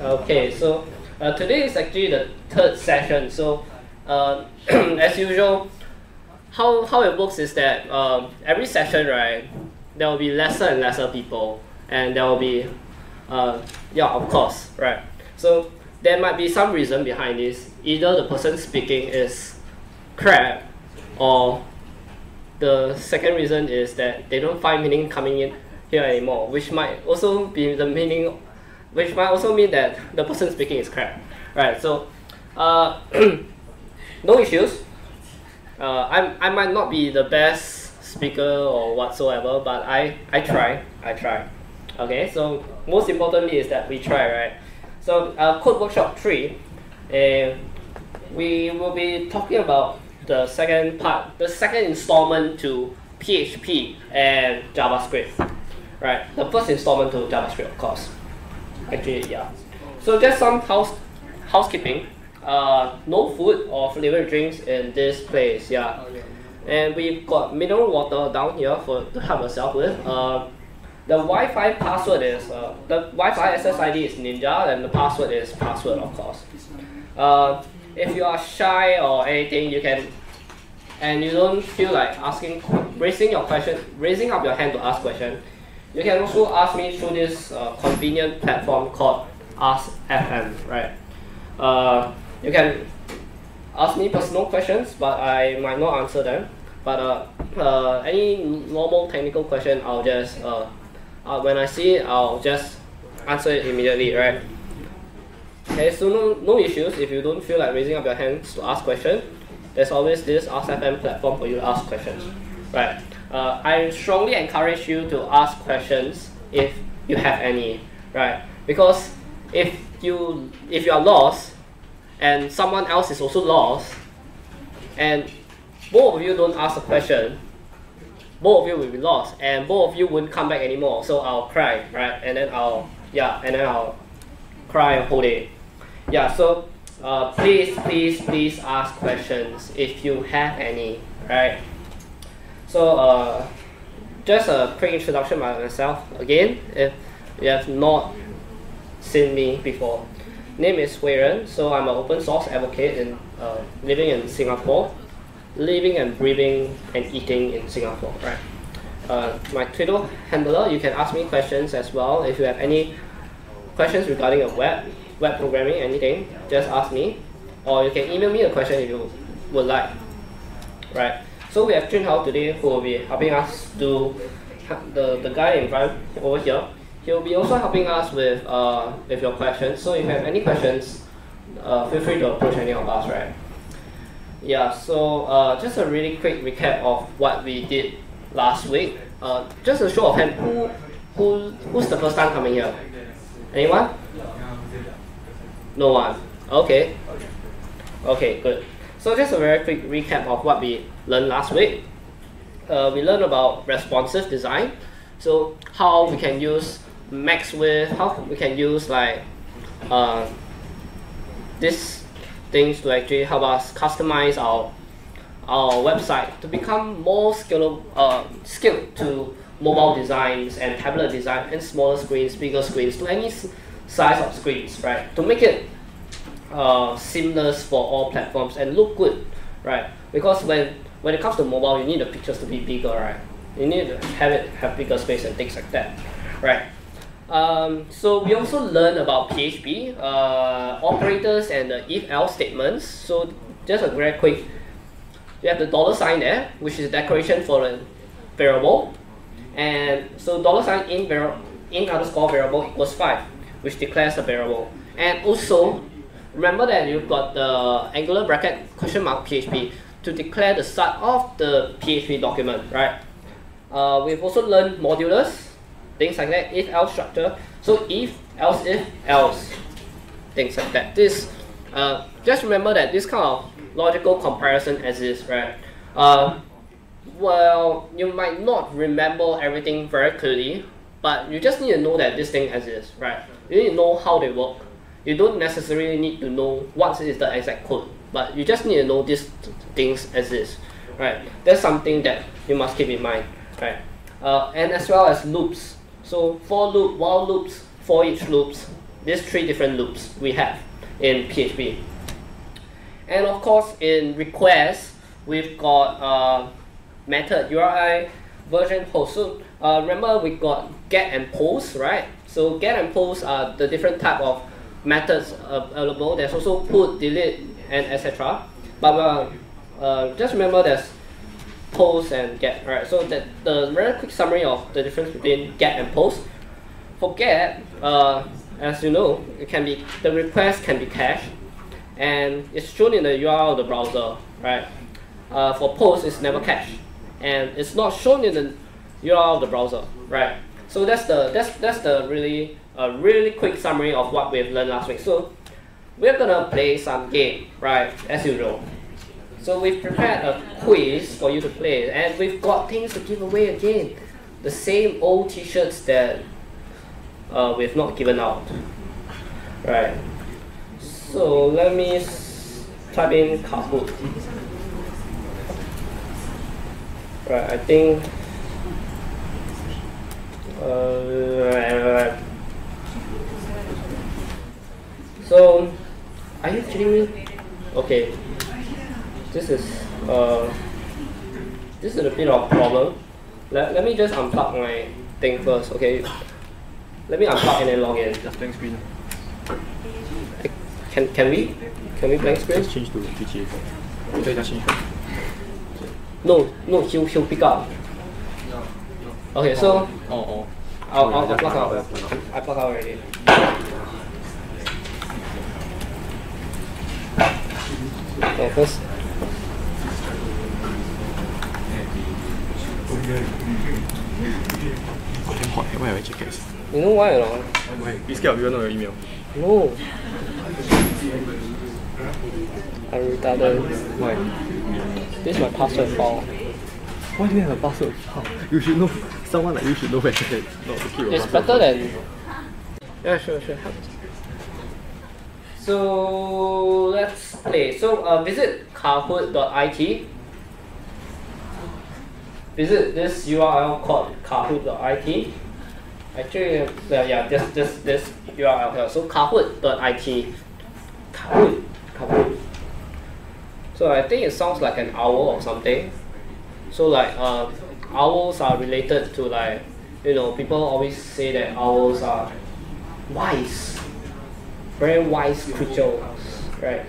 Okay, so today is actually the third session. So as usual, how it works is that every session, right, there will be lesser and lesser people, and there will be yeah, of course, right. So there might be some reason behind this. Either the person speaking is crap, or the second reason is that they don't find meaning coming in here anymore, which might also be the meaning, which might also mean that the person speaking is crap, right? So no issues. I might not be the best speaker or whatsoever, but I try. Okay, so most importantly is that we try, right? So Code Workshop 3, we will be talking about the second part, the second installment to PHP and JavaScript, right? The first installment to JavaScript, of course. Actually, yeah. So just some housekeeping. No food or flavored drinks in this place, yeah. And we've got mineral water down here to help yourself with. The Wi-Fi password is the Wi-Fi SSID is Ninja, and the password is password, of course. If you are shy or anything, you can, and you don't feel like raising up your hand to ask question, you can also ask me through this convenient platform called Ask.fm, right? You can ask me personal questions, but I might not answer them. But any normal technical question, I'll just when I see it, I'll just answer it immediately, right? Okay, so no issues if you don't feel like raising up your hands to ask questions. There's always this Ask.fm platform for you to ask questions, right? I strongly encourage you to ask questions if you have any, right? Because if you are lost and someone else is also lost, and both of you don't ask a question, both of you will be lost, and both of you won't come back anymore. So I'll cry, right? And then I'll cry a whole day. Yeah. So please ask questions if you have any, right? So just a quick introduction by myself again, if you have not seen me before. Name is Wei Ren, so I'm an open source advocate in living in Singapore, living and breathing and eating in Singapore, right? My Twitter handler, you can ask me questions as well. If you have any questions regarding a web programming, anything, just ask me, or you can email me a question if you would like, right? So we have Jun Hao today, who will be helping us do the guy in front over here. He'll be also helping us with your questions. So if you have any questions, feel free to approach any of us, right? Yeah. So just a really quick recap of what we did last week. Just a show of hand, who's the first time coming here? Anyone? No one. Okay. Okay, good. So just a very quick recap of what we learned last week. We learned about responsive design. So how we can use max width, how we can use like these things to actually help us customize our website to become more skilled to mobile designs and tablet design and smaller screens, bigger screens, to any size of screens, right? To make it seamless for all platforms and look good, right? Because when it comes to mobile, you need the pictures to be bigger, right? You need to have bigger space and things like that, right? So we also learned about PHP, operators and the if-else statements. So just a very quick, you have the $ there, which is decoration for a variable. And so $in underscore variable equals 5, which declares the variable. And also, remember that you've got the angular bracket question mark PHP to declare the start of the PHP document, right? We've also learned modulus, things like that, if-else structure. So if, else, things like that. This, just remember that this kind of logical comparison exists, right? Well, you might not remember everything very clearly, but you just need to know that this thing exists, right? You need to know how they work. You don't necessarily need to know what is the exact code, but you just need to know these things exist, right? That's something that you must keep in mind, right? And as well as loops. So for loop, while loops, for each loops, these 3 different loops we have in PHP. And of course, in request, we've got method URI version host. So remember we got get and post, right? So get and post are the different type of methods available. There's also put, delete, and etc. But just remember there's post and get, right? So that the very quick summary of the difference between get and post. For get, as you know, it can be the request can be cached, and it's shown in the URL of the browser, right? For post, it's never cached, and it's not shown in the URL of the browser, right? So that's the really quick summary of what we've learned last week. So we're gonna play some game, right? As usual. So we've prepared a quiz for you to play, and we've got things to give away again. The same old T-shirts that we've not given out, right? So let me type in Kahoot. Right, I think. So, are you kidding me? Okay, this is a bit of a problem. Let me just unplug my thing first. Okay, let me unplug and then log in. Just blank screen. Can we blank screen? Just change to GTA. Okay, just change. No, he'll pick up. Okay, so I'll plug out. I plug out already. Okay, first. Why have I checked this? You know why or not? Why? You scared of you know your email? No. I'm retarded. Why? This is my password file. Why do you have a password? You should know. Someone like you should know better than not to keep your It's password. better than. Yeah, sure. So let's play. So visit kahoot.it. Visit this URL called kahoot.it. Actually, yeah, this URL here. So kahoot.it. Kahoot. So I think it sounds like an owl or something. So like owls are related to, like, you know, people always say that owls are wise, very wise creatures, right?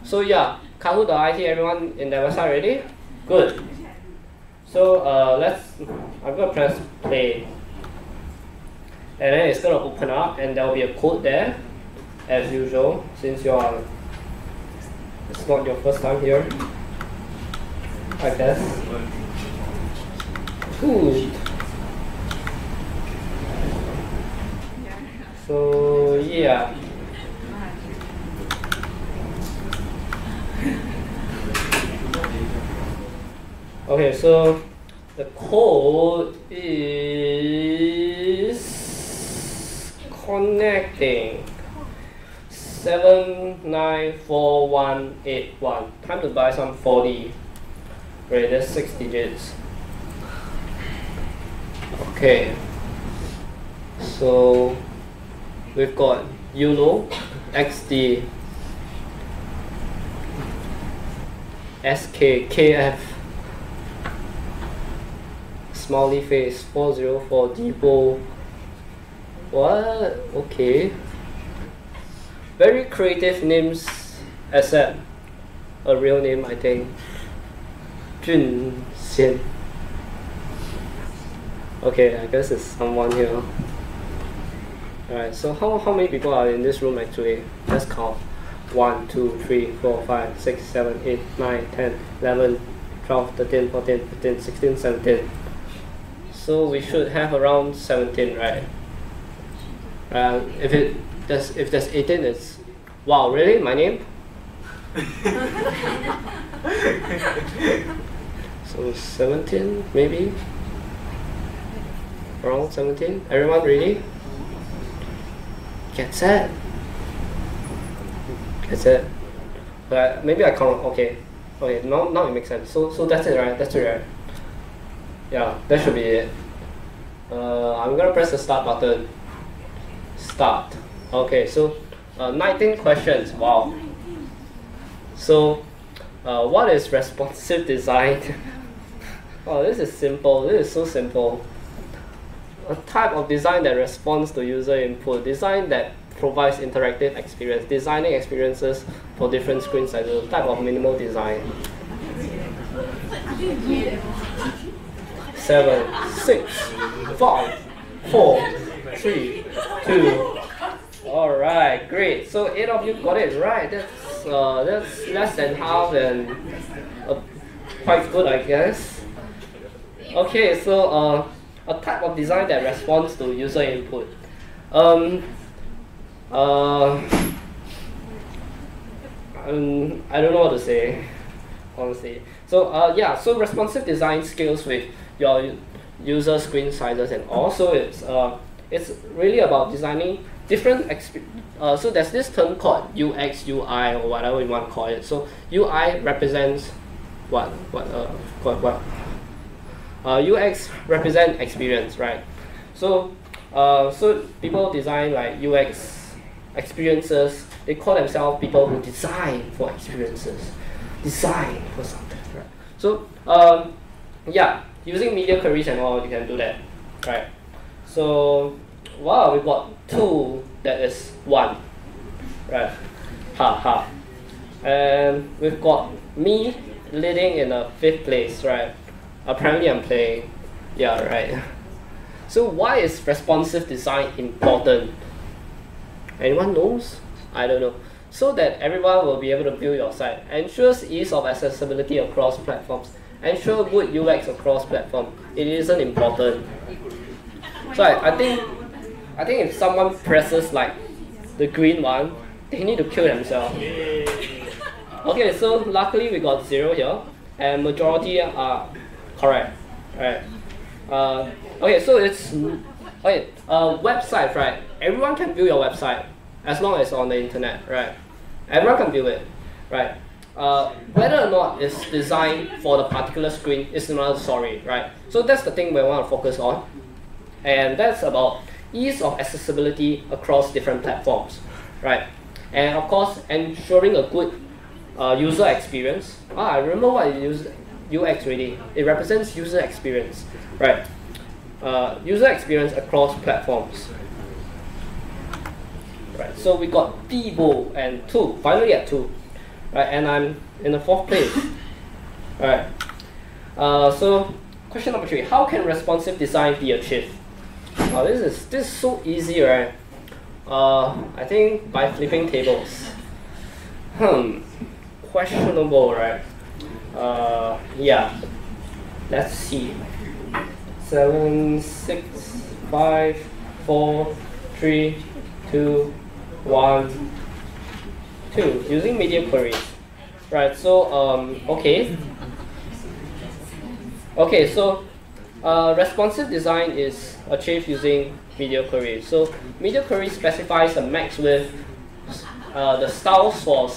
So yeah, Kahoot.it, everyone in the website ready? Good. So I'm gonna press play, and then it's gonna open up, and there will be a code there, as usual, since it's not your first time here, I guess. Good. So yeah. Okay, so the code is connecting 794181. Time to buy some 40. Right, that's 6 digits. Okay. So we've got YOLO, XD, SK, KF, smiley face, 404, Depot. What? Okay. Very creative names, except a real name, I think. Jun Xian. Okay, I guess it's someone here. Alright, so how many people are in this room actually? Let's count. 1, 2, 3, 4, 5, 6, 7, 8, 9, 10, 11, 12, 13, 14, 15, 16, 17. So we should have around 17, right? If there's 18, it's wow, really? My name? So 17 maybe? Around 17? Everyone ready? Get set. Get set. But maybe I count. Okay. Okay, now it makes sense. So that's it, right? That's it, right? Yeah, that should be it. I'm gonna press the start button. start. Okay, so 19 questions. Wow. So, what is responsive design? Oh, this is simple. This is so simple. A type of design that responds to user input. Design that provides interactive experience. Designing experiences for different screen sizes. Type of minimal design. 7, 6, 5, 4, 3, 2. All right, great. So 8 of you got it right. That's less than half and quite good, I guess. Okay, so a type of design that responds to user input. I don't know what to say, honestly. So yeah, so responsive design scales with your user screen sizes and all. So it's really about designing different so there's this term called UX, UI, or whatever you want to call it. So UI represents what? UX represent experience, right? So so people design like UX experiences. They call themselves people who design for experiences, design for something, right? So yeah, using media queries and all, you can do that, right? So wow, we got 2 that is 1, right? Ha. And we've got me leading in the 5th place, right? Apparently I'm playing, yeah, right. So why is responsive design important? Anyone knows? I don't know. So that everyone will be able to view your site. Ensures ease of accessibility across platforms. Ensure good UX across platforms. It isn't important. So I think if someone presses like the green one, they need to kill themselves. Okay, so luckily we got 0 here, and majority are correct, right? Okay, so it's okay. Website, right? Everyone can view your website as long as it's on the internet, right? Everyone can view it, right? Whether or not it's designed for the particular screen is another story, right? So that's the thing we want to focus on, and that's about ease of accessibility across different platforms, right? And of course, ensuring a good user experience. I remember what it is. UX really. It represents user experience, right? User experience across platforms. Right. So we got Bibo and 2. Finally at 2, right? And I'm in the 4th place. Right. So question number 3: how can responsive design be achieved? This is so easy, right? I think by flipping tables. Questionable, right? Yeah. Let's see. 7, 6, 5, 4, 3, 2, 1, 2. Using media queries, right? So okay. Okay, so responsive design is achieved using media queries. So media query specifies the max width, the styles for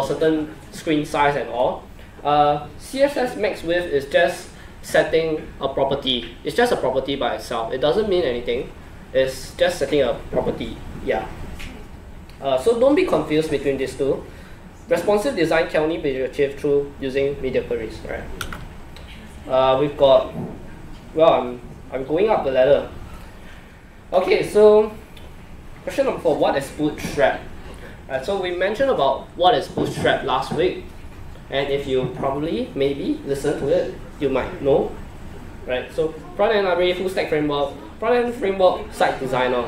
certain screen size and all. CSS max width is just setting a property. It's just a property by itself. It doesn't mean anything. It's just setting a property. Yeah. So don't be confused between these two. Responsive design can only be achieved through using media queries, right? We've got, well, I'm going up the ladder. Okay, so question number 4: what is Bootstrap? So we mentioned about what is Bootstrap last week, and if you probably maybe listen to it, you might know, right? So front-end library, full stack framework, front-end framework, site designer.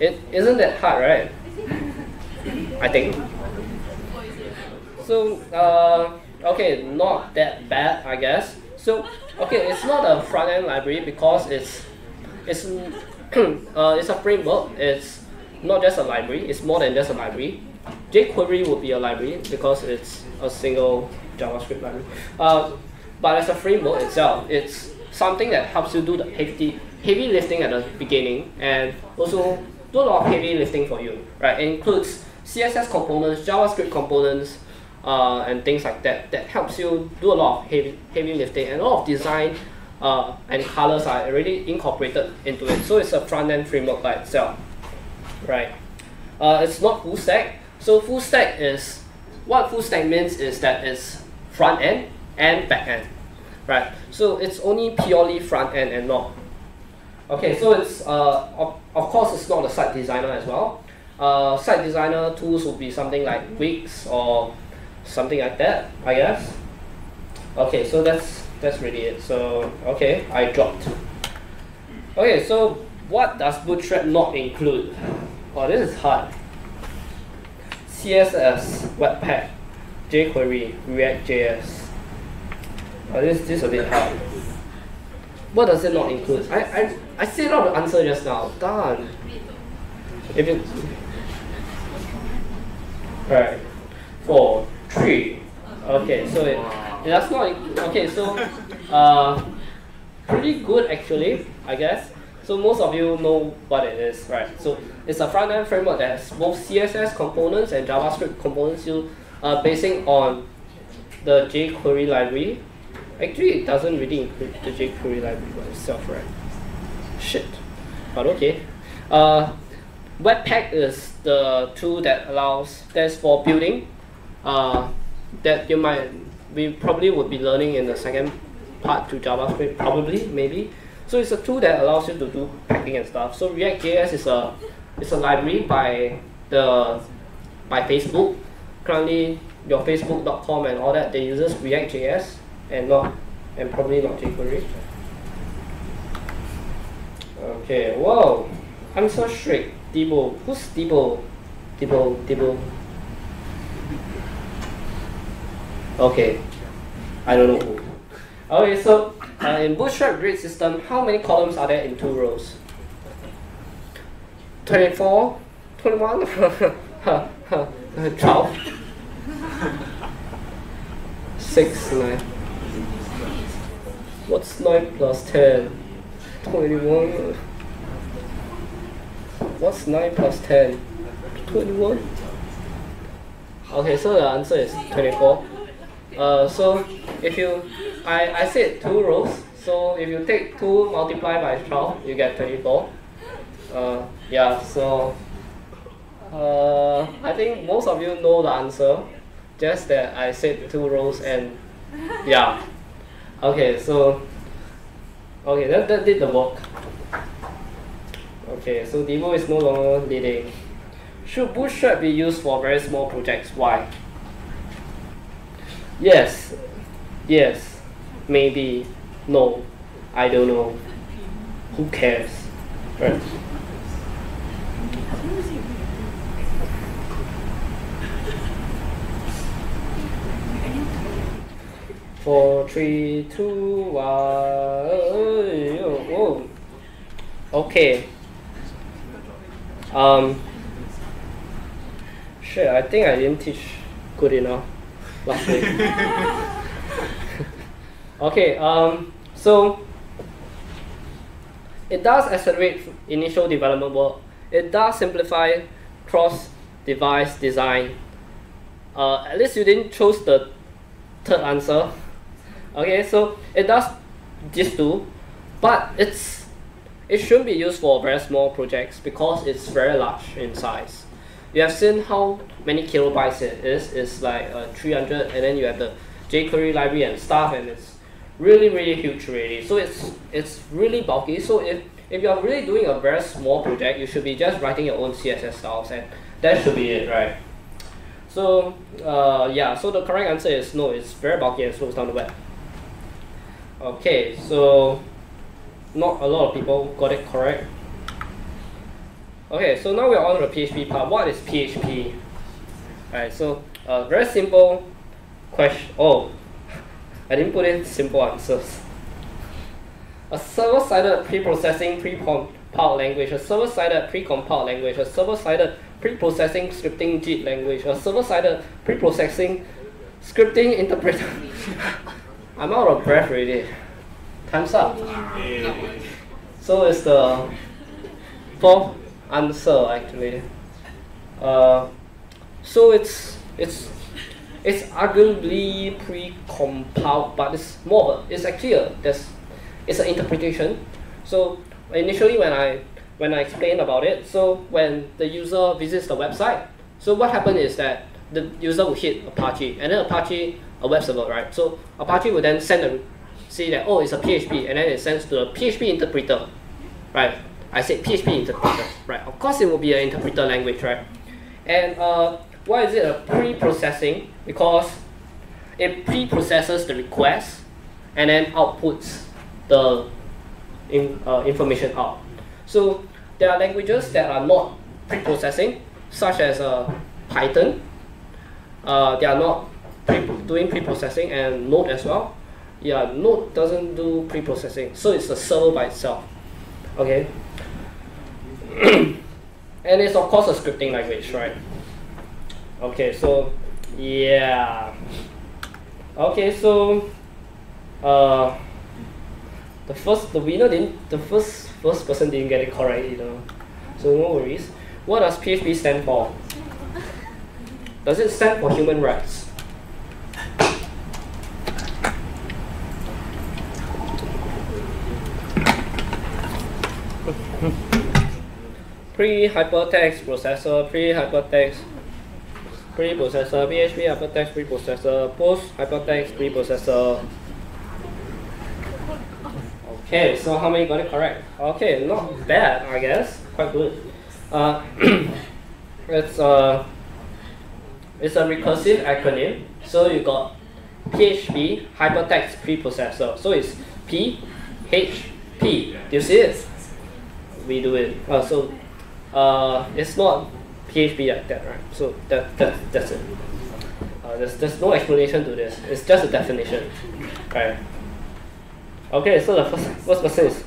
It isn't that hard, right? I think. So okay, not that bad, I guess. So okay, it's not a front-end library because it's a framework. It's not just a library. It's more than just a library. jQuery would be a library because it's a single JavaScript library. But as a framework itself, it's something that helps you do the heavy lifting at the beginning and also do a lot of heavy lifting for you, right? It includes CSS components, JavaScript components, and things like that. That helps you do a lot of heavy lifting and a lot of design and colors are already incorporated into it. So it's a front-end framework by itself, right? It's not full stack. So full stack is, what full stack means is that it's front-end and back-end, right? So it's only purely front-end and not. Okay, so it's, of course it's not a site designer as well. Site designer tools would be something like Wix or something like that, I guess. Okay, so that's really it. So, okay, I dropped. Okay, so what does Bootstrap not include? Oh, this is hard. CSS, Webpack, jQuery, React.js. Oh, this is a bit hard. What does it not include? I said out the answer just now. Darn. If it, right. 4, 3. Okay, so it does not. Okay, so pretty good actually, I guess. So most of you know what it is, right? So it's a front-end framework that has both CSS components and JavaScript components basing on the jQuery library. Actually, it doesn't really include the jQuery library by itself, right? Shit. But okay. Webpack is the tool that's for building. That we probably would be learning in the second part to JavaScript, probably, maybe. So it's a tool that allows you to do packing and stuff. So React.js is a library by Facebook. Currently, your Facebook.com and all that, they uses React.js and probably not jQuery. Okay, whoa. I'm so strict. Debo. Who's Debo? Debo. Okay. I don't know who. Okay, so in Bootstrap grid system, how many columns are there in 2 rows? 24? 21? 12? 6, 9. What's 9 plus 10? 21. What's 9 plus 10? 21. Okay, so the answer is 24. So if you, I said 2 rows. So if you take 2 multiplied by 12, you get 24. Yeah. So I think most of you know the answer. Just that I said 2 rows and yeah. Okay. So okay, that did the work. Okay, so Demo is no longer leading. Should Bootstrap be used for very small projects? Why? Yes, maybe, no, I don't know. Who cares? Right. Four, 3, 2, 1. Oh. Okay. Shit, I think I didn't teach good enough last week. Okay, so it does accelerate initial development work. It does simplify cross-device design. At least you didn't choose the third answer. Okay, so it does this too, but it shouldn't be used for very small projects because it's very large in size. You have seen how many kilobytes it is. It's like 300, and then you have the jQuery library and stuff, and it's really huge already. So it's really bulky. So if you are really doing a very small project, you should be just writing your own CSS styles, and that should be it, right? So yeah, so the correct answer is no. It's very bulky and slows down the web. Okay, so not a lot of people got it correct. Okay, so now we're on to the PHP part. What is PHP? Alright, so very simple question. Oh, I didn't put in simple answers. A server-sided pre-processing pre-compiled language, a server-sided pre-compiled language, a server-sided pre-processing scripting JIT language, a server-sided pre-processing scripting interpreter. I'm out of breath already. Time's up. So it's the 4th answer actually. So it's arguably pre-compiled, but it's more. It's actually it's an interpretation. So initially when I explained about it, so when the user visits the website, so what happened is that the user will hit Apache, and then Apache, a web server, right? So Apache will then see that, oh, it's a PHP, and then it sends to the PHP interpreter, right? I said PHP interpreter, right? Of course it will be an interpreter language, right? And why is it a pre-processing? Because it pre-processes the request and then outputs the information out. So there are languages that are not pre-processing, such as Python. They are not doing pre-processing, and Node as well. Yeah, Node doesn't do pre-processing, so it's a server by itself. Okay. And it's of course a scripting language, right? Okay, so yeah. Okay, so the first person didn't get it correct either. So no worries. What does PHP stand for? Does it stand for human rights? Pre-hypertext processor, pre-hypertext preprocessor, PHP hypertext preprocessor, post-hypertext preprocessor. Okay, so how many got it correct? Okay, not bad, I guess. Quite good. It's a recursive acronym. So you got PHP hypertext preprocessor. So it's PHP. Do you see it? We do it. It's not PHP like that, right? So that's it. There's no explanation to this. It's just a definition, right? Okay, so the first person is,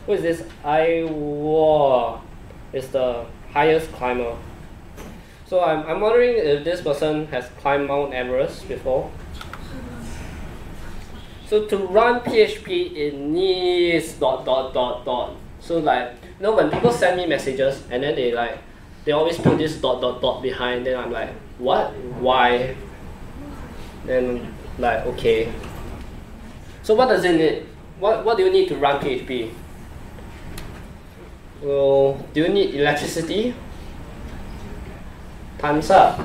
who is this? Iwa is the highest climber. So I'm wondering if this person has climbed Mount Everest before. So to run PHP, it needs ... So like, you know, when people send me messages and then they always put this ... behind, then I'm like, what? Why? Then like, okay. So what does it need? What do you need to run PHP? Well, do you need electricity? Time's up.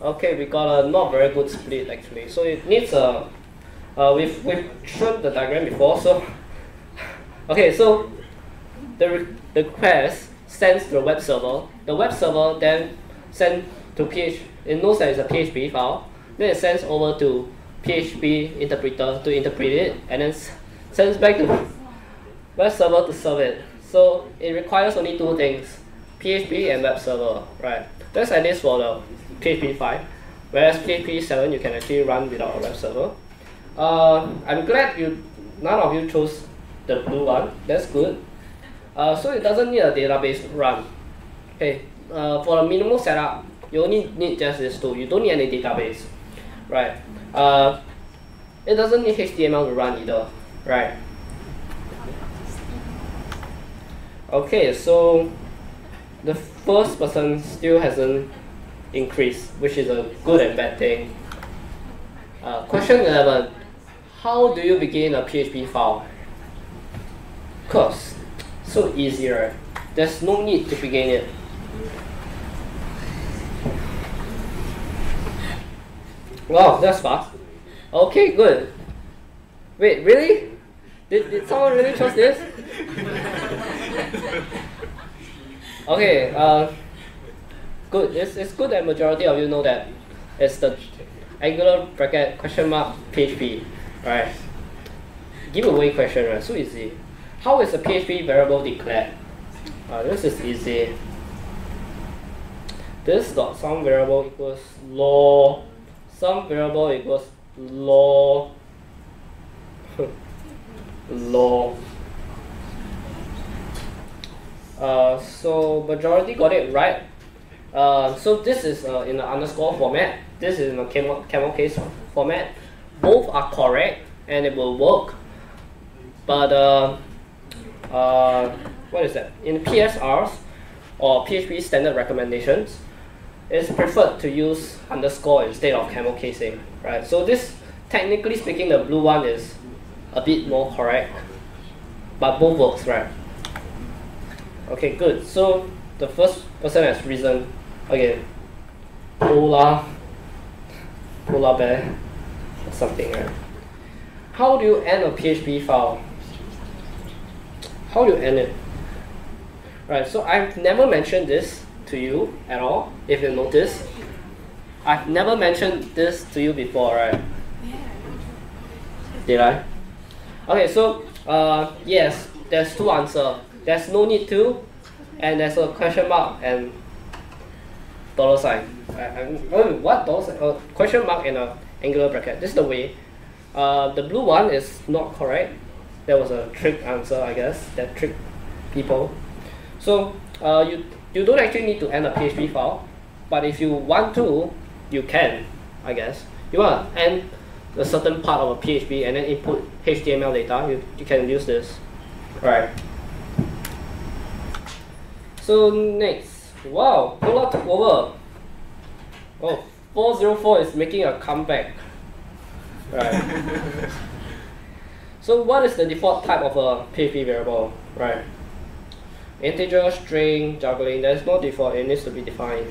Okay, we got a not very good split actually. So it needs a, we've shown the diagram before. So okay, so the request sends to the web server. The web server then sends to PHP. It knows that it's a PHP file. Then it sends over to PHP interpreter to interpret it, and then sends back to web server to serve it. So it requires only two things: PHP and web server, right? That's at least for the PHP 5, whereas PHP 7 you can actually run without a web server. I'm glad none of you chose the blue one. That's good. So it doesn't need a database to run. Okay, for a minimal setup, you only need just this two. You don't need any database, right? It doesn't need HTML to run either, right? Okay, so the first person still hasn't increased, which is a good and bad thing. Question 11. How do you begin a PHP file? Cause so easy, right? There's no need to begin it. Wow, that's fast. Okay, good. Wait, really? Did someone really choose this? Okay, good. It's good that majority of you know that it's the angular bracket question mark PHP, right? Giveaway question, right? So easy. How is a PHP variable declared? This is easy. This dot some variable equals law. Some variable equals law. Law. So majority got it right. So this is in the underscore format. This is in the camel case format. Both are correct and it will work. But what is that? In PSRs or PHP standard recommendations, it's preferred to use underscore instead of camel casing, right? So this, technically speaking, the blue one is a bit more correct, but both works, right? Okay, good. So the first person has risen again. Polar bear or something, right? How do you end a PHP file? How do you end it? Right, so I've never mentioned this to you at all, if you notice. I've never mentioned this to you before, right? Did I? Okay, so yes, there's two answers. There's no need to, and there's a question mark and dollar sign. What dollar sign? Question mark and an angular bracket. This is the way. The blue one is not correct. There was a trick answer, I guess, that tricked people. So you don't actually need to end a PHP file, but if you want to, you can, I guess. You want to end a certain part of a PHP and then input HTML data, you can use this. Right. So next, wow, Polar took over. Oh, 404 is making a comeback. Right. So what is the default type of a PHP variable? Right. Integer, string, juggling, there's no default, it needs to be defined.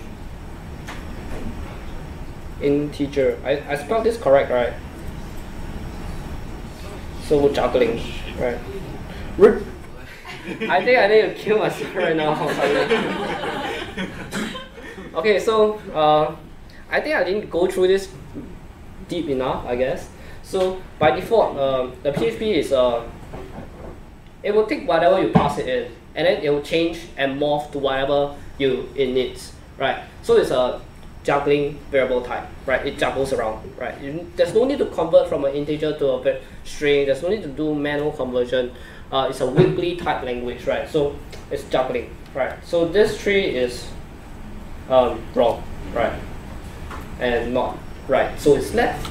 Integer, I spelled this correct, right? So juggling, right? I think I need to kill myself right now. Okay, so I think I didn't go through this deep enough, I guess. So by default, the PHP is it will take whatever you pass it in, and then it will change and morph to whatever it needs, right? So it's a juggling variable type, right? It juggles around, right? There's no need to convert from an integer to a string. There's no need to do manual conversion. It's a weakly type language, right? So it's juggling, right? So this tree is wrong, right? And not right. So it's left.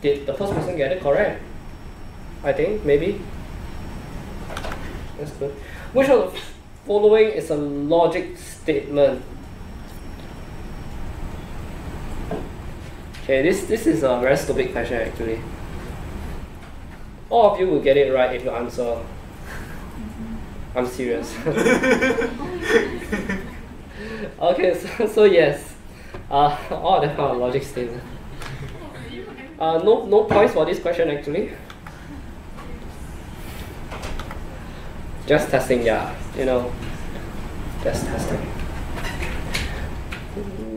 Did the first person get it correct? I think, maybe. That's good. Which of the following is a logic statement? Okay, this is a very stupid question actually. All of you will get it right if you answer. I'm serious. Okay, so yes, all of them are logic statement. No points for this question actually. Just testing, yeah, just testing.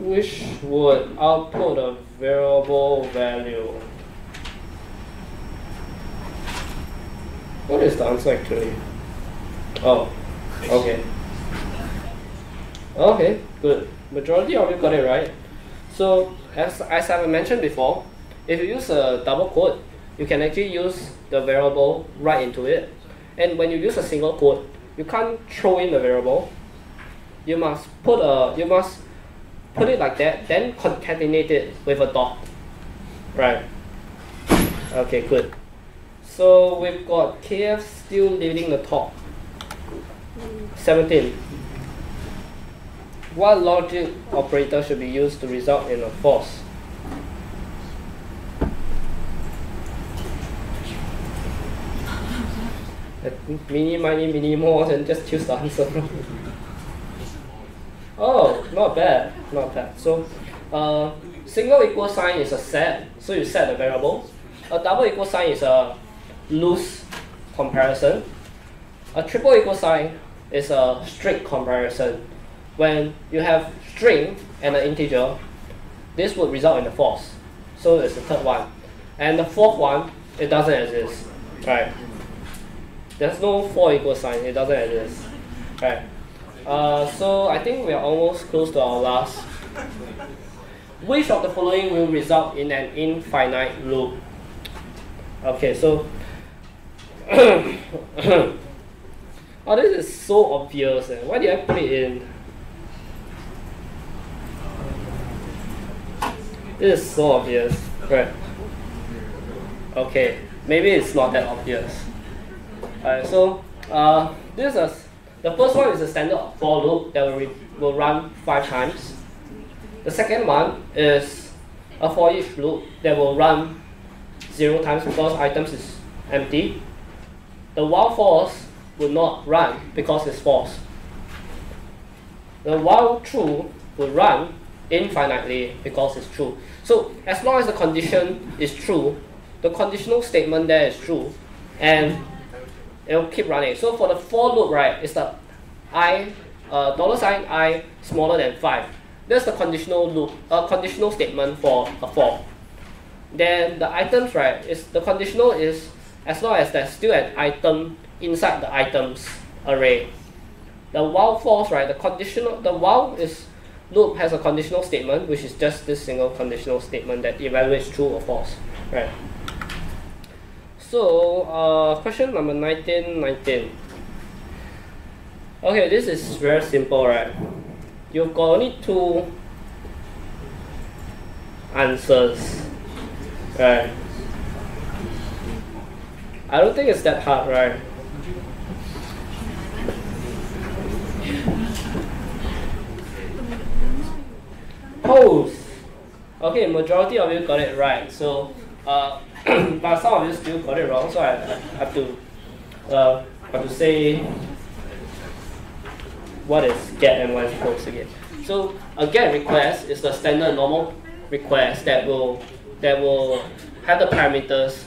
Which would output a variable value? What is the answer actually? Oh, okay. Okay, good. Majority of you got it right. So as I mentioned before, if you use a double quote, you can actually use the variable right into it. And when you use a single quote, you can't throw in the variable. You must put it like that, then concatenate it with a dot. Right. Okay, good. So we've got KF still leading the top. 17. What logic operator should be used to result in a false? Mini, more, and just choose the answer. Oh, not bad, not bad. So, single equal sign is a set, so you set the variable. A double equal sign is a loose comparison. A triple equal sign is a strict comparison. When you have string and an integer, this would result in a false. So it's the third one. And the fourth one, it doesn't exist, right? There's no 4 equal sign, it doesn't exist, right? So I think we are almost close to our last. Which of the following will result in an infinite loop? Okay, so oh, this is so obvious. Why did I put it in? This is so obvious, right? Okay, maybe it's not that obvious. Alright, so the first one is a standard for loop that will run 5 times. The second one is a for each loop that will run 0 times because items is empty, the while false will not run because it's false. The while true will run infinitely because it's true. So as long as the condition is true, the conditional statement there is true, and it will keep running. So for the for loop, right, it's the I $i smaller than 5. That's the conditional loop, conditional statement for a for. Then the items, right, is the conditional is as long as there's still an item inside the items array. The while false, right, the while is loop has a conditional statement, which is just this single conditional statement that evaluates true or false, right? So question number 19. Okay, this is very simple, right? You've got only 2 answers, right? I don't think it's that hard, right? Pose. Okay, majority of you got it right. So, but some of you still got it wrong. So I have to say what is get and what is pose again. So a get request is the standard normal request that will have the parameters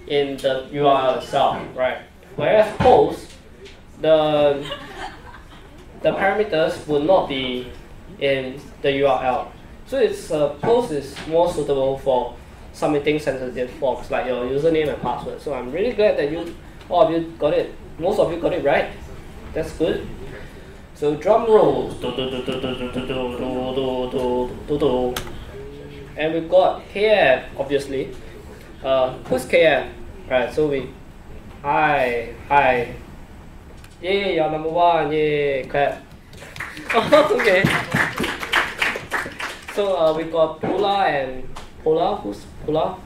in the URL itself, right? Whereas pose, the parameters will not be in the URL. So it's pose is more suitable for submitting sensitive forms like your username and password. So I'm really glad that all of you got it. Most of you got it right. That's good. So drum roll. And we got KF, obviously. Who's KF? Right, so hi. Yay, you're number 1, yay, clap. Okay. So we got Pula and Pola. Who's Pula?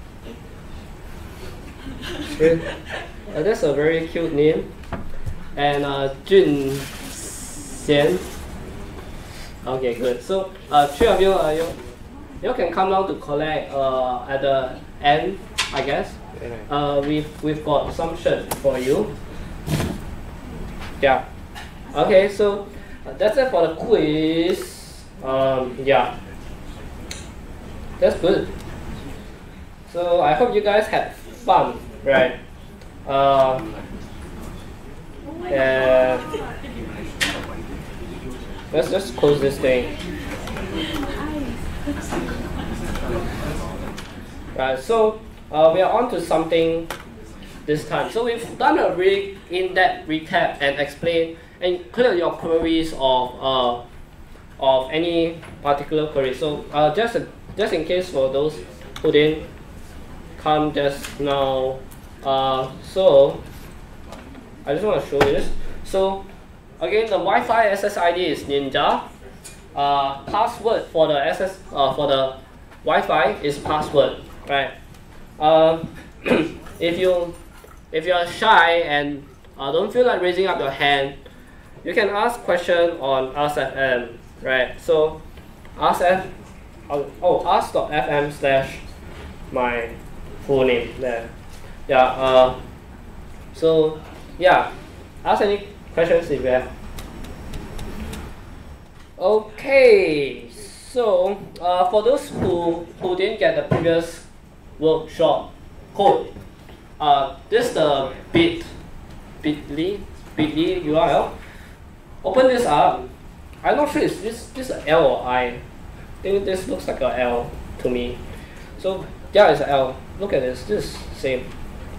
That's a very cute name. And Jun Xian. Okay, good. So 3 of you, you can come down to collect at the end, I guess. We've got some shirts for you. Yeah. Okay, so that's it for the quiz. Yeah. That's good. So I hope you guys had fun, right? Let's just close this thing. Right, so we are on to something this time. So we've done a really in-depth recap and explain and clear your queries of any particular query. So just in case for those who didn't come just now, so I just want to show you this. So again, the Wi-Fi SSID is Ninja. Password for the Wi-Fi is password, right? If you are shy and don't feel like raising up your hand, you can ask question on ask.fm, right? So ask.fm / my full name there. Yeah. So yeah, ask any questions if you have. Okay, so for those who didn't get the previous workshop code, this is the bit.ly URL. Open this up. I'm not sure is this an L or I. I think this looks like a L to me. So yeah, it's an L. Look at this. This is same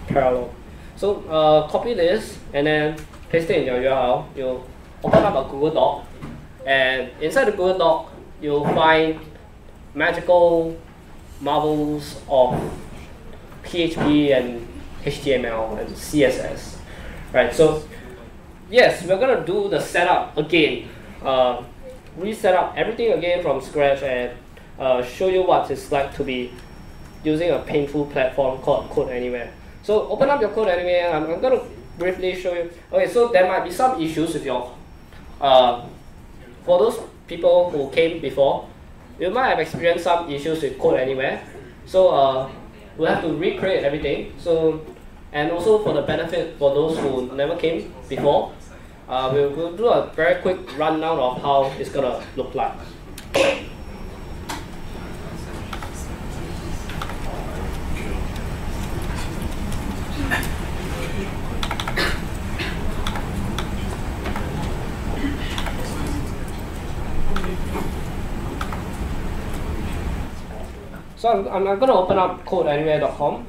parallel. So copy this and then paste it in your URL. You'll open up a Google Doc. And inside the Google Doc, you'll find magical marvels of PHP and HTML and CSS, right? So yes, we're gonna do the setup again, reset up everything again from scratch and show you what it's like to be using a painful platform called Code Anywhere. So open up your Code Anywhere. I'm gonna briefly show you. Okay, so there might be some issues with your for those people who came before, you might have experienced some issues with Code Anywhere. So we have to recreate everything. So, and also for the benefit for those who never came before, we'll do a very quick rundown of how it's gonna look like. So I'm going to open up codeanywhere.com.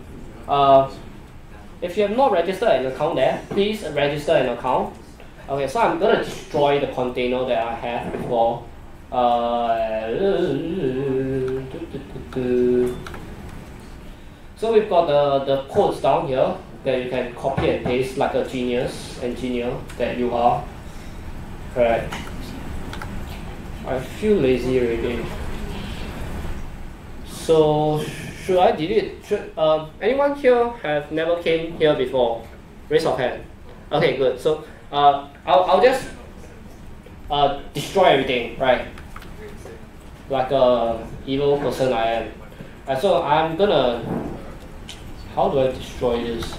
If you have not registered an account there, please register an account. Okay, so I'm going to destroy the container that I have before. So we've got the codes down here that you can copy and paste like a genius engineer that you are. Right. I feel lazy already. So should I delete? Anyone here have never came here before? Raise your hand. Okay, good. So I'll just destroy everything, right? Like a evil person I am. So I'm gonna. How do I destroy this?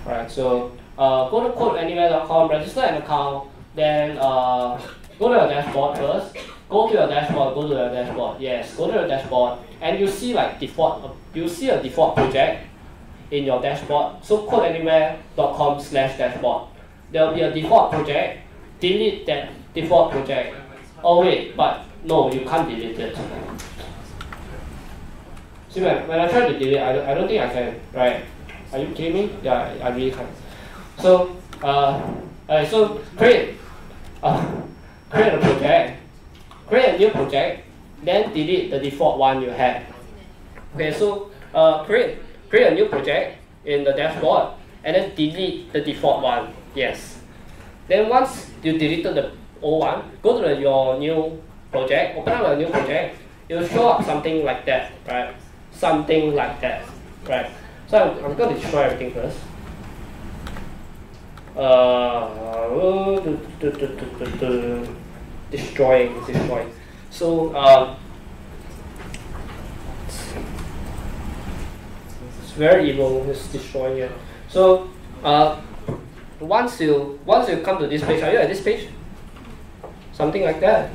Right. So go to codeanywhere.com, register an account, then go to your dashboard first. Go to your dashboard, go to your dashboard, yes, go to your dashboard, and you see like default, you see a default project in your dashboard. So codeanywhere.com/dashboard. There will be a default project, delete that default project. Oh wait, but no, you can't delete it. See, when I try to delete, I don't think I can, right? Are you kidding me? Yeah, I really can't. So, so create a project. Create a new project, then delete the default one you had. Okay, so create a new project in the dashboard, and then delete the default one. Yes. Then once you deleted the old one, go to your new project, open up a new project. It will show up something like that, right? Something like that, right? So I'm going to destroy everything first. Destroying. So it's very evil. It's destroying it. So once you come to this page, are you at this page? Something like that.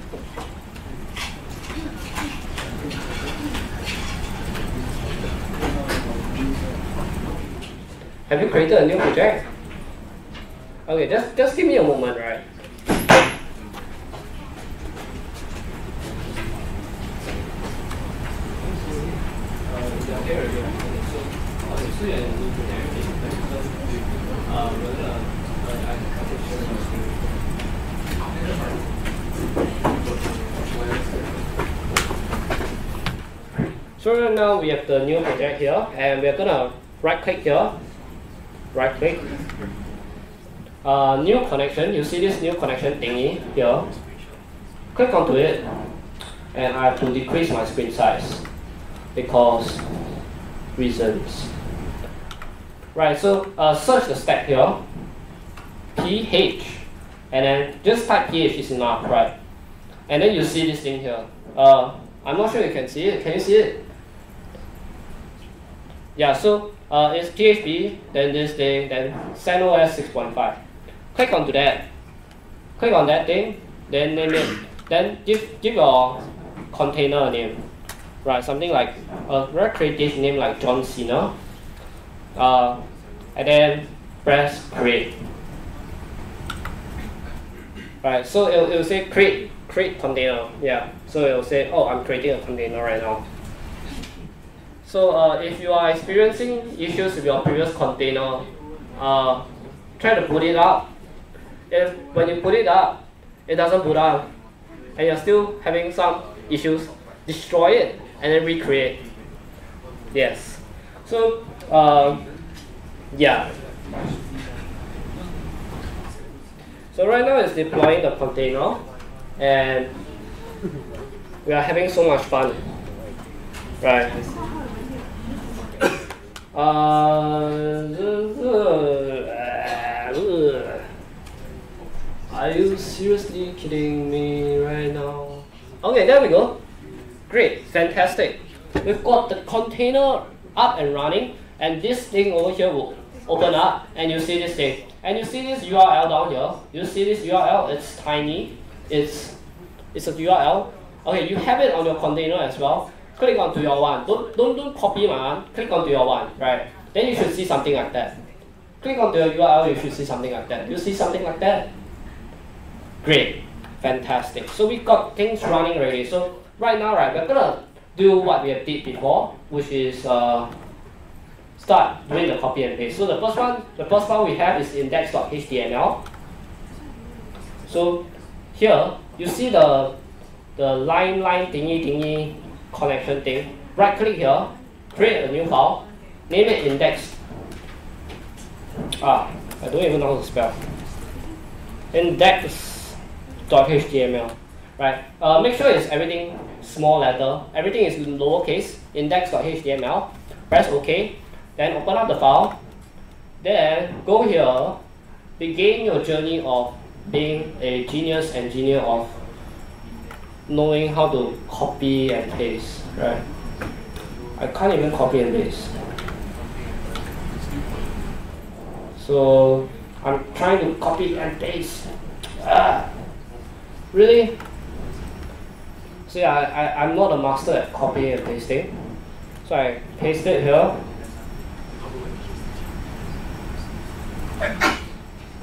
Have you created a new project? Okay, just give me a moment, right? So right now we have the new project here, and we're gonna right click here, right click, new connection. You see this new connection thingy here, click onto it, and I have to decrease my screen size because reasons. Right, so search the stack here, PH, and then just type PH is enough, right? And then you see this thing here. I'm not sure you can see it. Can you see it? Yeah, so it's PHP, then this thing, then CentOS 6.5. Click onto that. Click on that thing, then name it. Then give your container a name. Right, something like a very creative name like John Cena. And then press create. Right, so it will say create container. Yeah, so it will say, oh, I'm creating a container right now. So if you are experiencing issues with your previous container, try to boot it up. If when you put it up, it doesn't boot up, and you're still having some issues, destroy it and then recreate. Yes. So yeah. So right now it's deploying the container, and we are having so much fun. Right. Are you seriously kidding me right now? Okay, there we go. Great, fantastic. we've got the container up and running, and this thing over here will open up, and you see this thing. And you see this URL down here. You see this URL, it's tiny. It's a URL. Okay, you have it on your container as well. Click onto your one. Don't copy my one. Click onto your one, right? Then you should see something like that. Click onto your URL, you should see something like that. You see something like that? Great. Fantastic. So we got things running already. So right now, right, we're gonna do what we have did before, which is start doing the copy and paste. So the first one we have is index.html. So here you see the line thingy connection thing. Right click here, create a new file, name it index. I don't even know how to spell. Index.html. Right. Make sure it's everything small letter. Everything is in lowercase. Index.html. Press OK. Then open up the file. Then go here. Begin your journey of being a genius engineer of knowing how to copy and paste. Right. I can't even copy and paste. So I'm trying to copy and paste. Really? See, I'm not a master at copying and pasting. So I paste it here.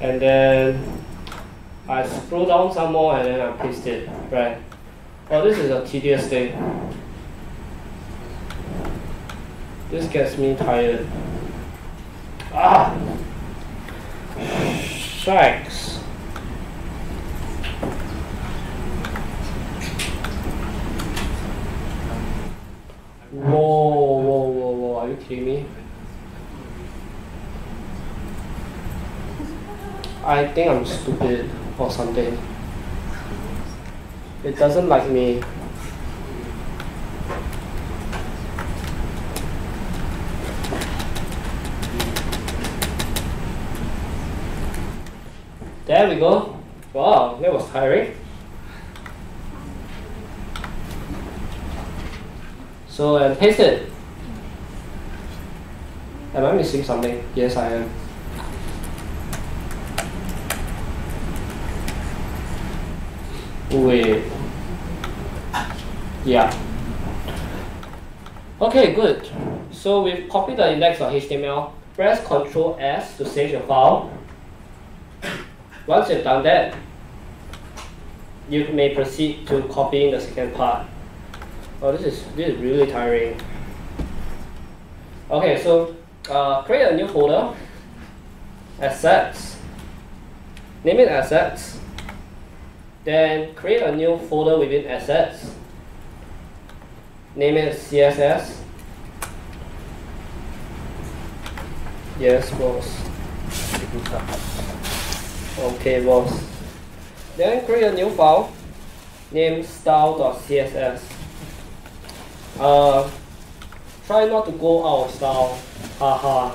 And then I scroll down some more and then I paste it. Right. Oh, this is a tedious thing. This gets me tired. Shucks. Whoa, are you kidding me? I think I'm stupid or something. It doesn't like me. There we go. Wow, that was tiring. So paste it. Am I missing something? Yes, I am. Wait. Yeah. Okay, good. So we've copied the index.html. Press Ctrl S to save your file. Once you've done that, you may proceed to copying the second part. Oh, this is really tiring. Okay, so create a new folder, assets, name it assets, then create a new folder within assets, name it CSS. Yes, boss. Okay, boss. Then create a new file, name style.css. Try not to go out of style. Haha.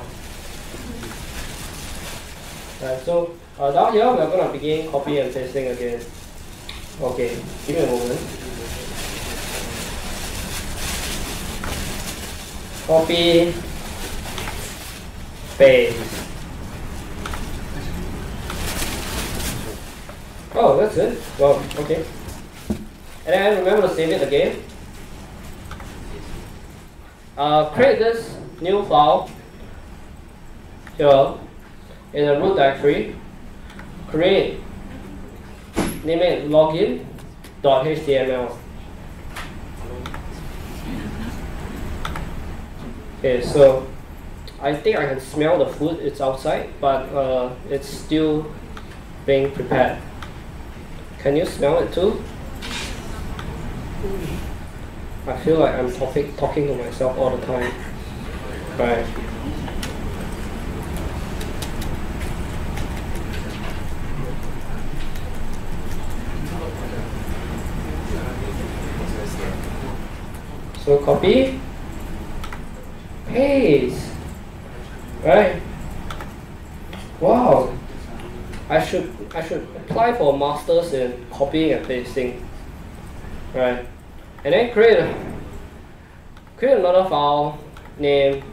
Right, so down here we're gonna begin copy and pasting again. Okay, give me a moment. Copy, paste. Oh, that's it. Well, okay. And then remember to save it again. Create this new file here in the root directory. Create, name it login.html. Okay, so I think I can smell the food. It's outside, but it's still being prepared. Can you smell it too? I feel like I'm talking to myself all the time. Right. So copy, paste. Right. Wow. I should apply for a master's in copying and pasting. Right. And then create create another file name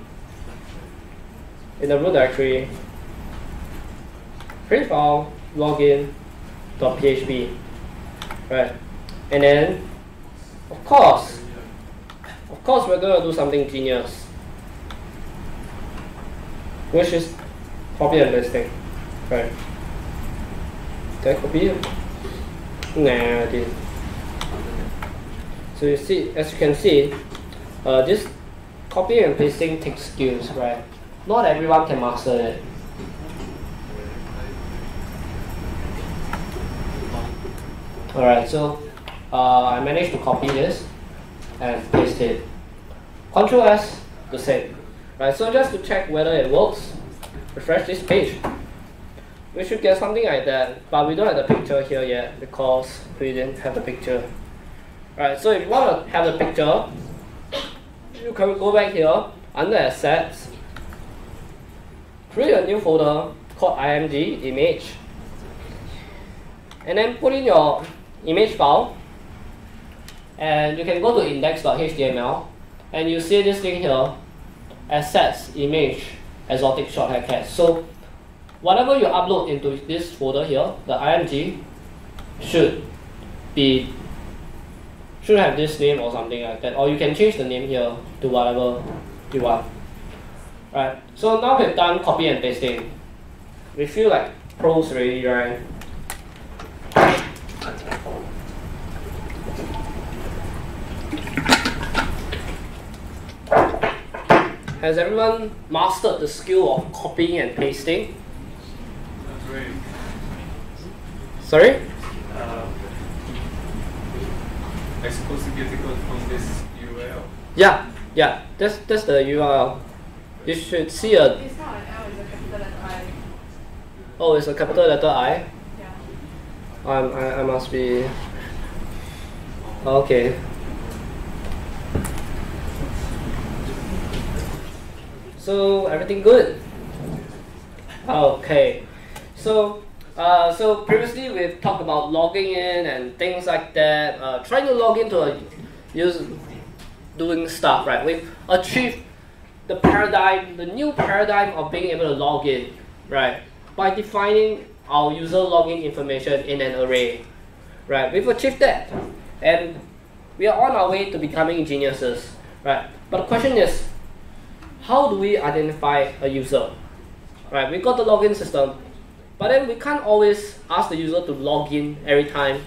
in the root directory, create file login.php, right? And then, of course, we're going to do something genius, which is copy and pasting, right? Did I copy it? Nah, I didn't. So you see, as you can see, this copy and pasting takes skills, right? Not everyone can master it. Alright, so I managed to copy this and paste it. Ctrl S, the same. Right, so just to check whether it works, refresh this page. We should get something like that, but we don't have the picture here yet because we didn't have the picture. Right, so if you want to have the picture, you can go back here under Assets, create a new folder called img image, and then put in your image file, and you can go to index.html, and you see this thing here, assets image exotic shorthand cat. So whatever you upload into this folder here, the img should have this name or something like that, or you can change the name here to whatever you want. Right, so now we've done copy and pasting. We feel like pros already, right? Has everyone mastered the skill of copying and pasting? That's great. Sorry? I suppose to get the code from this URL. Yeah, that's the URL. You should see a. It's not an L, it's a capital letter I. Oh, it's a capital letter I. Yeah. I must be. Okay. So everything good? Okay. So previously we've talked about logging in and things like that. Trying to log into a user doing stuff, right? We've achieved the new paradigm of being able to log in, right? By defining our user login information in an array, right? We've achieved that, and we are on our way to becoming geniuses, right? But the question is, how do we identify a user, right? We got the login system, but then we can't always ask the user to log in every time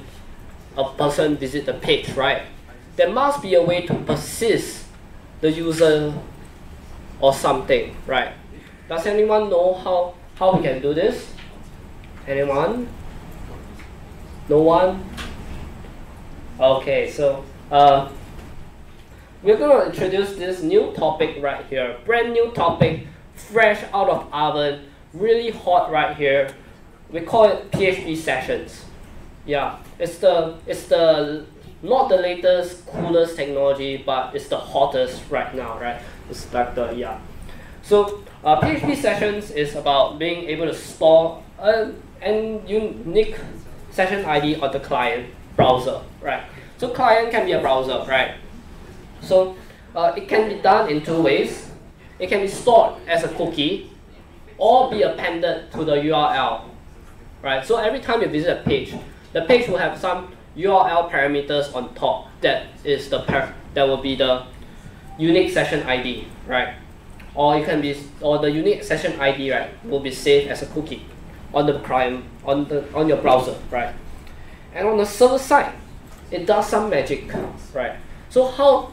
a person visits the page, right? There must be a way to persist the user or something, right? Does anyone know how we can do this? Anyone? No one? Okay, so we're going to introduce this new topic right here. Brand new topic, fresh out of oven, really hot right here. We call it PHP sessions. Yeah, it's the not the latest, coolest technology, but it's the hottest right now, right? It's like the, yeah. So PHP sessions is about being able to store an unique session ID on the client browser, right? So client can be a browser, right? So it can be done in two ways. It can be stored as a cookie or be appended to the URL, right? So every time you visit a page, the page will have some URL parameters on top. That will be the unique session ID, right? Or the unique session ID, right, will be saved as a cookie on the client on your browser, right? And on the server side, it does some magic, right? So how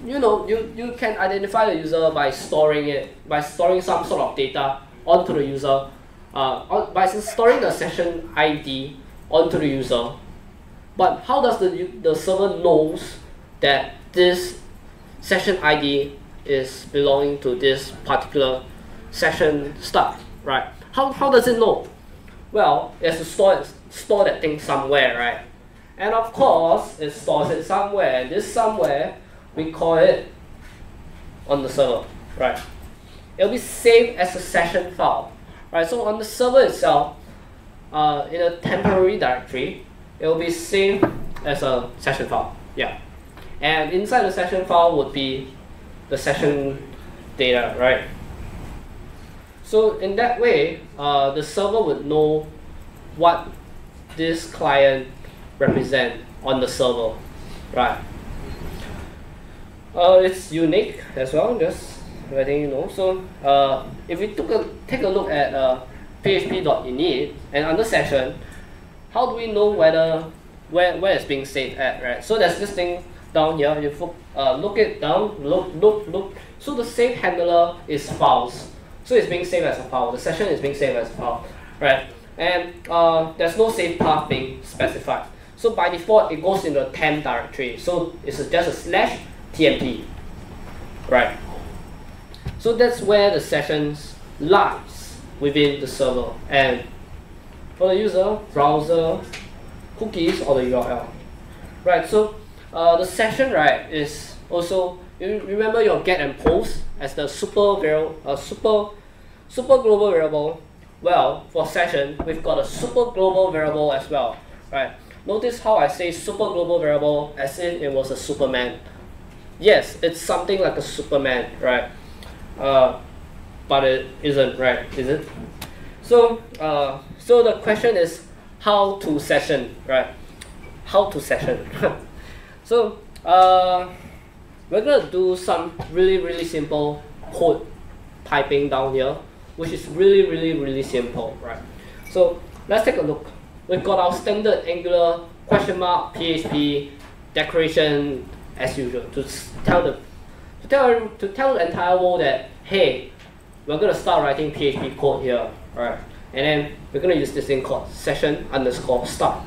you can identify the user by storing some sort of data onto the user, by storing the session ID onto the user. But how does the server knows that this session ID is belonging to this particular session stuff, right? How does it know? Well, it has to store that thing somewhere, right? And of course, it stores it somewhere. And this somewhere, we call it on the server, right? It'll be saved as a session file, right? So on the server itself, in a temporary directory, it will be saved as a session file, yeah. and inside the session file would be the session data, right? So in that way, the server would know what this client represent on the server, right? It's unique as well, just letting you know. So if we take a look at php.init and under session, how do we know where it's being saved at, right? So there's this thing down here. You look it down, look. So the save handler is files. So it's being saved as a file. The session is being saved as a file, right? And there's no save path being specified. So by default, it goes in the temp directory. So it's just a slash tmp, right? So that's where the sessions lies within the server. And for the user, browser, cookies, or the URL, right? So the session, right, is also, you remember your get and post as the super global variable. Well, for session, we've got a super global variable as well, right? Notice how I say super global variable as if it was a Superman. Yes, it's something like a Superman, right? But it isn't, right? Is it? So, so the question is how to session, right? How to session. So, we're gonna do some really simple code typing down here, which is really simple, right? So let's take a look. We've got our standard Angular question mark PHP declaration as usual to tell the entire world that hey, we're gonna start writing PHP code here, right? And then we're gonna use this thing called session_start.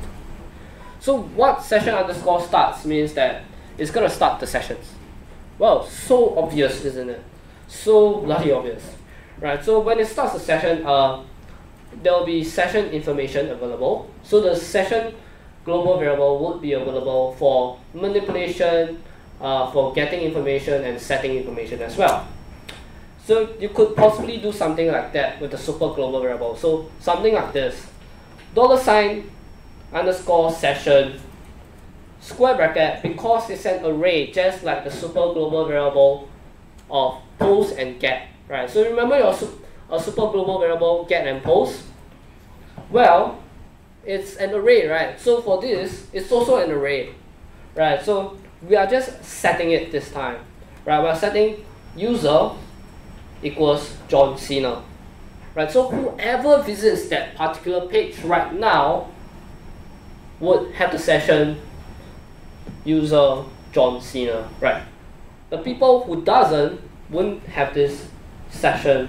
So what session_starts means that it's gonna start the sessions. Well, so obvious, isn't it? So bloody obvious, right? So when it starts the session, there will be session information available. So the session global variable would be available for manipulation, for getting information and setting information as well. So you could possibly do something like that with the super global variable. So something like this: $_session square bracket, because it's an array just like the super global variable of post and get, right? So remember your super global variable get and post? Well, it's an array, right? So for this, it's also an array, right? So we are just setting it this time, right? We're setting user equals John Cena, right? So whoever visits that particular page right now would have the session user John Cena, right? The people who doesn't wouldn't have this session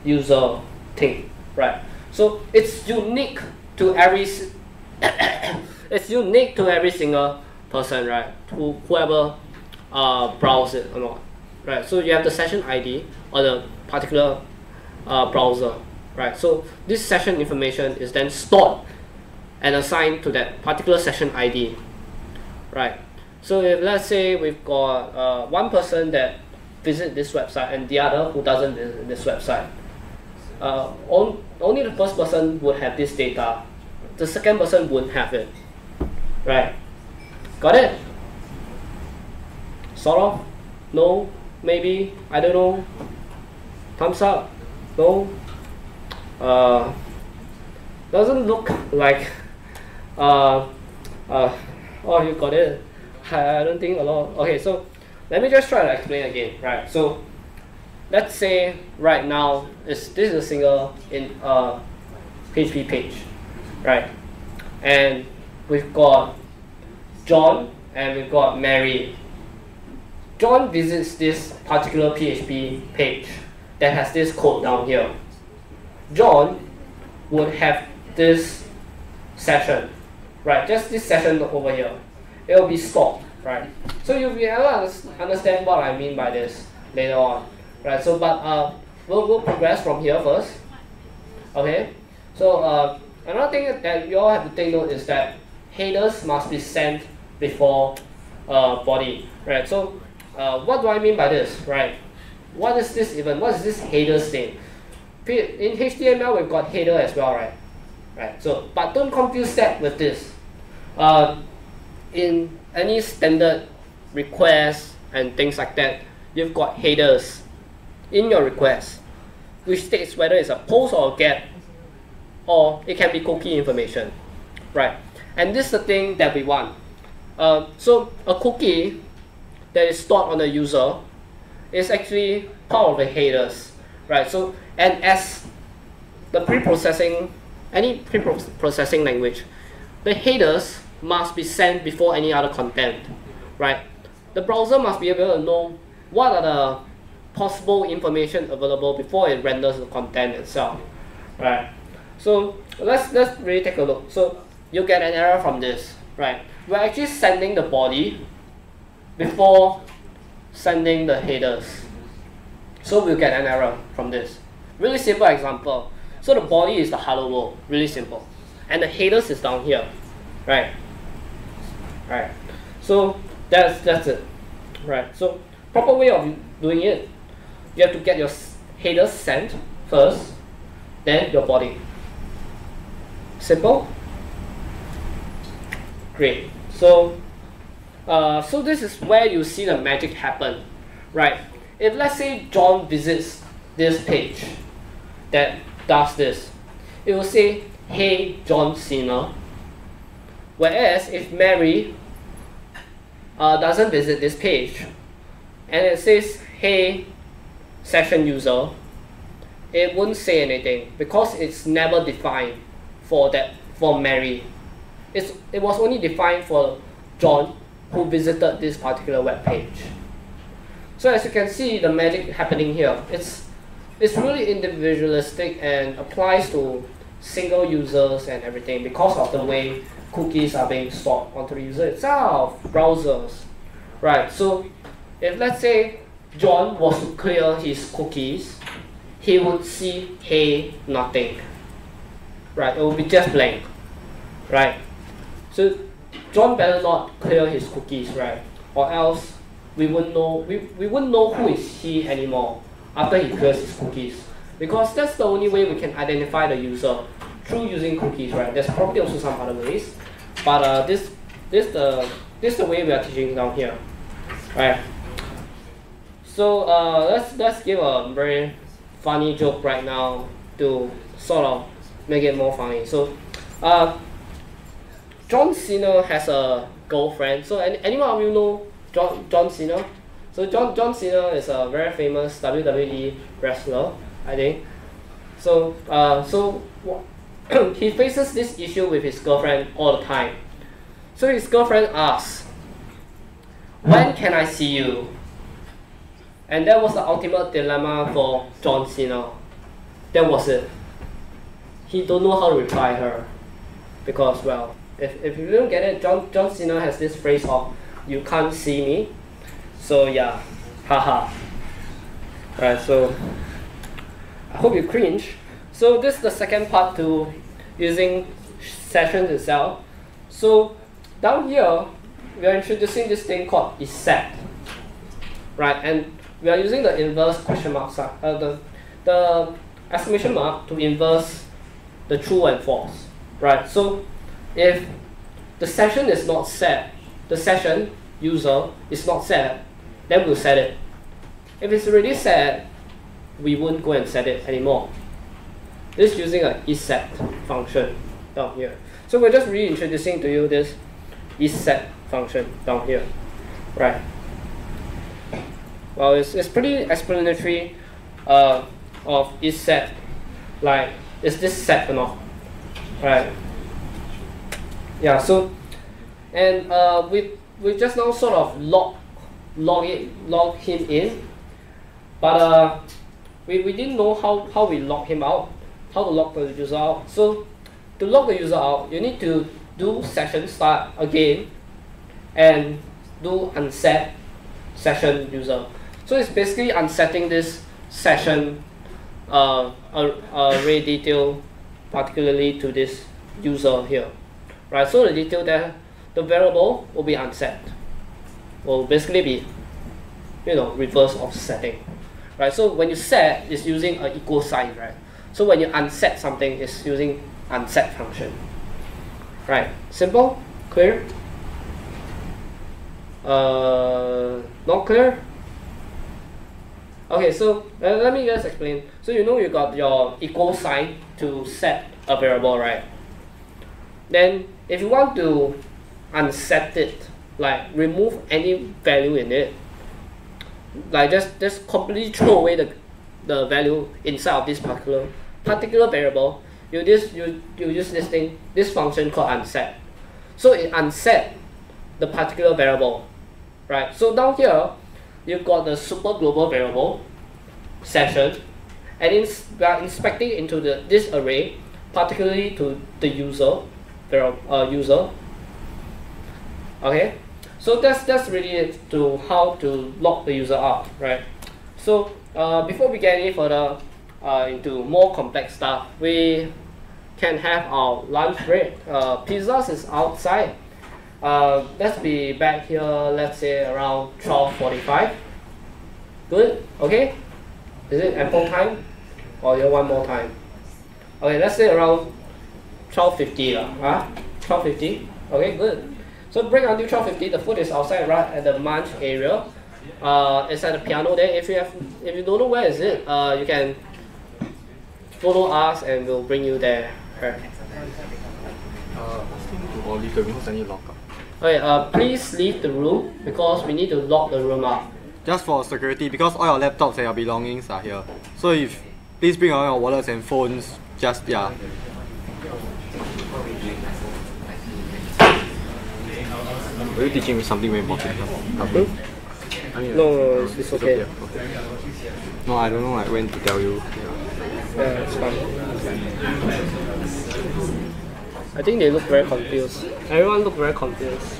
user thing, right? So it's unique to every it's unique to every single person, right? Whoever browse it or not, right? So you have the session ID or the particular browser, right? So this session information is then stored and assigned to that particular session ID, right? So if let's say we've got one person that visits this website and the other who doesn't visit this website, only the first person would have this data. The second person wouldn't have it, right? Got it? Sort of? No? Maybe? I don't know. Thumbs up? No? Doesn't look like oh, you got it. I don't think a lot. Okay, so let me just try to explain again, right? So let's say right now this is a single in PHP page, right? And we've got John and we've got Mary. John visits this particular PHP page that has this code down here. John would have this session, right? Just this session over here. It will be stored, right? So you'll be able to understand what I mean by this later on, right? So, but we'll progress from here first. Okay. So another thing that you all have to take note is that headers must be sent before body, right? So what do I mean by this, right? What is this even? What is this headers thing? In HTML we've got header as well, right? Right. So, but don't confuse that with this. In any standard requests and things like that, you've got headers in your request, which states whether it's a post or a get, or it can be cookie information, right? And this is the thing that we want. So a cookie that is stored on the user is actually part of the headers, right? So, and as the pre-processing, any pre-processing language, the headers must be sent before any other content, right? The browser must be able to know what are the possible information available before it renders the content itself, right? So let's really take a look. So you get an error from this, right? We're actually sending the body before sending the headers. So we'll get an error from this. Really simple example. So the body is the hello world, really simple. And the headers is down here, right? Right. So that's it, right? So proper way of doing it, you have to get your headers sent first, then your body. Simple? Great. So so this is where you see the magic happen, right? If let's say John visits this page that does this, it will say, hey John Cena. Whereas if Mary doesn't visit this page and it says, hey session user, it won't say anything because it's never defined for Mary. It was only defined for John who visited this particular web page. So as you can see, the magic happening here, it's really individualistic and applies to single users and everything because of the way cookies are being stored onto the user itself, browsers, right? So if let's say John was to clear his cookies, he would see, hey, nothing, right? It will be just blank, right? So John better not clear his cookies, right? Or else we wouldn't know who is he anymore after he clears his cookies, because that's the only way we can identify the user, through using cookies, right? There's probably also some other ways, but this is the way we are teaching down here, right? So let's give a very funny joke right now to sort of make it more funny. So John Cena has a girlfriend. So anyone of you know John Cena? So John Cena is a very famous WWE wrestler, I think. So he faces this issue with his girlfriend all the time. So his girlfriend asks, when can I see you? And that was the ultimate dilemma for John Cena. That was it. He don't know how to reply her, because, well, if you don't get it, John Cena has this phrase of, you can't see me. So yeah, haha. Right, so I hope you cringe. So this is the second part to using sessions itself. So down here, we are introducing this thing called isSet, right? And we are using the inverse question mark sign, the exclamation mark to inverse the true and false, right? So if the session is not set, the session user is not set, then we'll set it. If it's already set, we won't go and set it anymore. This is using an isSet function down here. So we're just reintroducing to you this isSet function down here, right? Well, it's pretty explanatory of isSet, like, is this set or not, right? Yeah, so, and we just now sort of log him in, but we didn't know how we log him out, how to log the user out. So to log the user out, you need to do session start again and do unset session user. So it's basically unsetting this session array detail, particularly to this user here, right? So the detail there, the variable will be unset, will basically be, reverse of setting, right? So when you set, it's using an equal sign, right? So when you unset something, it's using unset function, right? Simple, clear? Not clear? Okay, so let me just explain. So you know you got your equal sign to set a variable, right? Then if you want to unset it, like remove any value in it, like just completely throw away the value inside of this particular variable, you use this function called unset. So it unset the particular variable, right? So down here you've got the super global variable session, and we are inspecting into this array, particularly to the user. Okay, so that's really it to how to log the user out, right? So before we get any further into more complex stuff, we can have our lunch break. Pizzas is outside. Let's be back here, let's say around 12:45. Good? Okay? Is it ample time? Or you want more time? Okay, let's say around 12:50. 12:50? Okay, good. So break until 12:50, the food is outside right at the munch area. It's at the piano there. If you don't know where is it, you can follow us and we'll bring you there. Right. Okay, please leave the room because we need to lock the room up. Just for security, because all your laptops and your belongings are here. So if please bring all your wallets and phones. Just yeah. Are you teaching me something very important? I mean, no, it's okay. No, I don't know like when to tell you. Yeah, it's fine. I think they look very confused. Everyone look very confused.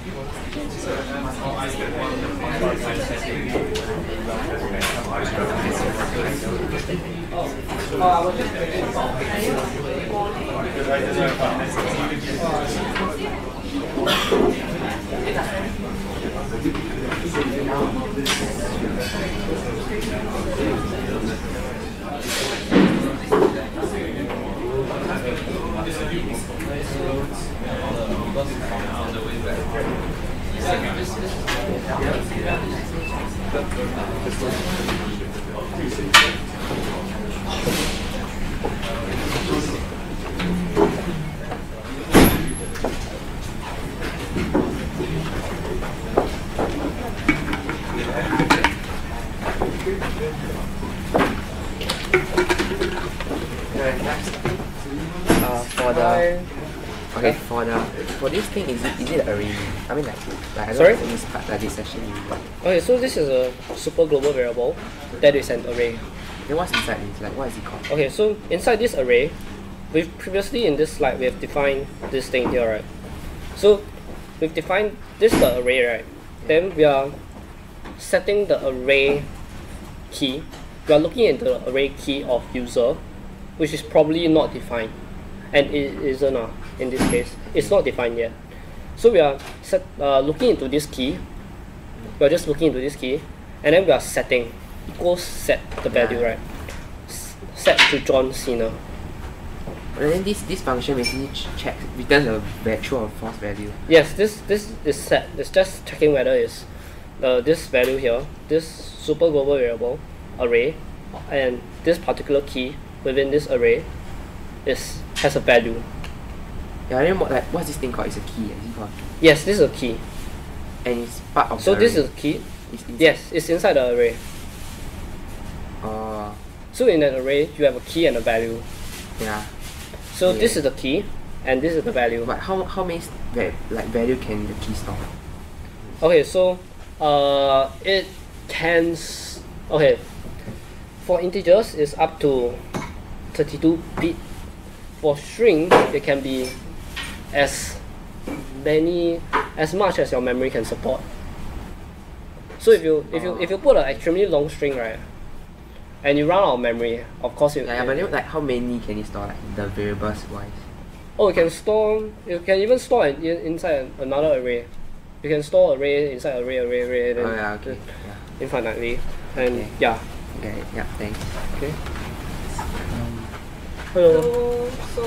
For this thing, is it array? I mean like I don't Sorry? know this part like this session you want. Okay, so this is a super global variable that is an array. Then what's inside this? Like what is it called? Okay, so inside this array, we've previously in this slide we have defined this thing here, right? So we've defined this the array, right? Then we are setting the array key. We are looking at the array key of user, which is probably not defined, and it isn't in this case. It's not defined yet. So we are looking into this key. We are just looking into this key, and then we are setting equals set the value, right? Set to John Cena. And then this function basically checks returns a true or false value. Yes, this is set. It's just checking whether it's this value here, this super global variable array, and this particular key within this array has a value. Yeah, then like what's this thing called? It's a key, is it called? Yes, this is a key. And it's part of So the this array. is a key. It's inside. Yes, it's inside the array. So in that array, you have a key and a value. Yeah. So Yeah. this is the key, and this is the value. But how many value can the key store? Okay, so it can okay. For integers, it's up to 32 bit. For string, it can be as much as your memory can support. So if you put an extremely long string, right, and you run out of memory, of course But then, like how many can you store, like the variables wise? Oh, you can even store it inside another array. You can store array inside array, then Oh yeah, okay. Yeah. infinitely, and Okay. yeah. Okay, yeah, thanks. Okay. Hello. So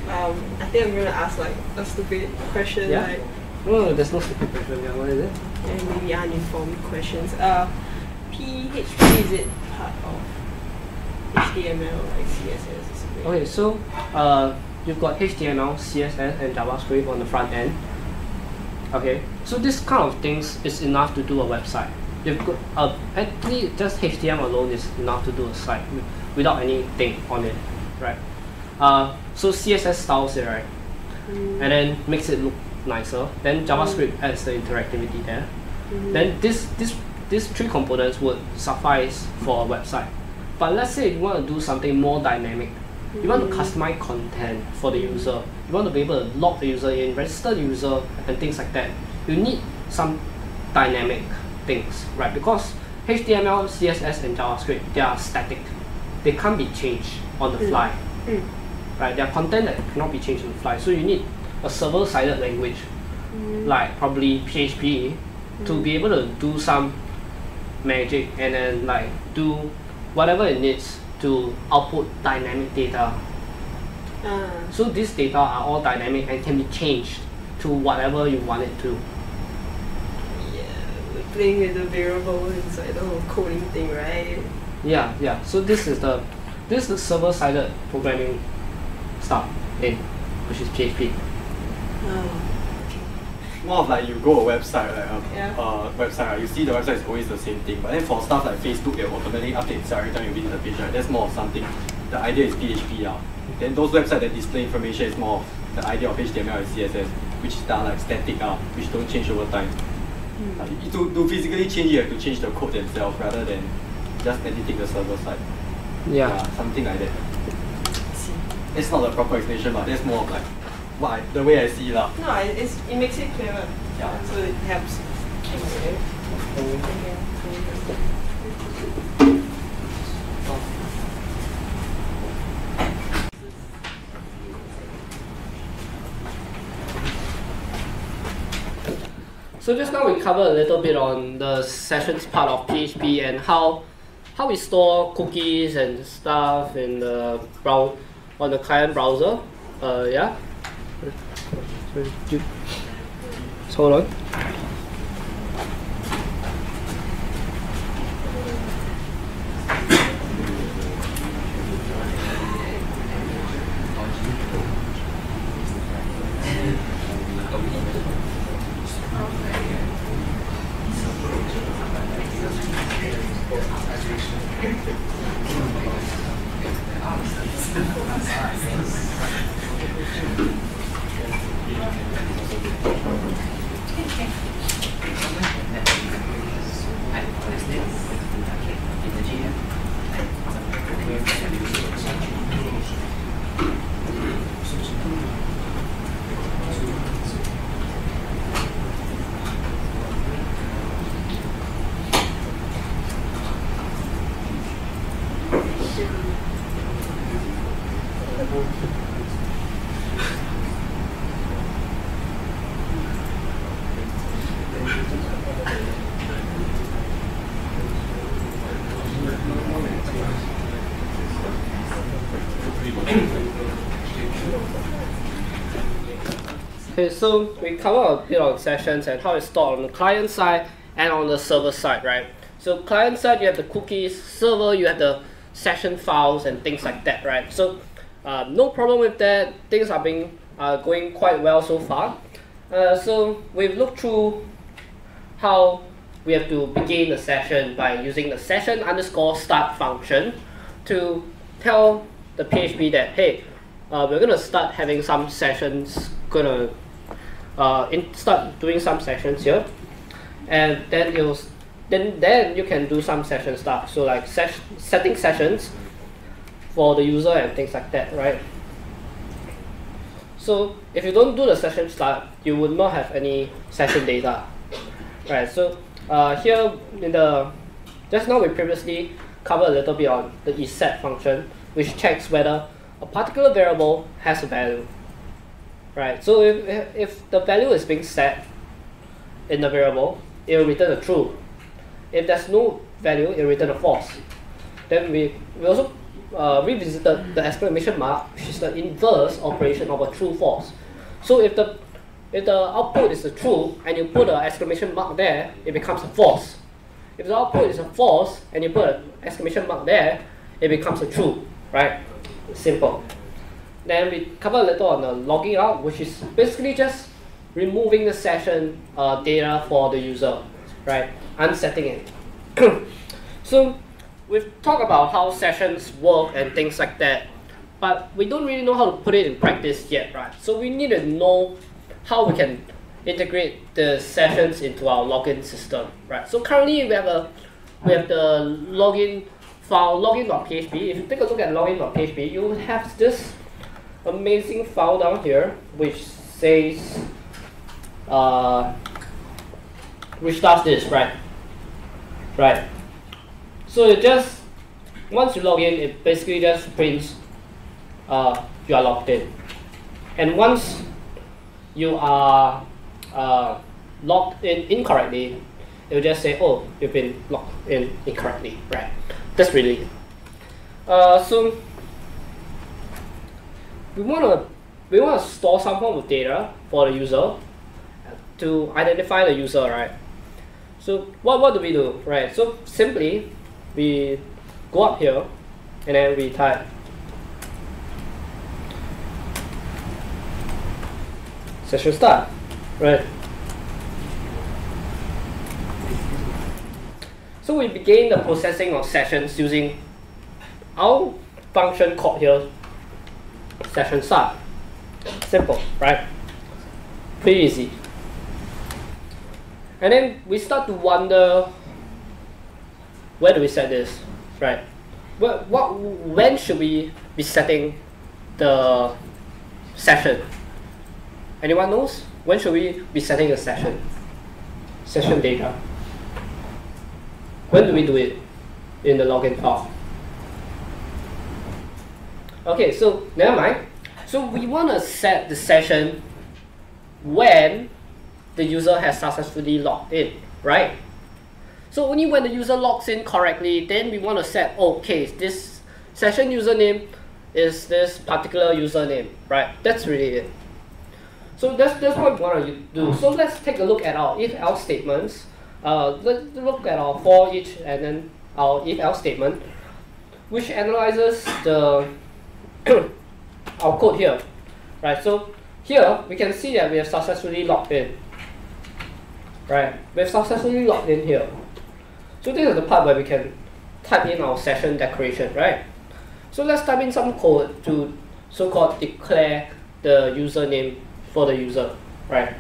I think I'm gonna ask like a stupid question, Yeah. like Oh, there's no stupid question here. What is it? And maybe uninformed questions. PHP, is it part of HTML, like CSS or something? Okay, so you've got HTML, CSS, and JavaScript on the front end. Okay, so this kind of things is enough to do a website. You've got actually just HTML alone is enough to do a site without anything on it, right? So CSS styles it, right, and then makes it look nicer. Then JavaScript adds the interactivity there. Then these three components would suffice for a website. But let's say you want to do something more dynamic. You want to customize content for the user. You want to be able to log the user in, register the user, and things like that. You need some dynamic things, right? Because HTML, CSS, and JavaScript, they are static. They can't be changed on the fly, right? They are content that cannot be changed on the fly. So you need a server-sided language, like probably PHP, to be able to do some magic and then like do whatever it needs to output dynamic data. So these data are all dynamic and can be changed to whatever you want it to. Yeah, we're playing with the variable inside the whole coding thing, right? Yeah. So this is the server-sided programming stuff which is PHP. More of like you go a website, website, right? You see the website is always the same thing. But then for stuff like Facebook, they'll automatically update itself every time you visit the page, right? That's more of something. The idea is PHP. Then those websites that display information is more of the idea of HTML and CSS, which are like static, which don't change over time. To physically change, you have to change the code themselves rather than just editing the server side. Yeah. Something like that. It's not the proper explanation, but that's more of like the way I see it. No, it makes it clearer. Yeah. So it helps. So just now we covered a little bit on the sessions part of PHP and how we store cookies and stuff in the on the client browser. Yeah. So hold on. Okay, so we cover a bit on sessions and how it's stored on the client side and on the server side, right? So client side, you have the cookies, server, you have the session files and things like that, right? So no problem with that. Things are going quite well so far. So we've looked through how we have to begin the session by using the session_start function to tell the PHP that, hey, we're gonna start having some sessions, start doing some sessions here, and then then you can do some session stuff. So like setting sessions for the user and things like that, right? So if you don't do the session start, you would not have any session data, right? So here just now we previously covered a little bit on the isSet function, which checks whether a particular variable has a value, right? So if the value is being set in the variable, it will return a true. If there's no value, it will return a false. Then we also revisited the exclamation mark, which is the inverse operation of a true false. So if the If the output is a true and you put an exclamation mark there, it becomes a false. If the output is a false and you put an exclamation mark there, it becomes a true, right? Simple. Then we cover a little on the logging out, which is basically just removing the session data for the user, right? Unsetting it. So we've talked about how sessions work and things like that, but we don't really know how to put it in practice yet, right? So we need to know how we can integrate the sessions into our login system, right? So currently we have the login file, login.php. If you take a look at login.php, you have this amazing file down here which says which does this, right? So it just, once you log in, it basically just prints you are logged in. And once you are logged in incorrectly, it will just say, oh, you've been logged in incorrectly, right? That's really it. So we want to store some form of data for the user to identify the user, right? So what do we do, right? So simply we go up here and then we type session start, right? So we begin the processing of sessions using our function called here session start. Simple, right? Pretty easy. And then we start to wonder, where do we set this, right? When should we be setting the session? Anyone knows? When should we be setting the session? Session data. When do we do it in the login file? Okay, so never mind. So we want to set the session when the user has successfully logged in, right? So only when the user logs in correctly, then we want to set, okay, this session username is this particular username, right? That's really it. So that's what we want to do. So let's take a look at our if-else statements. Let's look at our for each and then our if-else statement, which analyzes the our code here, right? So here we can see that we have successfully logged in, right? We have successfully logged in here. So this is the part where we can type in our session declaration, right? So let's type in some code to so-called declare the username for the user, right?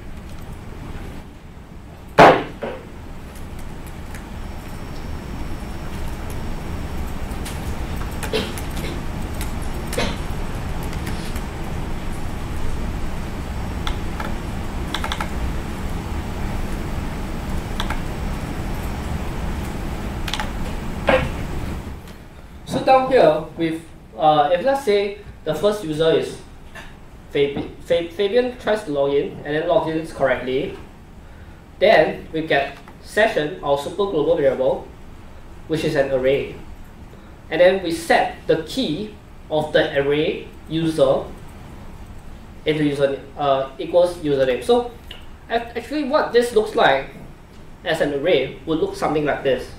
So down here, with if let's say the first user is Fabian tries to log in and then logs in correctly, then we get session, our super global variable, which is an array, and then we set the key of the array user into username equals username. So actually, what this looks like as an array would look something like this.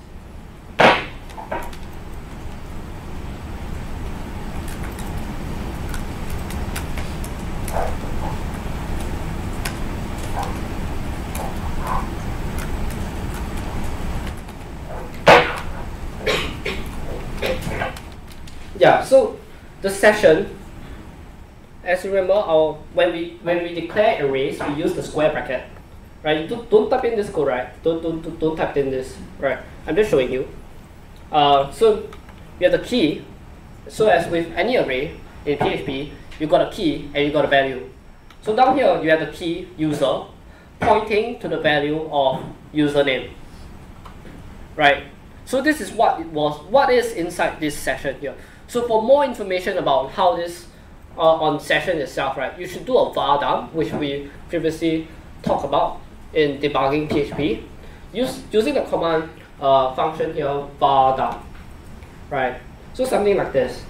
Yeah, so the session, as you remember, when we declare arrays, we use the square bracket, right? You don't type in this code, right? Don't type in this, right? I'm just showing you. So you have the key. So as with any array in PHP, you got a key and you got a value. So down here you have the key user pointing to the value of username, right? So this is what is inside this session here. So for more information about how this on session itself, right, you should do a var dump, which we previously talked about in debugging PHP, using the command function here, var dump, right? So something like this.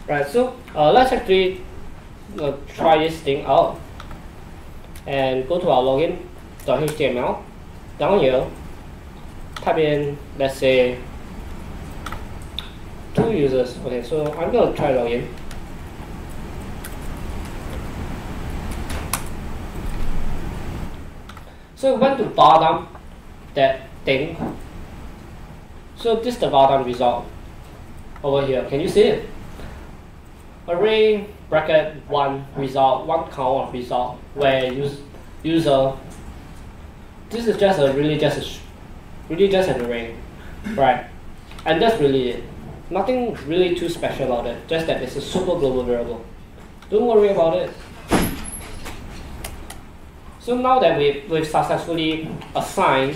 Right, so let's actually try this thing out and go to our login.html. Down here, type in, let's say, 2 users. Okay, so I'm going to try login. So we went to bar down that thing. So this is the bar down result over here. Can you see it? Array bracket 1 result, 1 count of result, where user. This is just an array, right? And that's really it. Nothing really too special about it. Just that it's a super global variable. Don't worry about it. So now that we've successfully assigned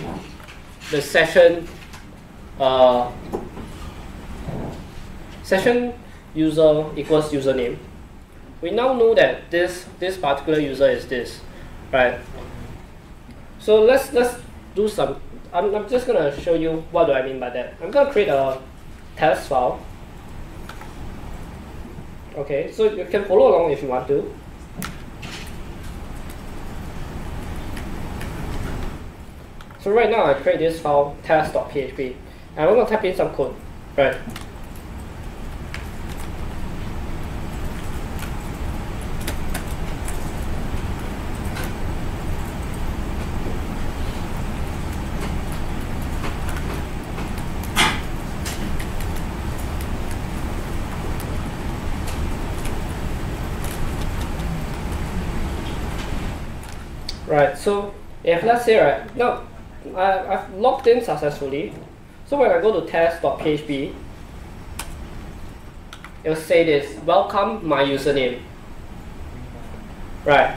the session user equals username, we now know that this particular user is this, right? So let's do some. I'm just gonna show you what do I mean by that. I'm gonna create a test file. Okay, so you can follow along if you want to. So right now I create this file test.php, and I'm gonna type in some code, right? Right, so if let's say right now I've logged in successfully, so when I go to test.php, it will say this: welcome my username. Right.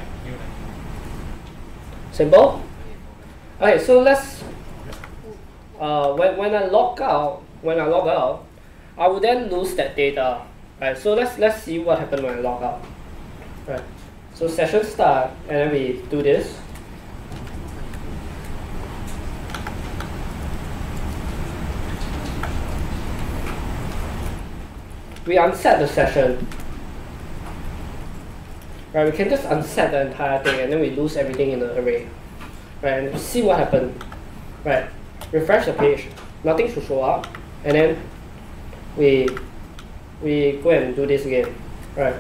Simple. Okay, so let's when I log out, I will then lose that data. Right. So let's see what happened when I log out. Right. So session start, and then we do this. We unset the session. Right, we can just unset the entire thing, and then we lose everything in the array. Right, and see what happened. Right, refresh the page, nothing should show up, and then we go and do this again. Right.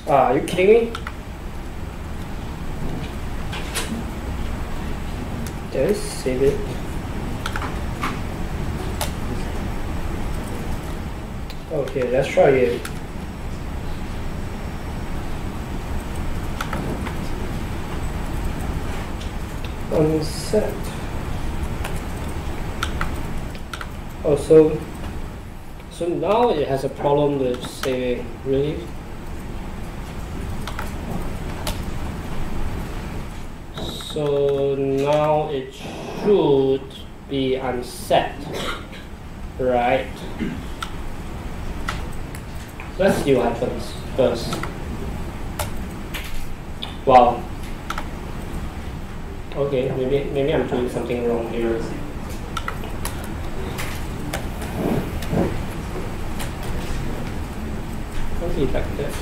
Are you kidding me? Just save it. Okay, let's try it. Unset. Oh, so now it has a problem with saving. Really? So now it should be unset, right? Let's see what happens first. Wow. Okay, maybe I'm doing something wrong here. Let's see like that.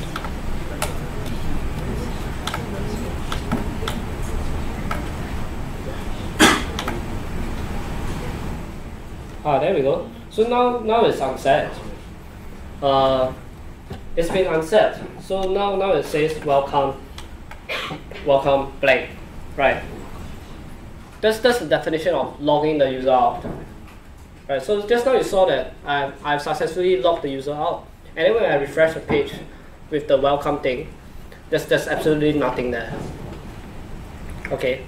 There we go. So now it's unset. It's been unset. So now it says welcome blank, right? That's the definition of logging the user out. Right. So just now you saw that I've successfully logged the user out, and then when I refresh the page with the welcome thing, there's absolutely nothing there. Okay.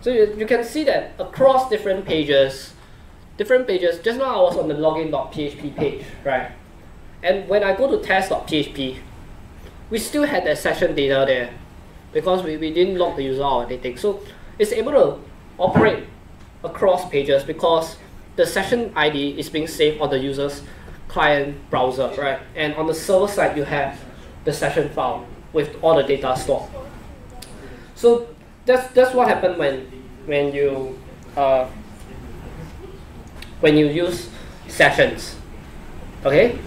So you can see that across different pages. Just now I was on the login.php page, right? And when I go to test.php, we still had that session data there because we didn't log the user out or anything. So it's able to operate across pages because the session ID is being saved on the user's client browser, right? And on the server side, you have the session file with all the data stored. So that's what happened when you use sessions. Okay,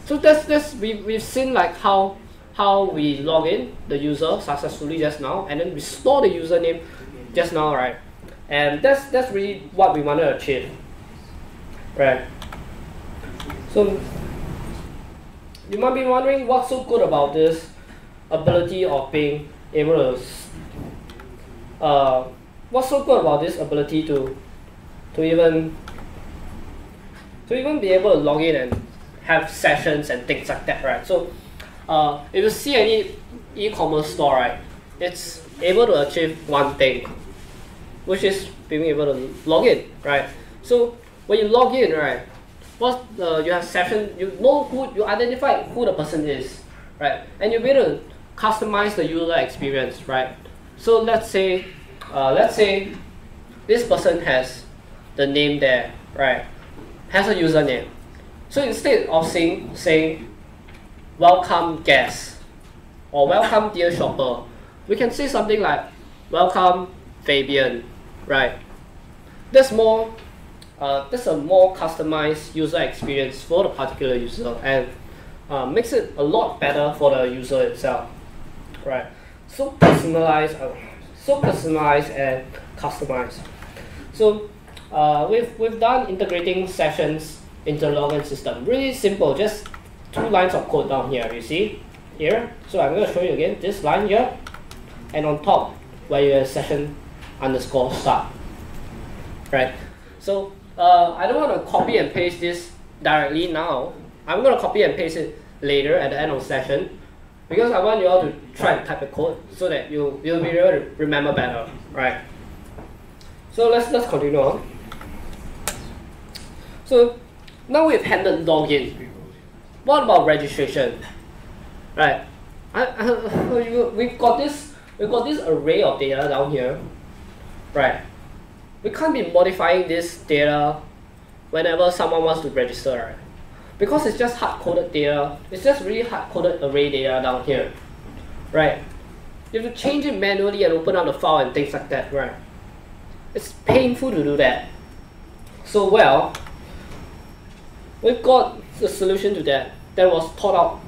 so that's we've seen like how we log in the user successfully just now, and then we store the username just now, right? And that's really what we want to achieve, right? So you might be wondering what's so good about this ability of being able to what's so good about this ability to even be able to log in and have sessions and things like that, right? So if you see any e-commerce store, right, it's able to achieve one thing, which is being able to log in, right? So when you log in, right, you have session, you know who, you identify who the person is, right? And you'll be able to customize the user experience, right? So let's say this person has the name there, right? Has a username. So instead of saying welcome guest or welcome dear shopper, we can say something like welcome Fabian, right? That's a more customized user experience for the particular user, and makes it a lot better for the user itself, right? So personalized and customized. So we've done integrating sessions into the login system. Really simple, just 2 lines of code down here. You see here. So I'm going to show you again this line here, and on top where you have session underscore start, right? So I don't want to copy and paste this directly now. I'm going to copy and paste it later at the end of the session, because I want you all to try and type the code so that you'll be able to remember better, right? So let's continue on. So now we've handled login. What about registration? Right? We've got this array of data down here, right? We can't be modifying this data whenever someone wants to register, right? Because it's just hard-coded data. It's just really hard-coded array data down here, right? You have to change it manually and open up the file and things like that, right? It's painful to do that. So well, we've got the solution to that was thought out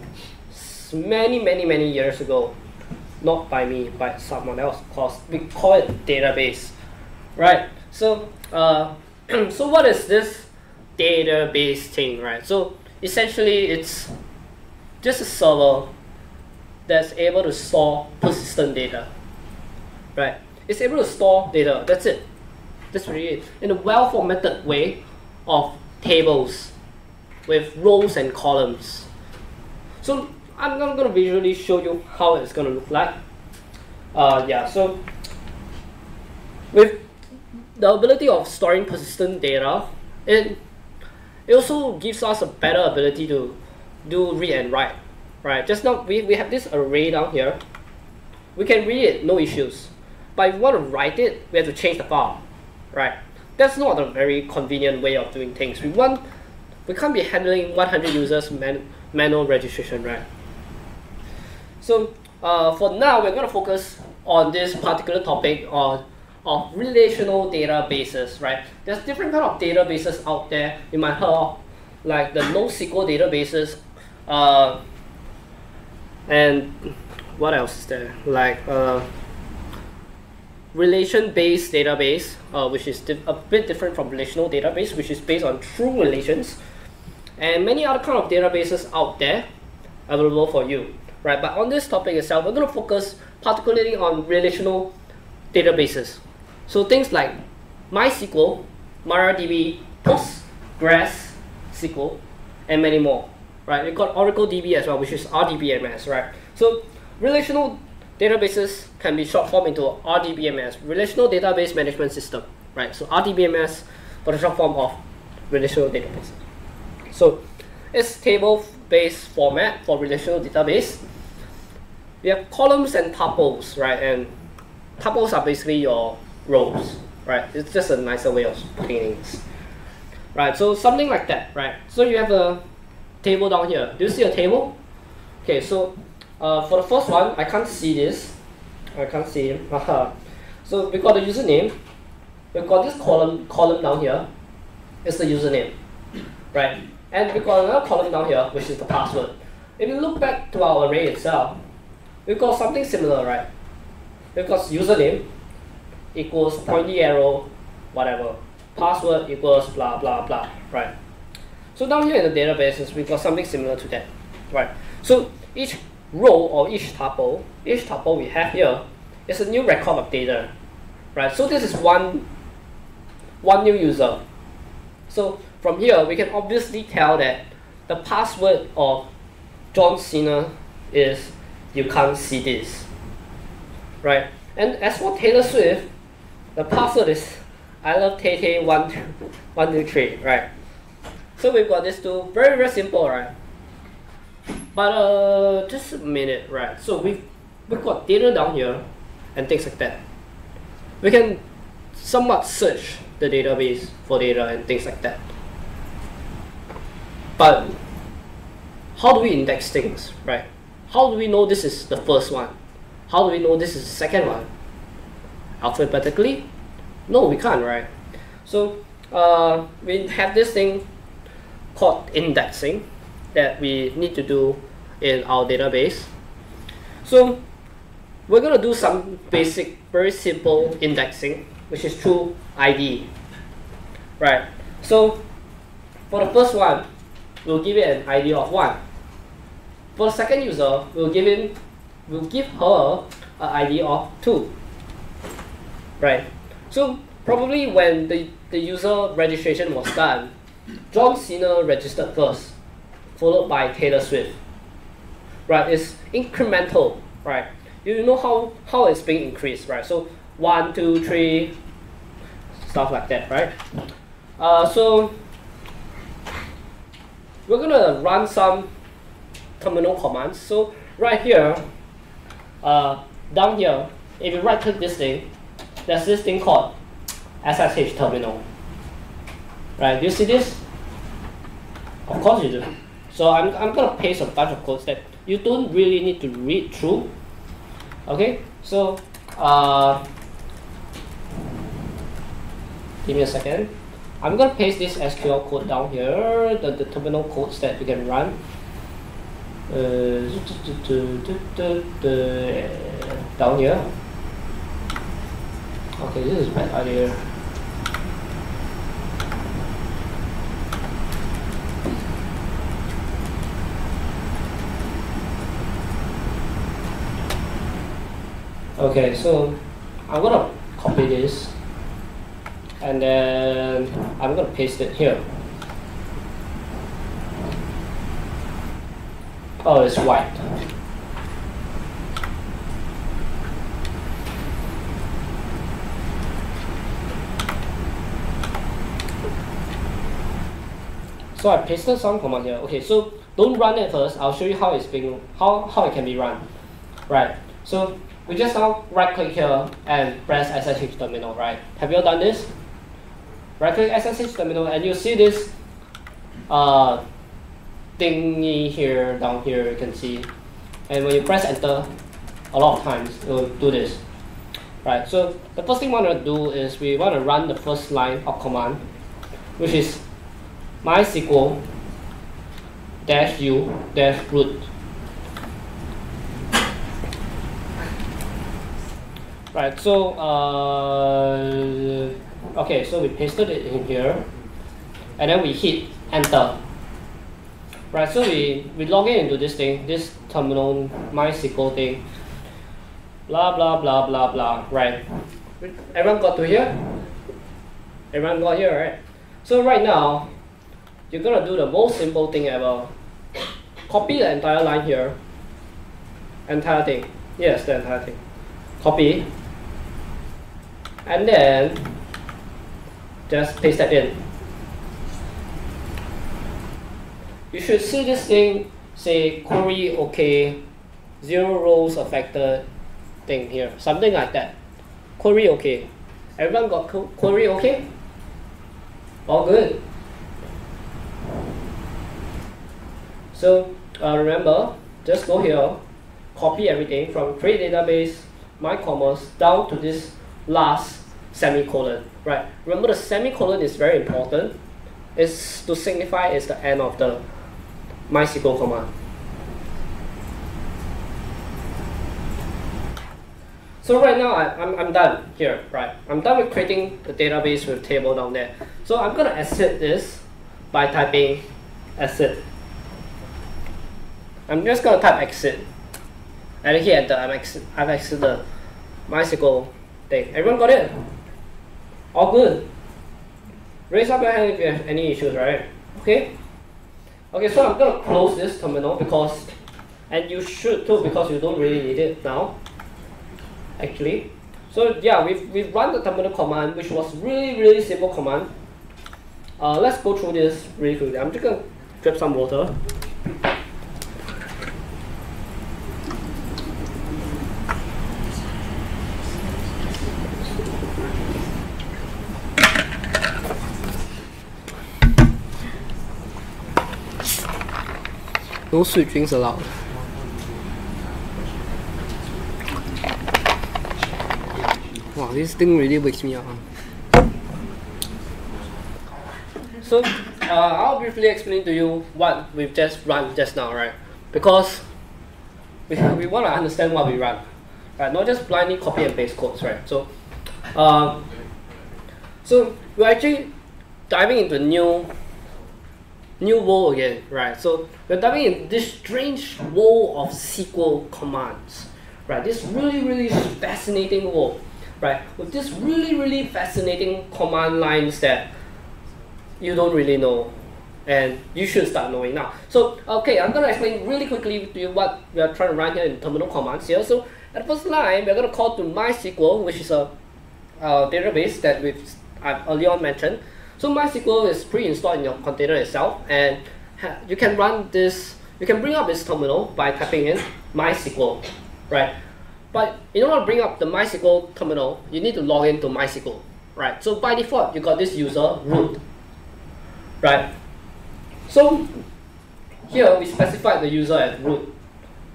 many years ago. Not by me, by someone else, of course. We call it database, right? So so what is this database thing, right? So essentially it's just a server that's able to store persistent data, right? It's able to store data, that's it. That's really it. In a well-formatted way of tables with rows and columns. So I'm not going to visually show you how it's going to look like. Yeah, so with the ability of storing persistent data, it also gives us a better ability to do read and write, right? Just now we have this array down here. We can read it, no issues. But if we want to write it, we have to change the file, right? That's not a very convenient way of doing things. We can't be handling 100 users manual registration, right? So for now, we're going to focus on this particular topic of relational databases, right? There's different kind of databases out there. You might heard of, like the NoSQL databases, and what else is there? Like relation-based database, which is a bit different from relational database, which is based on true relations, and many other kind of databases out there available for you, right? But on this topic itself, we're going to focus particularly on relational databases. So things like MySQL, MariaDB, PostgreSQL, and many more, right? We've got Oracle DB as well, which is RDBMS, right? So relational databases can be short form into RDBMS, Relational Database Management System, right? So RDBMS for the short form of relational databases. So it's table-based format for relational database. We have columns and tuples, right? And tuples are basically your rows, right? It's just a nicer way of putting things, right? So something like that, right? So you have a table down here. Do you see a table? Okay, so for the first one, I can't see this. I can't see him. So we've got the username. We've got this column down here. It's the username, right? And we've got another column down here, which is the password. If you look back to our array itself, we've got something similar, right? We've got username equals pointy arrow, whatever. Password equals blah, blah, blah, right? So down here in the databases, we've got something similar to that, right? So each row or each tuple we have here is a new record of data, right? So this is one new user. So from here, we can obviously tell that the password of John Cena is "you can't see this," right? And as for Taylor Swift, the password is "I love Tay 123," right? So we've got these two, very, very simple, right? But just a minute, right? So we've got data down here and things like that. We can somewhat search the database for data and things like that. But how do we index things, right? How do we know this is the first one? How do we know this is the second one? Alphabetically? No, we can't, right? So we have this thing called indexing that we need to do in our database. So we're going to do some basic, very simple indexing, which is through ID, right? So for the first one, we'll give it an ID of 1. For the second user, we'll give her an ID of 2, right? So probably when the user registration was done, John Cena registered first, followed by Taylor Swift, right? It's incremental, right? You know how it's being increased, right? So 1, 2, 3, stuff like that, right? So we're gonna run some terminal commands. So right here, down here, if you right click this thing, there's this thing called SSH terminal, right? Do you see this? Of course you do. So I'm gonna paste a bunch of codes that you don't really need to read through. Okay, so give me a second. I'm gonna paste this SQL code down here, the terminal codes that we can run. Down here. Okay, this is a bad idea. Okay, so I'm gonna copy this and then I'm gonna paste it here. Oh, it's white. So I pasted some command here. Okay, so don't run it first. I'll show you how it's being how it can be run. Right. So we just now right click here and press SSH terminal, right? Have you all done this? Right click SSH terminal and you see this thingy here, down here, you can see. And when you press enter, a lot of times it will do this. Right, so the first thing we want to do is we want to run the first line of command, which is MySQL -u-root. Right, so okay, so we pasted it in here, and then we hit enter. Right, so we log in into this thing, this terminal MySQL thing, blah blah blah blah blah. Right, everyone got to here? Everyone got here, right? So right now, you're gonna do the most simple thing ever. Copy the entire line here, entire thing. Yes, the entire thing. Copy. And then just paste that in. You should see this thing say query OK, 0 rows affected thing here, something like that. Query OK. Everyone got query OK? All good. So remember, just go here, copy everything from create database, my commerce, down to this last semicolon, right? Remember the semicolon is very important. is to signify is the end of the MySQL command. So right now I'm done here, right? I'm done with creating the database with table down there. So I'm gonna exit this by typing exit. I'm just gonna type exit, and here I've exited the MySQL thing. Everyone got it? All good. Raise up your hand if you have any issues, right? Okay. Okay, so I'm gonna close this terminal because, and you should too because you don't really need it now. Actually, so yeah, we've run the terminal command, which was really simple command. Let's go through this really quickly. I'm just gonna drip some water. No sweet drinks allowed. Wow, this thing really wakes me up. So, I'll briefly explain to you what we've just run just now, right? Because we want to understand what we run, right? Not just blindly copy and paste codes, right? So, so we're actually diving into new world again, right? So we're diving in this strange world of SQL commands, right? This really fascinating world, right? With this really fascinating command lines that you don't really know, and you should start knowing now. So okay, I'm gonna explain really quickly to you what we are trying to run here in terminal commands here. So at the first line, we're gonna call to MySQL, which is a database that I've earlier on mentioned. So MySQL is pre-installed in your container itself, and you can run this. You can bring up this terminal by typing in MySQL, right? But in order to bring up the MySQL terminal, you need to log into MySQL, right? So by default, you got this user root, right? So here we specified the user as root.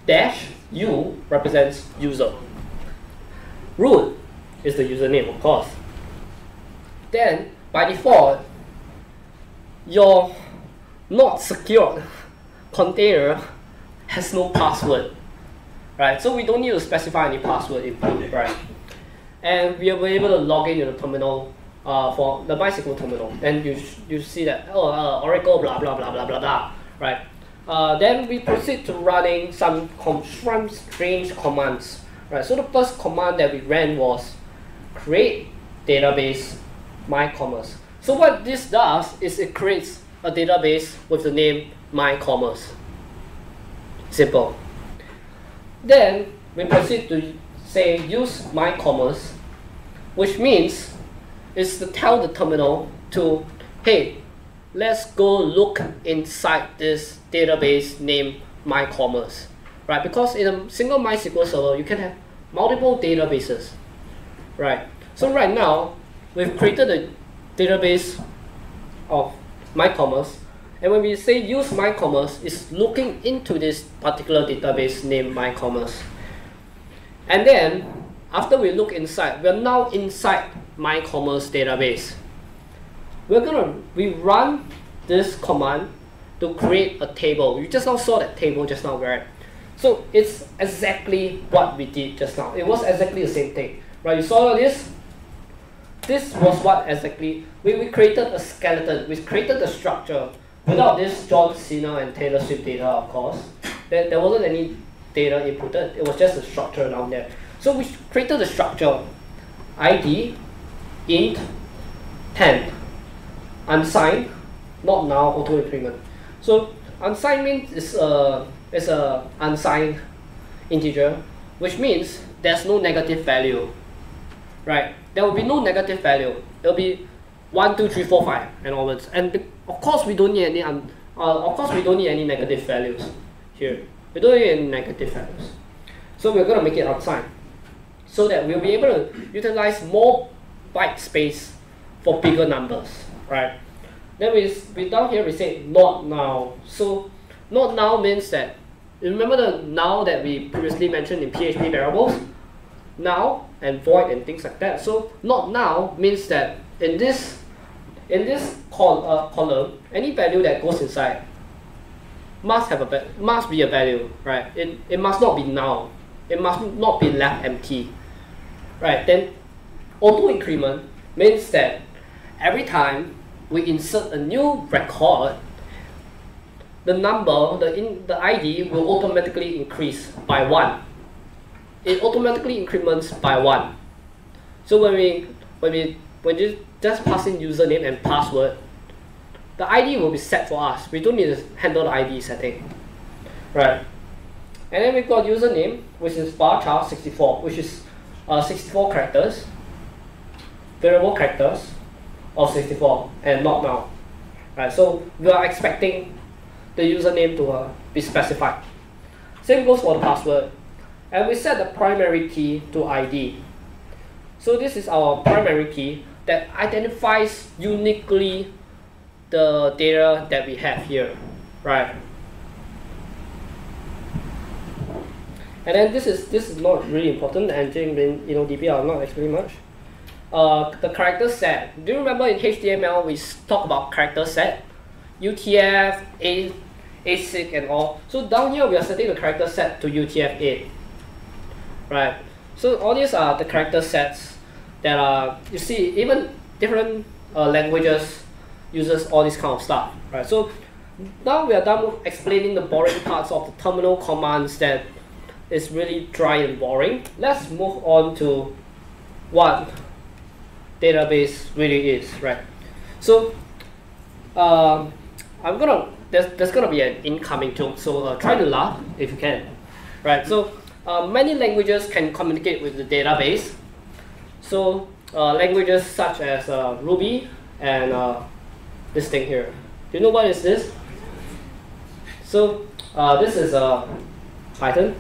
Dash U represents user. Root is the username, of course. Then by default, your not secured container has no password, right? So we don't need to specify any password input, right? And we are able to log into the terminal for the MySQL terminal, and you see that Oracle blah blah blah blah blah blah, right? Then we proceed to running some strange commands, right? So the first command that we ran was create database myCommerce. So what this does is it creates a database with the name myCommerce. Simple. Then we proceed to say use myCommerce, which means is to tell the terminal to, hey, let's go look inside this database named myCommerce, right? Because in a single MySQL server, you can have multiple databases, right? So right now, we've created a database of myCommerce, and when we say use myCommerce, it's looking into this particular database named myCommerce. And then, after we look inside, we're now inside myCommerce database. We run this command to create a table. You just now saw that table just now, right? So it's exactly what we did just now. It was exactly the same thing, right? You saw this? This was what exactly, we created a skeleton, we created the structure without this John Cena and Taylor Swift data, of course. There wasn't any data inputted, it was just a structure down there. So we created the structure, ID, int, temp, unsigned, not now, auto increment. So unsigned means it's a unsigned integer, which means there's no negative value, right? There will be no negative value. There will be 1, 2, 3, 4, 5, and onwards. And of course, we don't need any negative values here. We don't need any negative values. So we're going to make it unsigned, so that we'll be able to utilize more byte space for bigger numbers, right? Then we down here we say not now. So not now means that, remember the now that we previously mentioned in PHP variables? Now and void and things like that. So not now means that in this in this column, any value that goes inside must be a value, right? It must not be null. It must not be left empty, right? Then auto increment means that every time we insert a new record, the number, the ID will automatically increase by 1. It automatically increments by 1. So when you just pass in username and password, the ID will be set for us. We don't need to handle the ID setting, right? And then we've got username, which is varchar 64, which is 64 characters, variable characters of 64, and not null, right? So we are expecting the username to be specified. Same goes for the password, and we set the primary key to ID. So this is our primary key that identifies uniquely the data that we have here, right? And then this is not really important, and in DB I'll not explain much. The character set. Do you remember in HTML we talk about character set, UTF, ASIC, and all? So down here we are setting the character set to UTF-8, right? So all these are the character sets that are, you see, even different languages uses all this kind of stuff, right? So now we are done with explaining the boring parts of the terminal commands that is really dry and boring. Let's move on to what database really is, right? So there's gonna be an incoming joke, so try to laugh if you can, right? So many languages can communicate with the database. So languages such as Ruby and this thing here. Do you know what is this? So this is Python.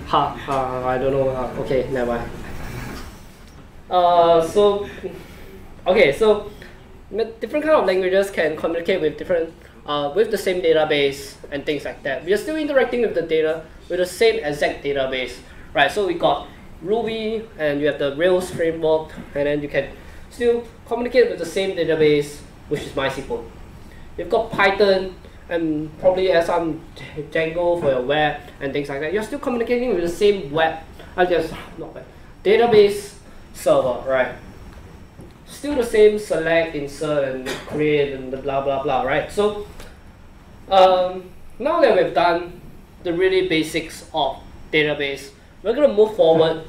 I don't know. Okay, never mind. So different kind of languages can communicate with different with the same database and things like that. We are still interacting with the data with the same exact database, right? So we got Ruby, and you have the Rails framework, and then you can still communicate with the same database, which is MySQL. You've got Python, and probably some Django for your web and things like that. You're still communicating with the same database server, right? Still the same select, insert, and create, and the blah blah blah, right? So now that we've done the really basics of database, we're going to move forward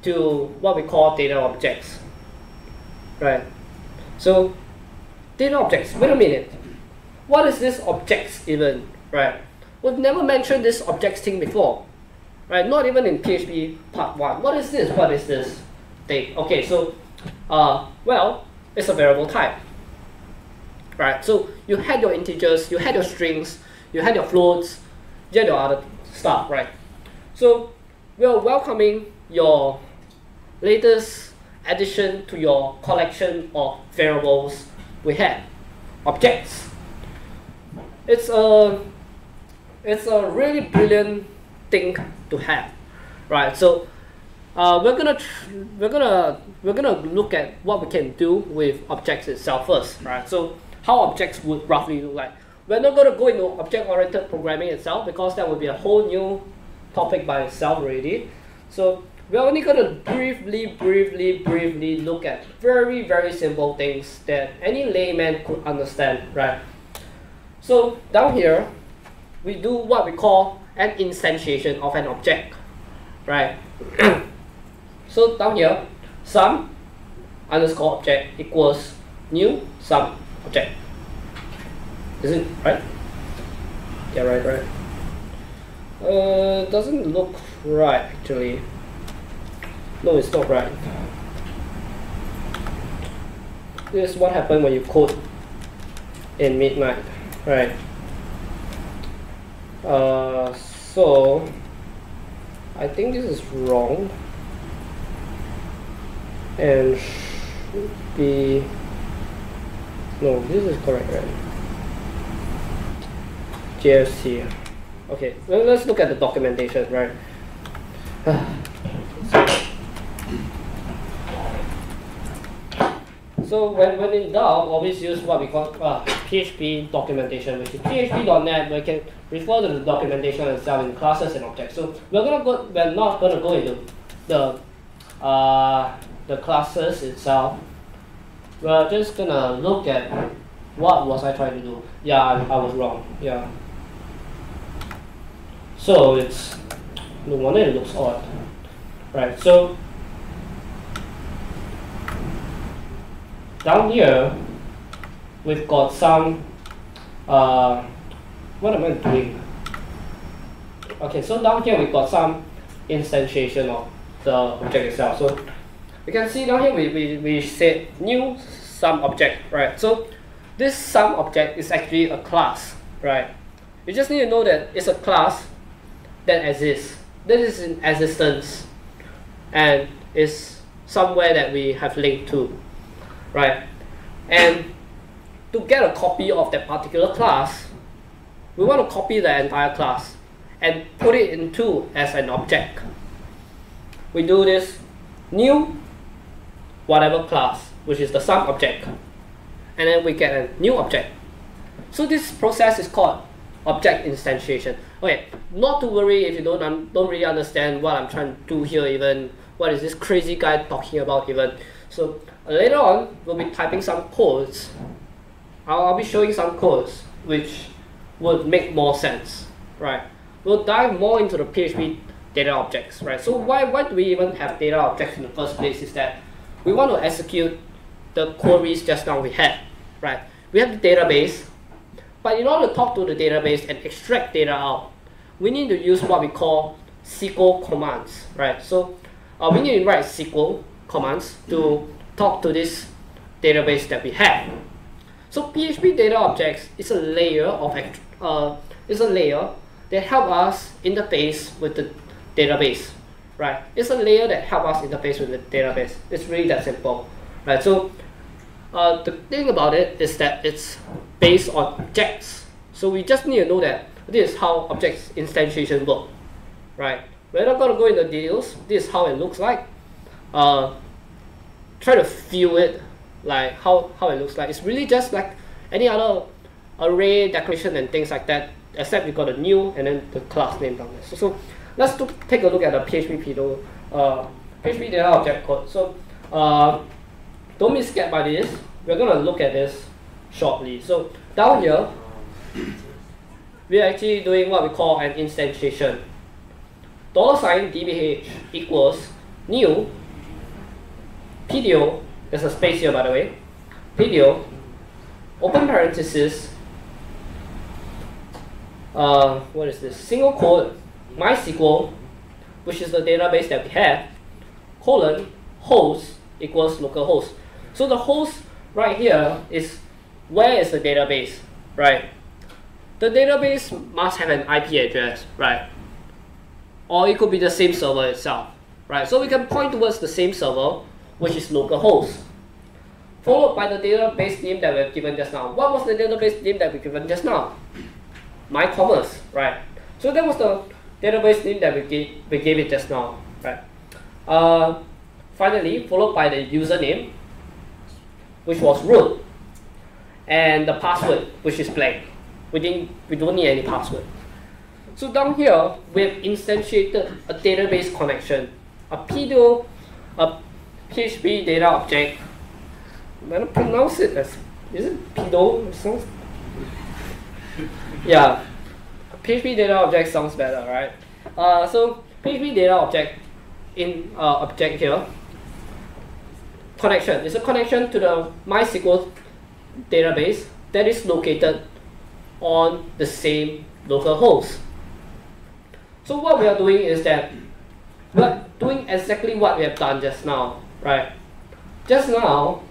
to what we call data objects, right? So data objects, wait a minute. What is this objects even, right? We've never mentioned this objects thing before, right? Not even in PHP part 1. What is this? What is this thing? Okay, so, well, it's a variable type, right? So you had your integers, you had your strings, you had your floats, you had your other stuff, right? So we are welcoming your latest addition to your collection of variables we have, objects. It's a really brilliant thing to have, right? So we're gonna look at what we can do with objects itself first, right? So how objects would roughly look like. We're not gonna go into object-oriented programming itself because that would be a whole new topic by itself already. So we're only gonna briefly look at very, very simple things that any layman could understand, right? So down here, we do what we call an instantiation of an object, right? So down here, sum underscore object equals new sum object. Is it right? Yeah, right. Doesn't look right actually. No, it's not right. This is what happened when you code in midnight, right? So I think this is wrong and should be, no, this is correct, right? JFC. Okay, well, let's look at the documentation, right? So when in doubt, always use what we call PHP documentation, which is php.net. We can refer to the documentation itself in classes and objects. So we're not gonna go into the classes itself. We're just gonna look at what was I trying to do. Yeah, I was wrong. Yeah. So it's no wonder it looks odd, right? So down here we've got some. What am I doing? Okay, so down here we've got some instantiation of the object itself. So you can see down here we said new sum object, right? So this sum object is actually a class, right? You just need to know that it's a class that exists. This is in existence and is somewhere that we have linked to, right? And to get a copy of that particular class, we want to copy the entire class and put it into as an object. We do this new whatever class, which is the sum object, and then we get a new object. So this process is called object instantiation. Okay, not to worry if you don't really understand what I'm trying to do here, even what is this crazy guy talking about even. So later on we'll be typing some codes. I'll be showing some codes which would make more sense, right? We'll dive more into the PHP data objects, right? So why do we even have data objects in the first place is that we want to execute the queries just now we had, right? We have the database, but in order to talk to the database and extract data out, we need to use what we call SQL commands, right? So we need to write SQL commands to talk to this database that we have. So PHP data objects is a layer of that help us interface with the database, right? It's a layer that help us interface with the database. It's really that simple, right? So the thing about it is that it's based on objects. So we just need to know that this is how objects instantiation work, right? We're not going to go into details. This is how it looks like. Try to feel it, like how it looks like. It's really just like any other array declaration and things like that, except you got a new and then the class name down there. So let's take a look at the PHP data object code. So don't be scared by this. We're going to look at this shortly. So down here, we're actually doing what we call an instantiation. $dbh equals new PDO, there's a space here by the way, PDO, open parenthesis, what is this, single quote, MySQL, which is the database that we have, colon, host equals localhost. So the host right here is where is the database, right? The database must have an IP address, right? Or it could be the same server itself, right? So we can point towards the same server, which is localhost, followed by the database name that we've given just now. What was the database name that we've given just now? MyCommerce, right? So that was the database name that we gave it just now, right? Finally, followed by the username, which was root, and the password, which is blank. We don't need any password. So down here, we've instantiated a database connection, a PDO, a PHP data object. I'm going to pronounce it as, is it PDO? Yeah, PHP data object sounds better, right? So PHP data object in object here, connection. It's a connection to the MySQL database that is located on the same local host. So what we are doing is that we're doing exactly what we have done just now, right? Just now,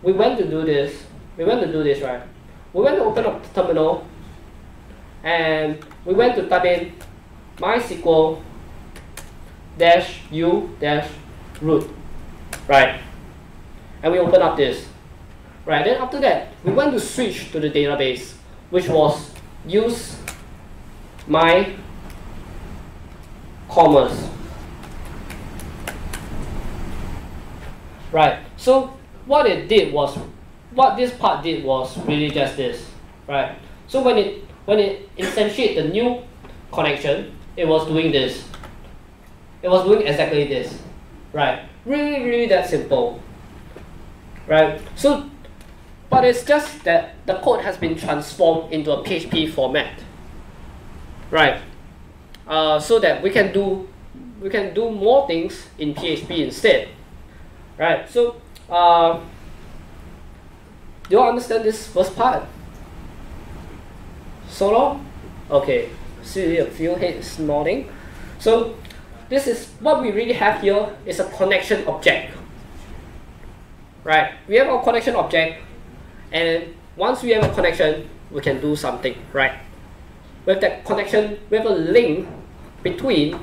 we went to do this, right? We went to open up the terminal, and we went to type in MySQL -u-root, right? And we open up this, right? Then after that, we went to switch to the database, which was use MyCommerce, right? So what this part did was really just this, right? So when it instantiated the new connection, it was doing this. It was doing exactly this, right? Really that simple, right? So, but it's just that the code has been transformed into a PHP format, right? So that we can do more things in PHP instead, right? So, do you understand this first part? Solo? Okay, see a few heads nodding. So this is what we really have here is a connection object. Right? We have a connection object, and once we have a connection, we can do something, right? With that connection, we have a link between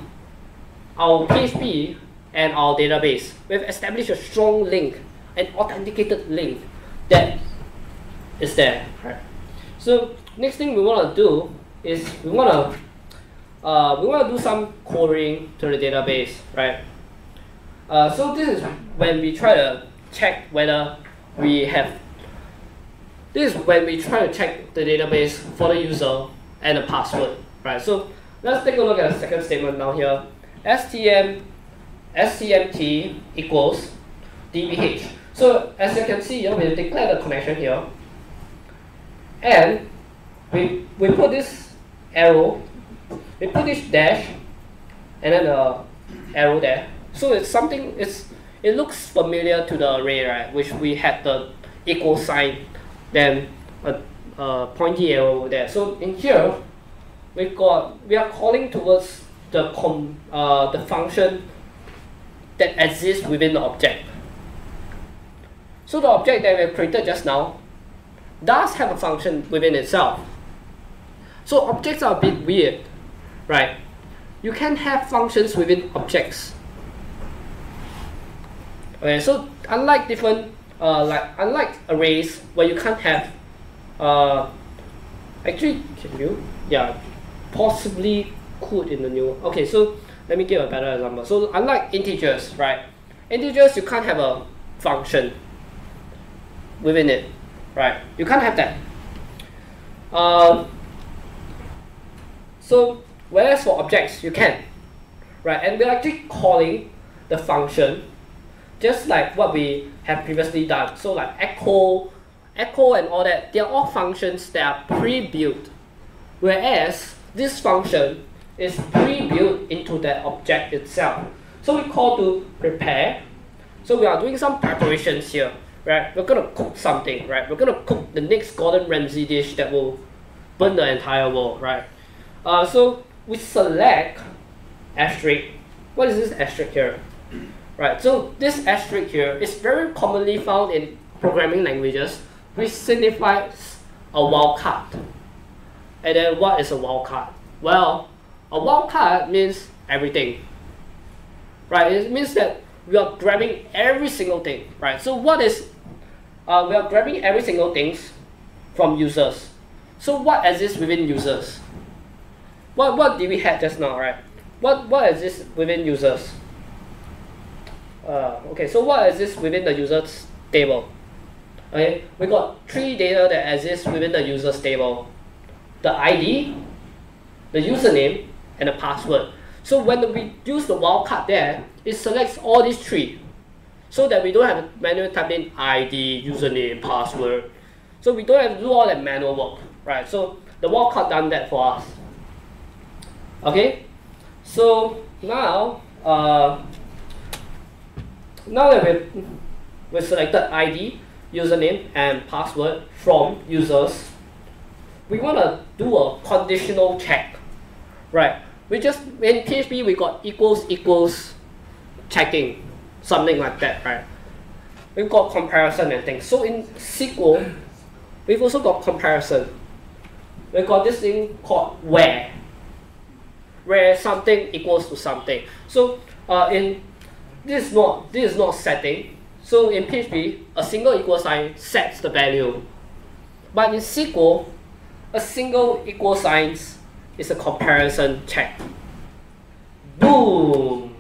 our PHP and our database. We've established a strong link, an authenticated link that is there. Right? So next thing we want to do is we want to do some querying to the database, right? So this is when we try to check whether we have. This is when we try to check the database for the user and the password, right? So let's take a look at the second statement down here. STMT equals DBH. So as you can see here, we declare the connection here, and we put this arrow, we put this dash, and then the arrow there. So it's something. It looks familiar to the array, right? Which we had the equal sign, then a pointy arrow there. So in here, we are calling towards the function that exists within the object. So the object that we created just now does have a function within itself. So objects are a bit weird, right? You can have functions within objects. Okay, so unlike unlike arrays where you can't have, actually can you? Yeah, possibly could in the new. Okay, so let me give a better example. So unlike integers, right? Integers you can't have a function within it, right? You can't have that. So whereas for objects you can, right? And we're actually calling the function just like what we have previously done. So like echo and all that, they are all functions that are pre-built, whereas this function is pre-built into the object itself. So we call to prepare. So we are doing some preparations here, right? We're gonna cook something, right? We're gonna cook the next Gordon Ramsay dish that will burn the entire world, right? So we select asterisk. What is this asterisk here? Right, so this asterisk here is very commonly found in programming languages, which signifies a wildcard. And then what is a wildcard? Well, a wildcard means everything. Right, it means that we are grabbing every single thing. Right, so what is, we are grabbing every single thing from users. So what exists within users? What did we have just now, right? What exists within users? Okay, so what exists within the users table? Okay, we got three data that exists within the users table: the ID, the username, and the password. So when we use the wildcard there, it selects all these three, so that we don't have to manually type in ID, username, password. So we don't have to do all that manual work, right? So the wildcard done that for us. Okay, so now now that we selected ID, username, and password from users, we want to do a conditional check, right? We just, in PHP, we got equals checking, something like that, right? We've got comparison and things. So in SQL, we've also got comparison. We've got this thing called where something equals to something. So this is not setting. So in PHP, a single equal sign sets the value. But in SQL, a single equal sign is a comparison check. Boom!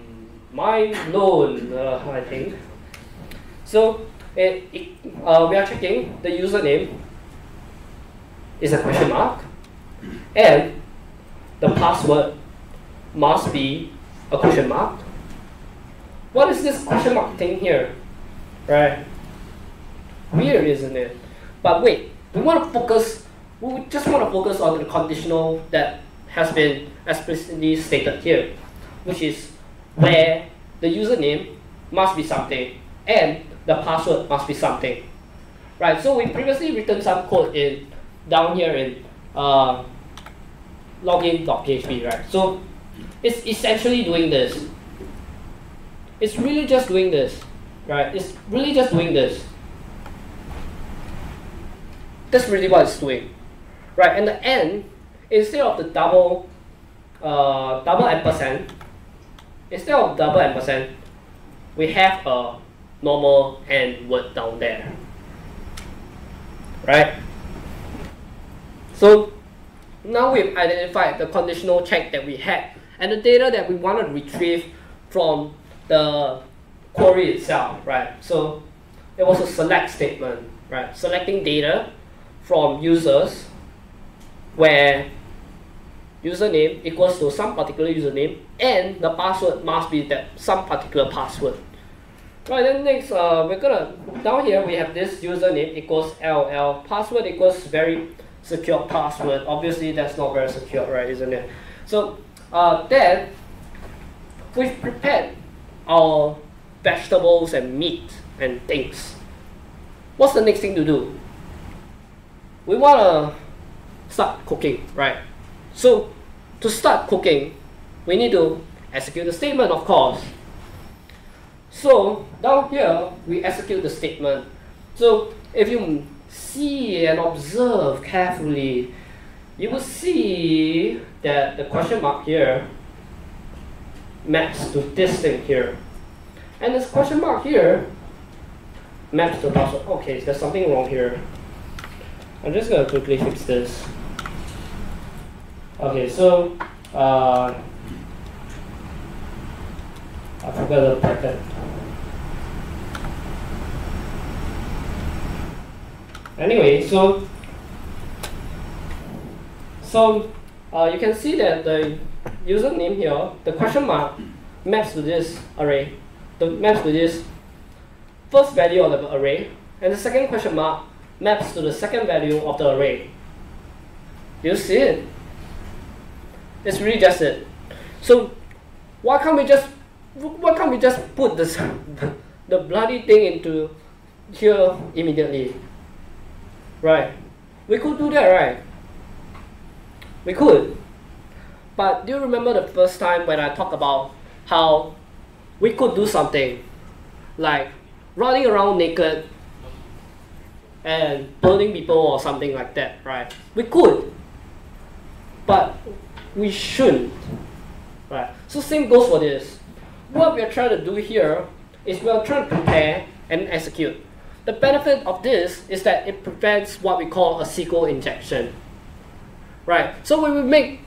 Mind blown, I think. So we are checking the username is a question mark, and the password must be a question mark. What is this question mark thing here? Right? Weird, isn't it? But wait, we just want to focus on the conditional that has been explicitly stated here, which is where the username must be something and the password must be something. Right? So we previously written some code down here in login.php, right? So it's essentially doing this. It's really just doing this, right? It's really just doing this. That's really what it's doing, right? And the end, instead of the double ampersand, we have a normal end word down there, right? So now we've identified the conditional check that we had and the data that we want to retrieve from the query itself, right? So it was a select statement, right? Selecting data from users where username equals to some particular username and the password must be that some particular password. Right, then next we're gonna, down here we have this username equals LL, password equals very secure password. Obviously that's not very secure, right, isn't it? So then we've prepared our vegetables and meat and things. What's the next thing to do? We want to start cooking, right? So to start cooking, we need to execute the statement, of course. So down here, we execute the statement. So if you see and observe carefully, you will see that the question mark here maps to this thing here. And this question mark here maps to password. Okay, there's something wrong here. I'm just going to quickly fix this. Okay, so I forgot the bracket. Anyway, so you can see that the username here, the question mark maps to this array, maps to this first value of the array, and the second question mark maps to the second value of the array. You see it? It's really just it. So why can't we just put this the bloody thing into here immediately? Right? We could do that, right? We could. But do you remember the first time when I talked about how we could do something like running around naked and burning people or something like that, right? We could, but we shouldn't, right? So same goes for this. What we are trying to do here is we are trying to prepare and execute. The benefit of this is that it prevents what we call a SQL injection, right? So when we make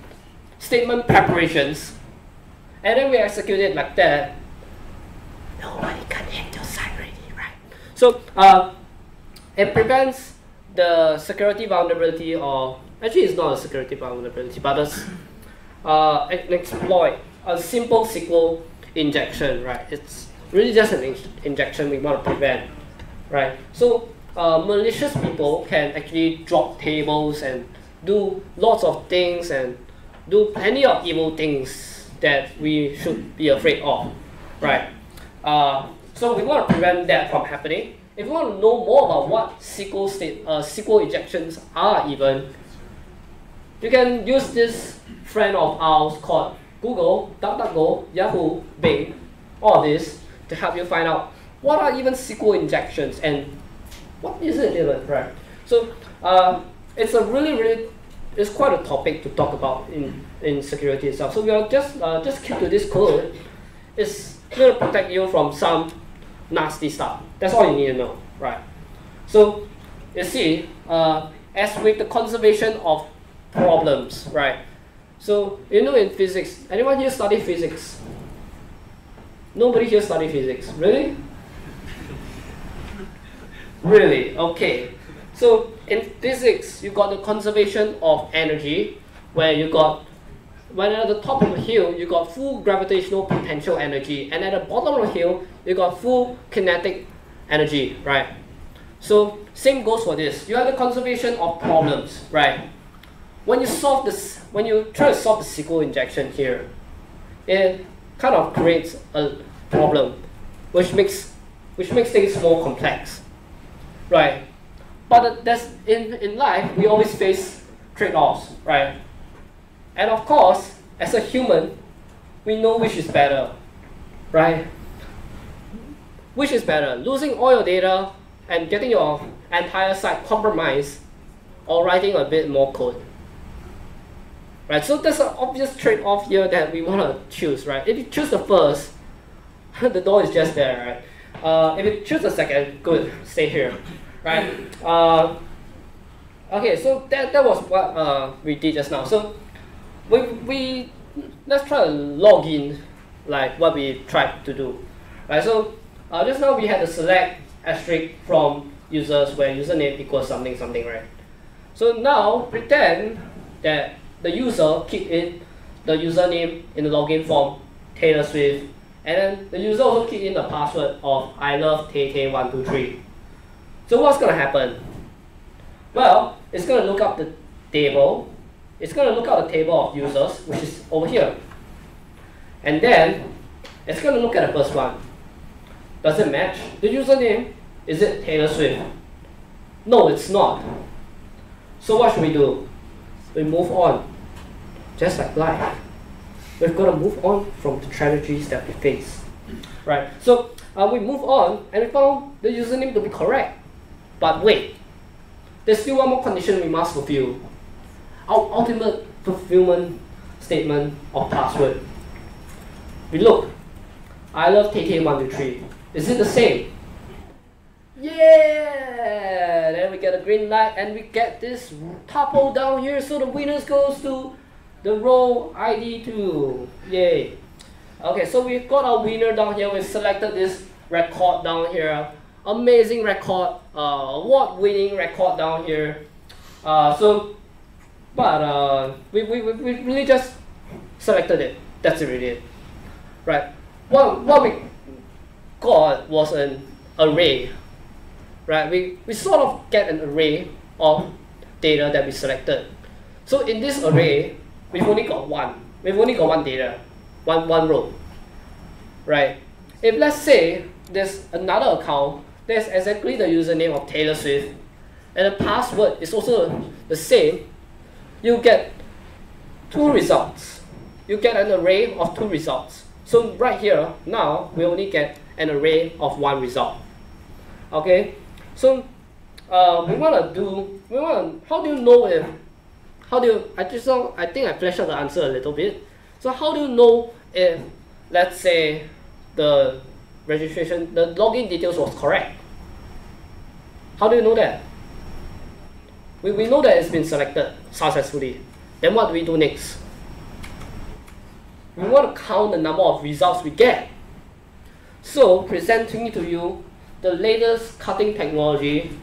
statement preparations and then we execute it like that, nobody can hit your site already, right? So it prevents the security vulnerability, or actually it's not a security vulnerability, but it's an exploit, a simple SQL injection, right? It's really just an injection we want to prevent, right? So malicious people can actually drop tables and do lots of things and do plenty of evil things that we should be afraid of, right? So we want to prevent that from happening. If you want to know more about what SQL injections are even, you can use this friend of ours called Google, DuckDuckGo, Yahoo, Bing, all this to help you find out what are even SQL injections and what is it even, right? So it's a it's quite a topic to talk about in security itself. So we are just keep to this code. It's going to protect you from some nasty stuff. That's all you need to know, right? So you see, as with the conservation of problems, right? So you know in physics, anyone here study physics? Nobody here study physics, really? Really? Okay. So in physics, you got the conservation of energy, where you got, when at the top of the hill, you got full gravitational potential energy, and at the bottom of the hill, you got full kinetic energy, right? So same goes for this. You have the conservation of problems, right? When you solve this, when you try to solve the SQL injection here, it kind of creates a problem, which makes things more complex, right? But that's in life, we always face trade-offs, right? And of course, as a human, we know which is better, right? Which is better, losing all your data and getting your entire site compromised, or writing a bit more code? Right, so there's an obvious trade-off here that we want to choose, right? If you choose the first, the door is just there, right? If you choose the second, good, stay here, right? Okay, so that was what we did just now. So we let's try to log in like what we tried to do, right? So just now we had to select asterisk from users where username equals something something, right? So now pretend that the user keyed in the username in the login form, Taylor Swift, and then the user also keyed in the password of I love Tay123. So what's going to happen? Well, it's going to look up the table. It's going to look up the table of users, which is over here. And then it's going to look at the first one. Does it match? The username, is it Taylor Swift? No, it's not. So what should we do? We move on. Just like life. We've got to move on from the tragedies that we face. Right? So we move on and we found the username to be correct. But wait, there's still one more condition we must fulfill. Our ultimate fulfillment statement of password. We look. I love Tay123. Is it the same? Yeah! Then we get a green light and we get this tuple down here, so the winners goes to the row ID 2. Yay! Okay, so we've got our winner down here. We've selected this record down here. Amazing record, award-winning record down here. We really just selected it. That's really it. Right? What we got was an array. Right? We sort of get an array of data that we selected. So in this array, we've only got one. We've only got one data, one row. Right? If let's say there's another account, there's exactly the username of Taylor Swift, and the password is also the same, you get two results. You get an array of two results. So right here, now we only get an array of one result. Okay? So how do you know if, I think I fleshed out the answer a little bit. So how do you know if, let's say, the registration, the login details was correct? How do you know that? We know that it's been selected successfully. Then what do we do next? We want to count the number of results we get. So presenting to you the latest cutting technology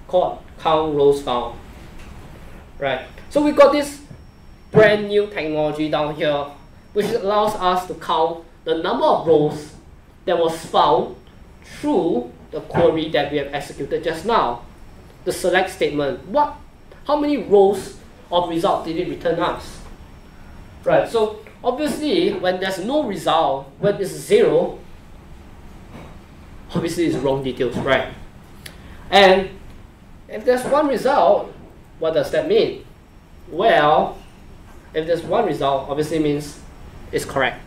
called count rows found. Right. So we got this brand new technology down here, which allows us to count the number of rows that was found through the query that we have executed just now. The select statement. How many rows of result did it return us? Right. So obviously, when there's no result, when it's 0, obviously it's wrong details, right? And if there's one result, what does that mean? Well, if there's one result, obviously means it's correct,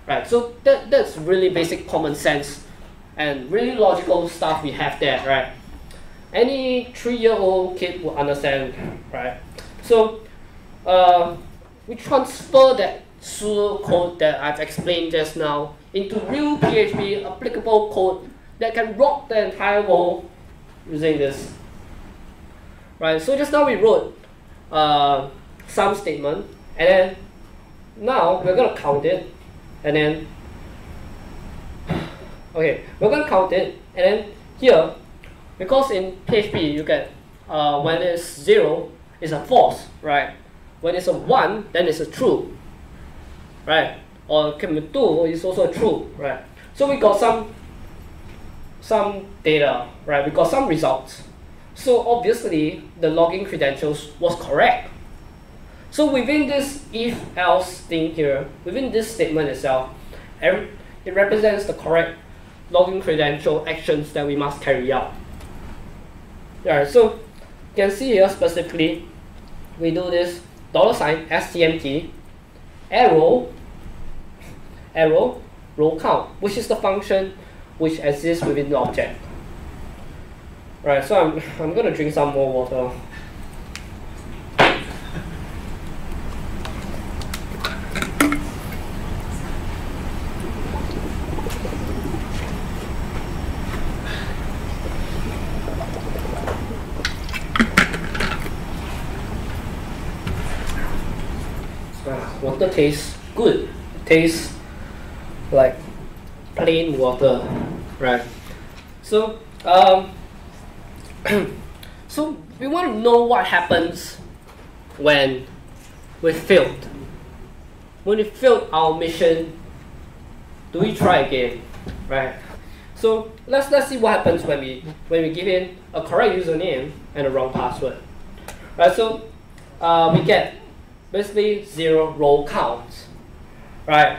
right? So that's really basic common sense and really logical stuff we have there, right? Any 3-year-old kid will understand, right? So we transfer that pseudo code that I've explained just now into real PHP applicable code that can rock the entire world using this. Right, so just now we wrote some statement, and then now we're going to count it, and then we're going to count it, and then here Because in PHP you get when it's 0, it's a false, right? When it's a 1, then it's a true, right? Or 2 is also true, right? So we got some data, right? We got some results. So obviously the login credentials was correct. So within this if-else thing here, within this statement itself, it represents the correct login credential actions that we must carry out. Alright, so you can see here specifically, we do this $stmt arrow row count, which is the function which exists within the object. Right, so I'm gonna drink some more water. Water tastes good. It tastes like plain water, right? So so we want to know what happens when we failed. When we failed our mission, do we try again, right? So let's see what happens when we give in a correct username and a wrong password, right? So we get basically 0 row counts, right?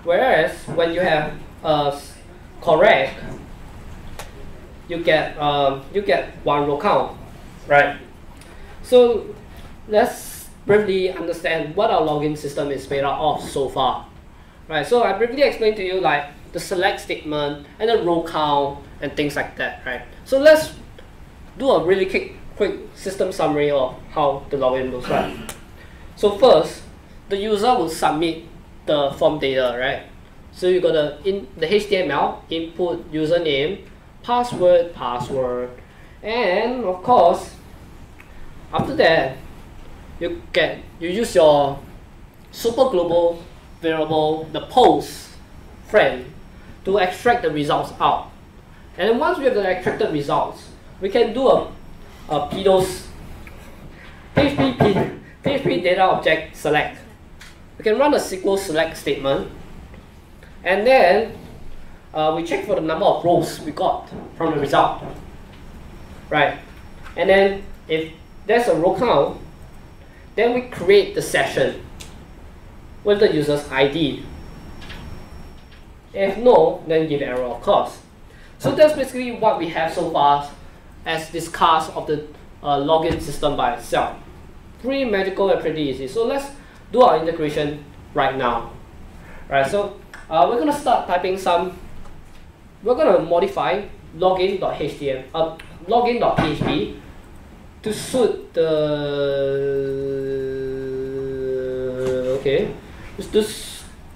Whereas when you have correct, you get 1 row count, right? So let's briefly understand what our login system is made out of so far, right? So I briefly explained to you like the select statement and the row count and things like that, right? So let's do a really quick system summary of how the login looks like. So first, the user will submit the form data, right? So you got the HTML input username, password, and of course, after that, you use your super global variable, the post friend, to extract the results out. And then once we have the extracted results, we can do a PDOS PHP data object select. We can run a SQL select statement, and then we check for the number of rows we got from the result, right? And then if there's a row count, then we create the session with the user's ID. If no, then give error, of course. So that's basically what we have so far as discussed of the login system by itself. Pretty magical and pretty easy. So let's do our integration right now. Right, so we're gonna start typing we're gonna modify login.php to suit the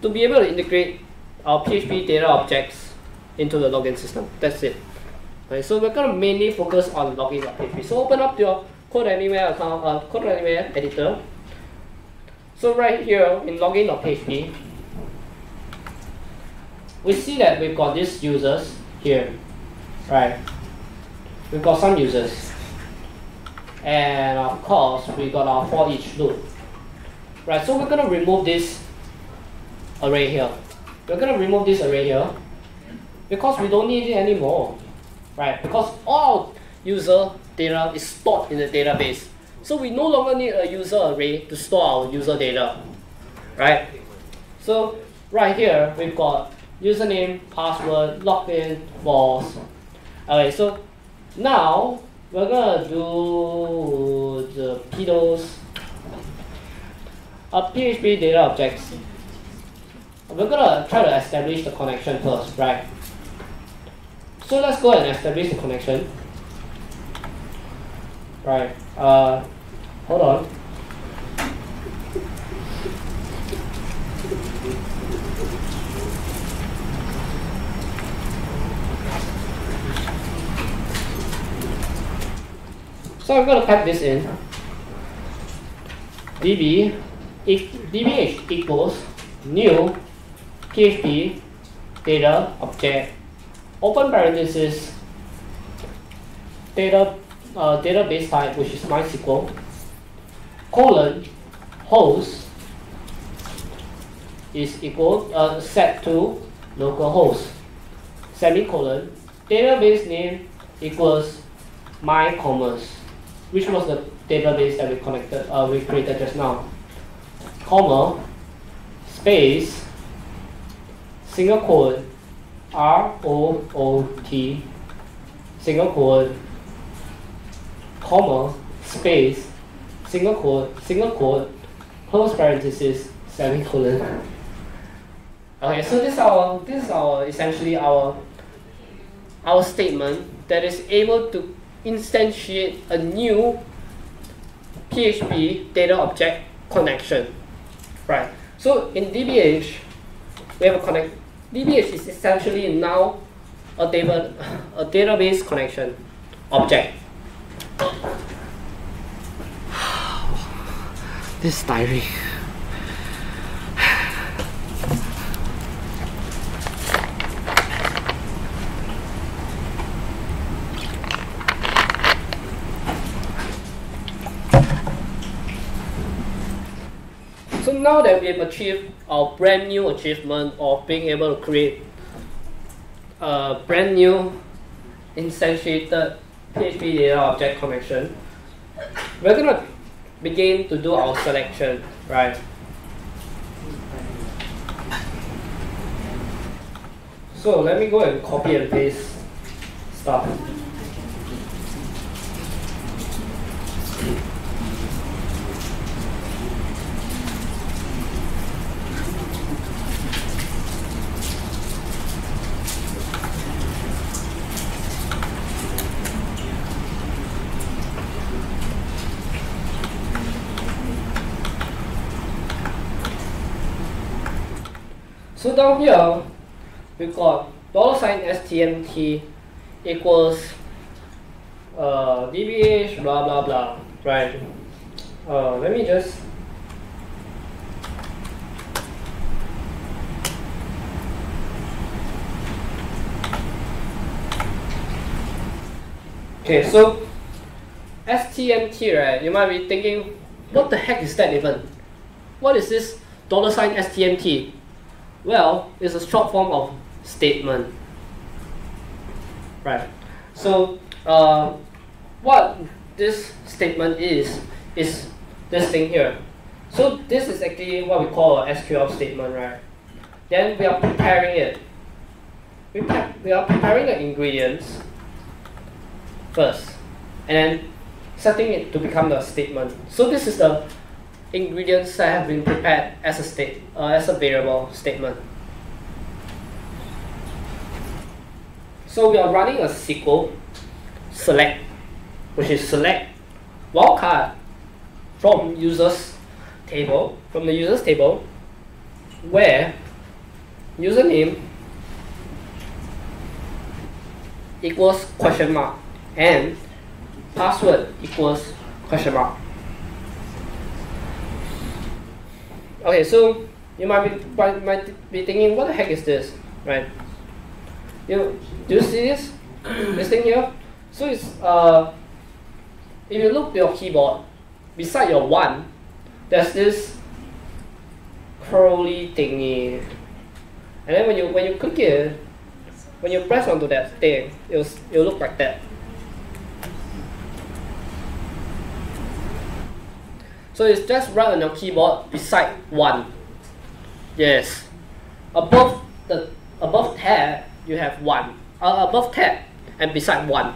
to be able to integrate our PHP data objects into the login system. That's it. Okay, so we're gonna mainly focus on login.php. So open up your Code Anywhere account, Code Anywhere editor. So right here in login.php, we see that we've got these users here, right? We've got some users, and of course we got our for each loop, right? So we're gonna remove this array here. We're gonna remove this array here because we don't need it anymore, right? Because all user data is stored in the database, so we no longer need a user array to store our user data, right? So right here we've got username, password, login, false. Okay, so now we're gonna do the PDOS PHP data objects. We're gonna try to establish the connection first, right? So let's go and establish the connection. Right. Hold on. So I'm going to type this in. dbh equals new PHP data object, open parenthesis, database type, which is MySQL, colon, host is equal set to localhost, semicolon, database name equals myCommerce, which was the database that we created just now, comma, space, single quote, ROOT, single quote, comma, space, single quote, close parenthesis, semicolon. Okay, so this is our essentially our statement that is able to instantiate a new PHP data object connection, right? So in DBH, we have a connect. DBH is essentially now a database connection object. This is tiring. So now that we've achieved our brand new achievement of being able to create a brand new instantiated PHP data object connection, we're going to begin to do our selection, right? So let me go and copy and paste stuff. So down here, we've got $STMT equals DBH blah blah blah, right? Let me just okay. So STMT, right? You might be thinking, what the heck is that even? What is this $STMT? Well, it's a short form of statement, right? So what this statement is this thing here. So this is actually what we call a SQL statement, right? Then we are preparing it. We are preparing the ingredients first, and then setting it to become the statement. So this is the ingredients that have been prepared as a variable statement. So we are running a SQL select, which is select wildcard from the users table, where username equals question mark and password equals question mark. Okay, so you might be thinking, what the heck is this, right? Do you see this? This thing here? So it's if you look at your keyboard, beside your 1, there's this curly thingy, and then when you click it, when you press onto that thing, it'll look like that. So it's just right on your keyboard beside 1. Yes. Above tab you have 1. Above tab and beside 1.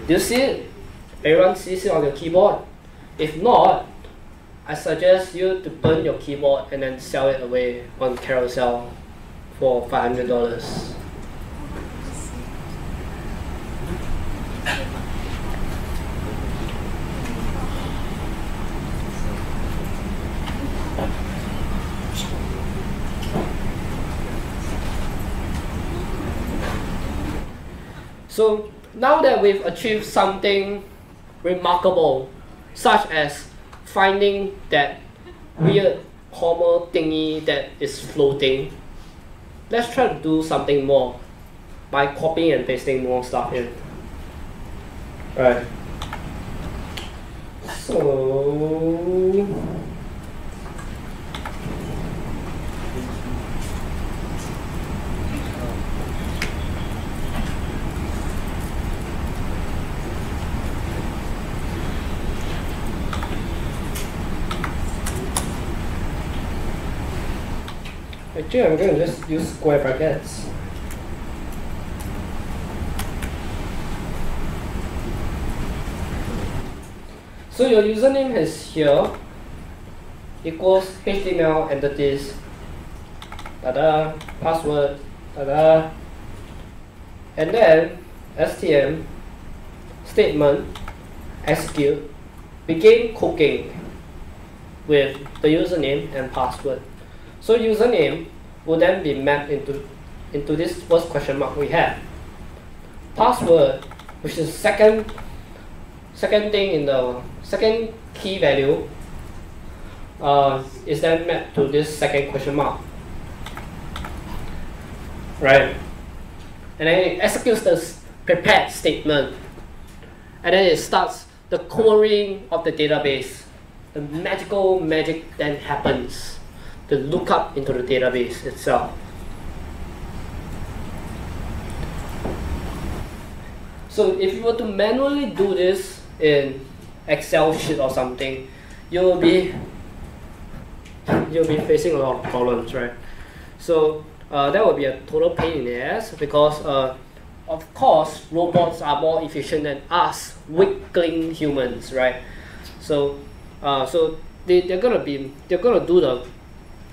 Do you see it? Everyone sees it on your keyboard? If not, I suggest you to burn your keyboard and then sell it away on Carousel for $500. So now that we've achieved something remarkable, such as finding that weird comma thingy that is floating. Let's try to do something more by copying and pasting more stuff in. Right. So actually, I'm going to just use square brackets. So your username is here, equals HTML entities, password, and then STM, statement, execute, begin cooking with the username and password. So username will then be mapped into this first question mark we have. Password, which is second thing in the second key value, is then mapped to this second question mark. Right? And then it executes this prepared statement. And then it starts the querying of the database. The magic then happens. The lookup into the database itself. So if you were to manually do this in Excel sheet or something, you'll be facing a lot of problems, right? So that would be a total pain in the ass because of course robots are more efficient than us weakling humans, right? So they're gonna do the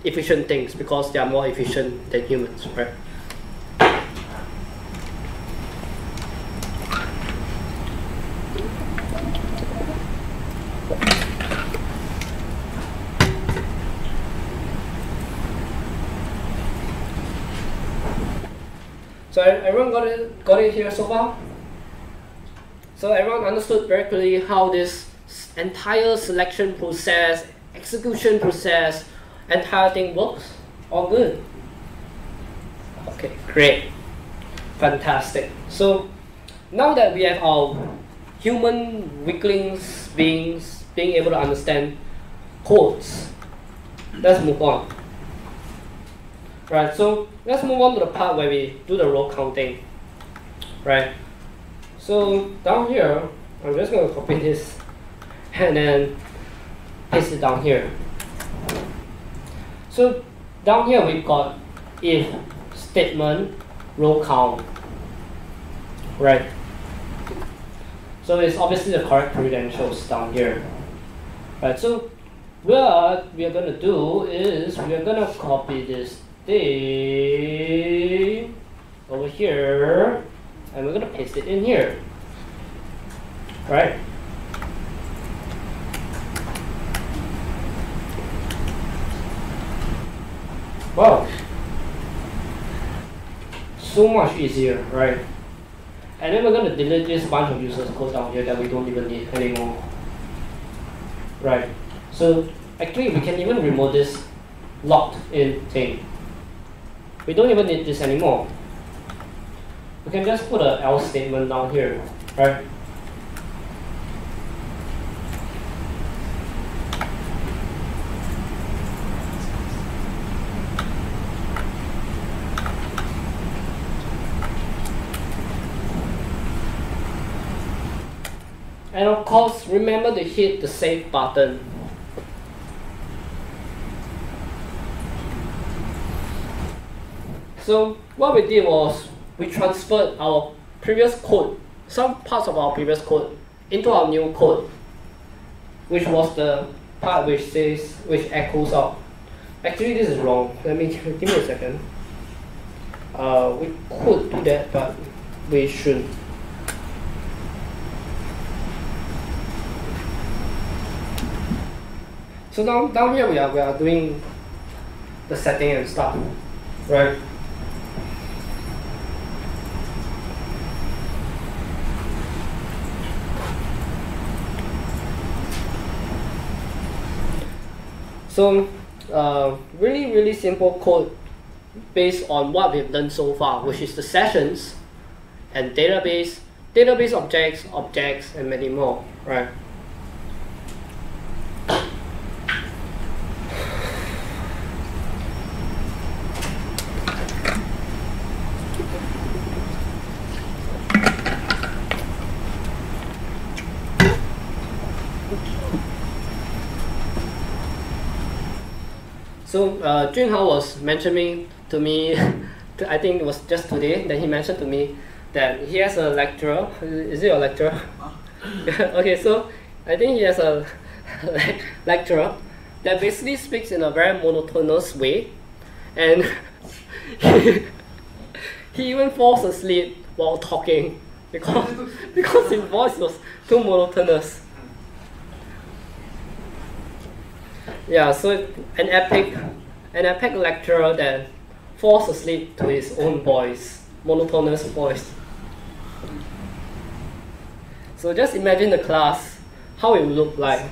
efficient things because they are more efficient than humans, right? So everyone got it here so far? So everyone understood very clearly how this entire selection process, execution process, entire thing works? All good? Okay, great. Fantastic. So now that we have our human weaklings beings being able to understand codes, let's move on. Right, so let's move on to the part where we do the row counting. Right. So down here, I'm just going to copy this and then paste it down here. So down here we've got if statement row count. Right. So it's obviously the correct credentials down here. Right. So what we are going to do is we are going to copy this thing over here and we're going to paste it in here. Right. Wow. So much easier, right? And then we're going to delete this bunch of users code down here that we don't even need anymore. Right. So actually we can even remove this locked in thing. We don't even need this anymore. We can just put an else statement down here, right? And of course, remember to hit the save button. So what we did was we transferred our previous code, some parts of our previous code, into our new code, which was the part which echoes out. Actually, this is wrong. Give me a second. We could do that, but we shouldn't. So down here we are doing the setting and stuff, right? So really simple code based on what we've done so far, which is the sessions and database objects, and many more, right? So Junhao was mentioning to me, I think it was just today, that he mentioned to me that he has a lecturer. Is it your lecturer? Okay, so I think he has a lecturer that basically speaks in a very monotonous way, and he even falls asleep while talking because his voice was too monotonous. Yeah, so an epic lecturer that falls asleep to his own voice, monotonous voice. So just imagine the class, how it would look like,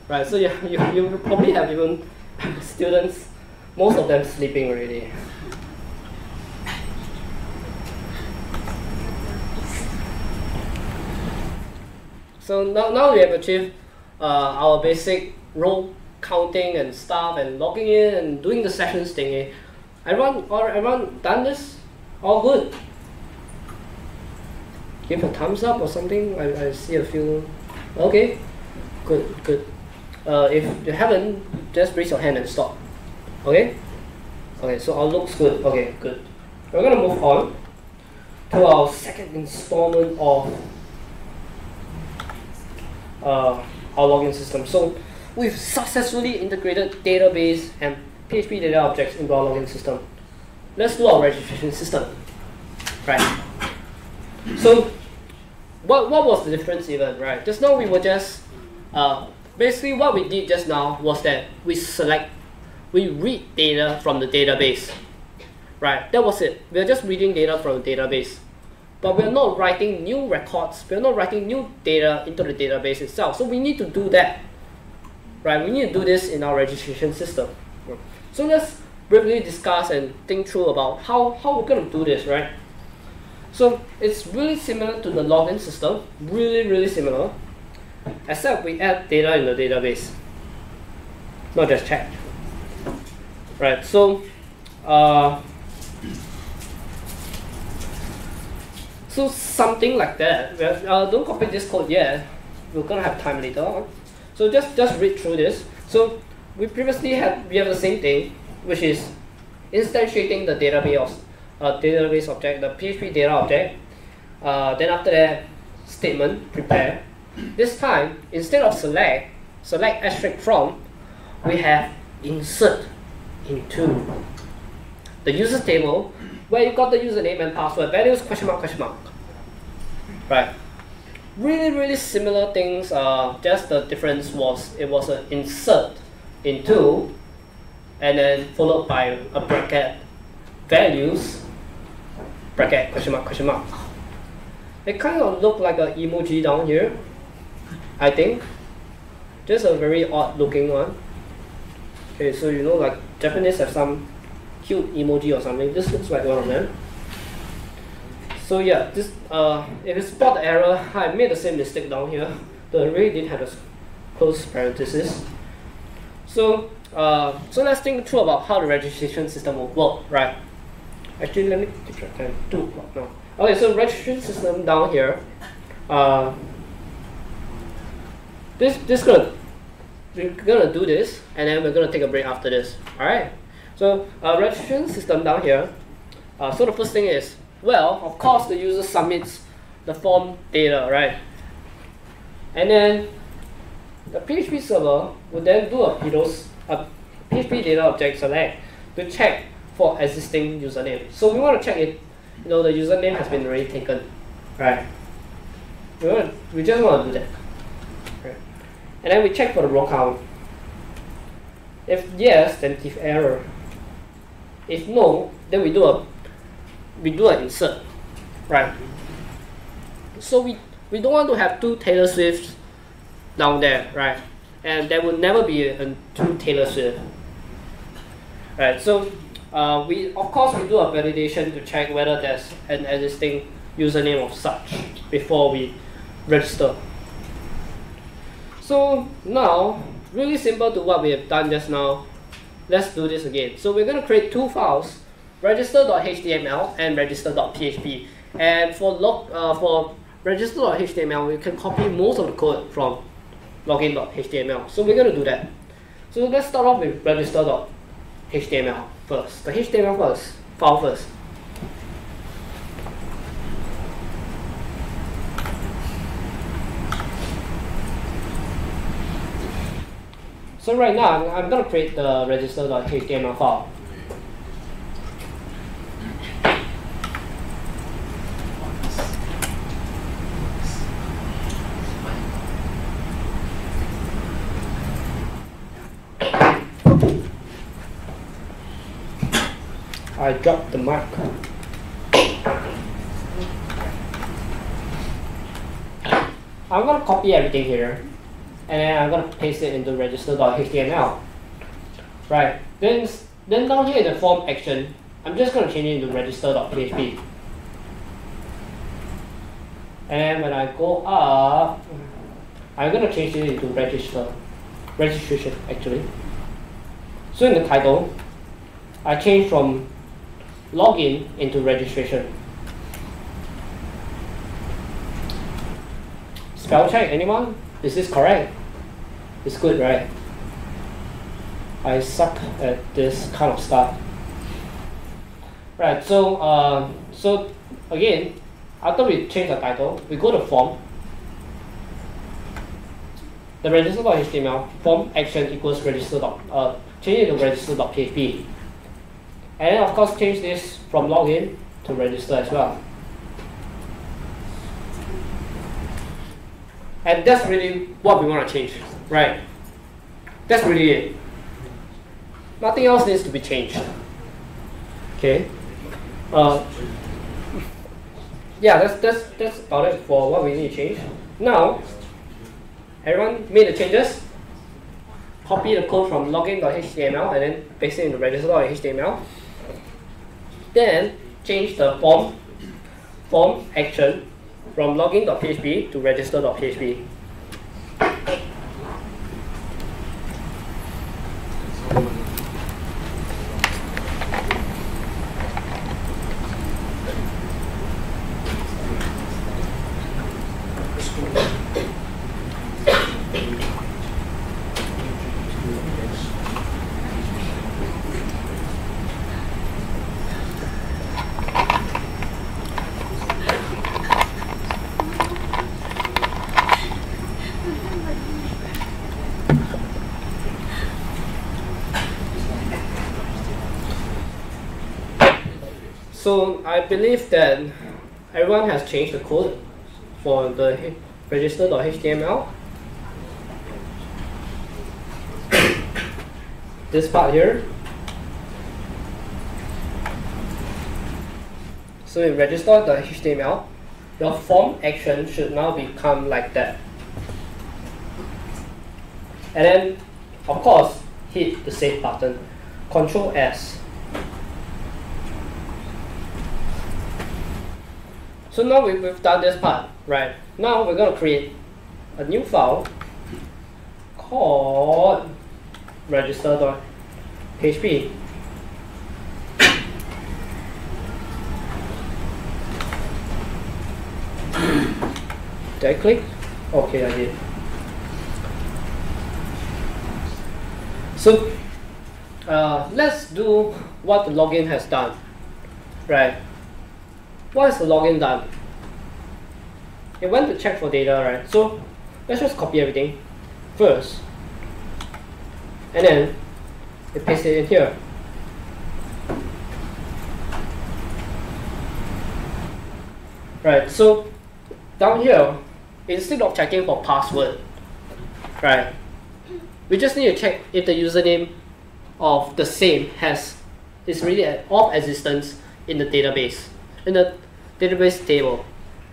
right? So you probably have even students, most of them sleeping already. So now we have achieved our basic role counting and stuff and logging in and doing the sessions thingy. Everyone done this? All good? Give a thumbs up or something. I see a few. Okay, good. If you haven't, just raise your hand and stop. Okay? Okay, so all looks good. Okay, good. We're gonna move on to our second installment of our login system. So we've successfully integrated database and PHP data objects into our login system. Let's do our registration system. Right. So what was the difference even, right? Just now we were just basically what we did just now was that we read data from the database. Right, that was it. We're just reading data from the database. But we're not writing new records, we're not writing new data into the database itself. So we need to do that. Right, we need to do this in our registration system. So let's briefly discuss and think through about how we're going to do this, right? So it's really similar to the login system, really similar, except we add data in the database, not just check. Right, so something like that. Don't copy this code yet. We're gonna have time later on. So just read through this. So we previously have the same thing, which is instantiating the database object, the PHP data object. Then after that, statement prepare. This time, instead of select asterisk from, we have insert into the users table where you got the username and password values question mark. Right. Really similar things. Just the difference was it was an insert into, and then followed by a bracket values bracket question mark. It kind of looked like an emoji down here, I think. Just a very odd looking one. Okay, so you know, like Japanese have some cute emoji or something. This looks like one of them. So yeah, this if you spot the error, I made the same mistake down here. The array didn't have a close parenthesis. So so let's think through about how the registration system will work, right? Actually, let me keep track time. 2 o'clock now. Okay, so registration system down here. We're gonna do this, and then we're gonna take a break after this. All right. So registration system down here. So the first thing is, well, of course, the user submits the form data, right? And then the PHP server will then do a PHP data object select to check for existing username. So we want to check if the username has been already taken, right? We just want to do that. Right. And then we check for the row count. If yes, then give error. If no, then we do an insert, right? So we don't want to have 2 Taylor Swifts down there, right? And there will never be 2 Taylor Swift. Right. So we of course we do a validation to check whether there's an existing username of such before we register. So now, really simple to what we have done just now. Let's do this again. So we're going to create two files, register.html and register.php. And for register.html, we can copy most of the code from login.html. So we're going to do that. So let's start off with register.html first. The HTML file first. So right now, I'm going to create the register.html file. I dropped the mic. I'm going to copy everything here, and then I'm going to paste it into register.html. Right. Then down here in the form action, I'm just going to change it into register.php. And then when I go up, I'm going to change it into registration actually. So in the title, I change from login into registration. Spell check, anyone? Is this correct? It's good, right? I suck at this kind of stuff. Right, so so again, after we change the title, we go to form. The register.html form action equals register. Change it to register.php. And then of course change this from login to register as well. And that's really what we want to change, right? That's really it. Nothing else needs to be changed. Okay. Yeah, that's about it for what we need to change. Now, everyone made the changes. Copy the code from login.html and then paste it into register.html. Then change the form action from login.php to register.php. So I believe that everyone has changed the code for the register.html. This part here. So in register.html, the form action should now become like that. And then, of course, hit the save button, Control S. So now we've done this part, right? Now we're going to create a new file called register.php. Did I click? Okay, I did. So let's do what the login has done, right? What has the login done? It went to check for data, right? So let's just copy everything first, and then it paste it in here. Right, so down here, instead of checking for password, right, we just need to check if the username of the same is really of existence in the database, in the database table,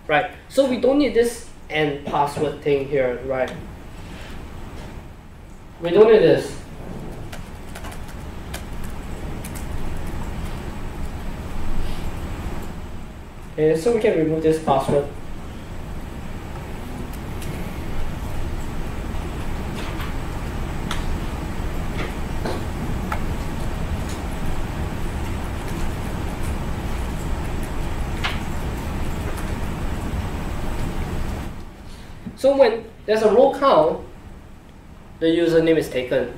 right? So we don't need this and password thing here, right? We don't need this. Okay, so we can remove this password. So when there's a row count, the username is taken.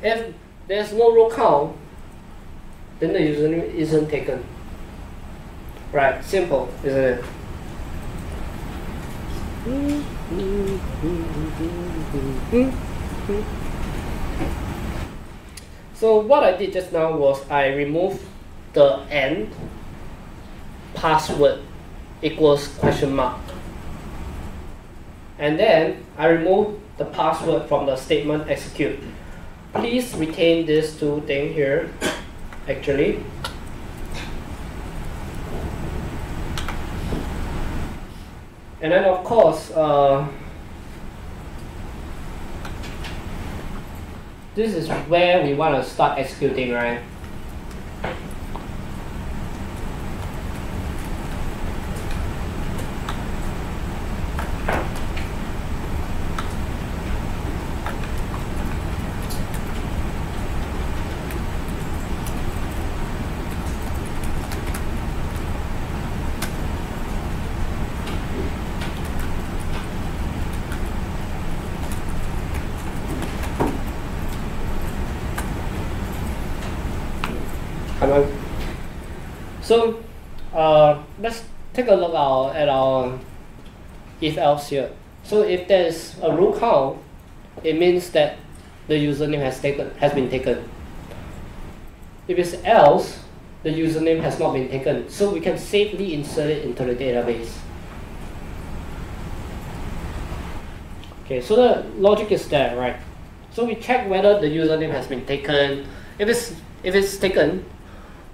If there's no row count, then the username isn't taken. Right, simple, isn't it? So what I did just now was I removed the end password equals question mark. And then I remove the password from the statement execute. Please retain these two things here, actually. And then of course, this is where we want to start executing, right? So let's take a look at our if else here. So if there's a row count, it means that the username has been taken. If it's else, the username has not been taken. So we can safely insert it into the database. Okay, so the logic is there, right? So we check whether the username has been taken. If it's taken,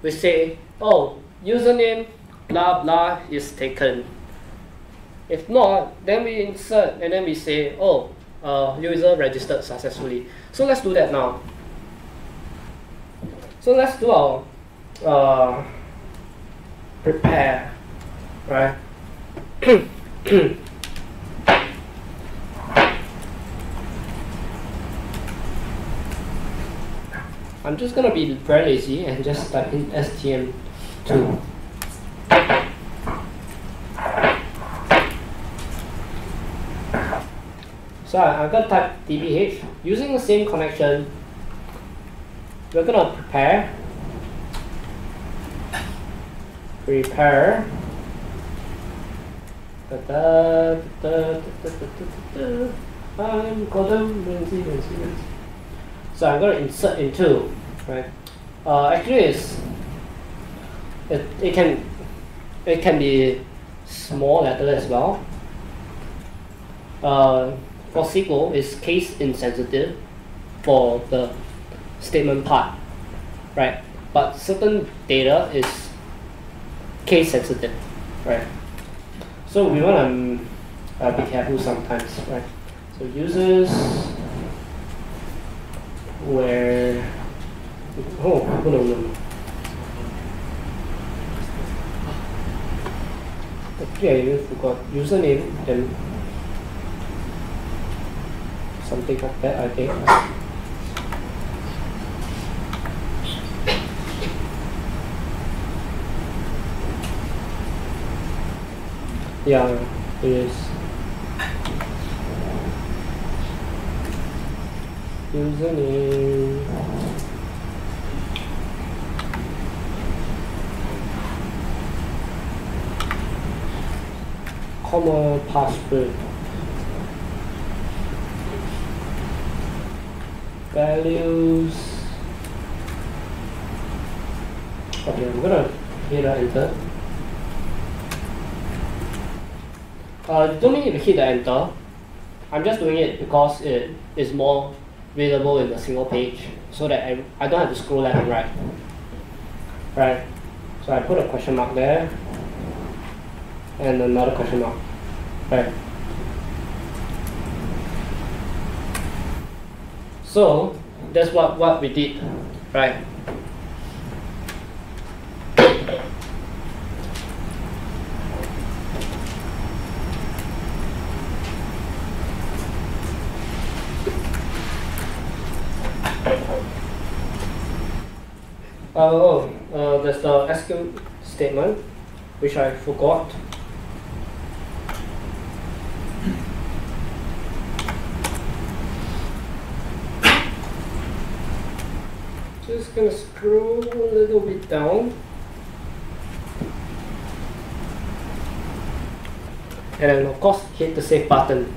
we say, oh, username blah blah is taken. If not, then we insert and then we say, oh, user registered successfully. So let's do that now. So let's do our prepare, right? I'm just gonna be very lazy and just type in stm2. So I'm gonna type dbh using the same connection. We're gonna prepare I'm so I'm going to insert into, right? Actually, it can be small letter as well. For SQL, it's case insensitive for the statement part, right? But certain data is case sensitive, right? So we want to be careful sometimes, right? So users where no. Okay, I forgot username and something like that, I think. Yeah, it is. Username. Comma password. Values. Okay, I'm gonna hit enter. Don't need to hit the enter. I'm just doing it because it is more visible in a single page, so that I don't have to scroll left and right. Right. So I put a question mark there, and another question mark. Right. So that's what we did, right? There's the execute statement, which I forgot. Just gonna scroll a little bit down. And then of course hit the save button.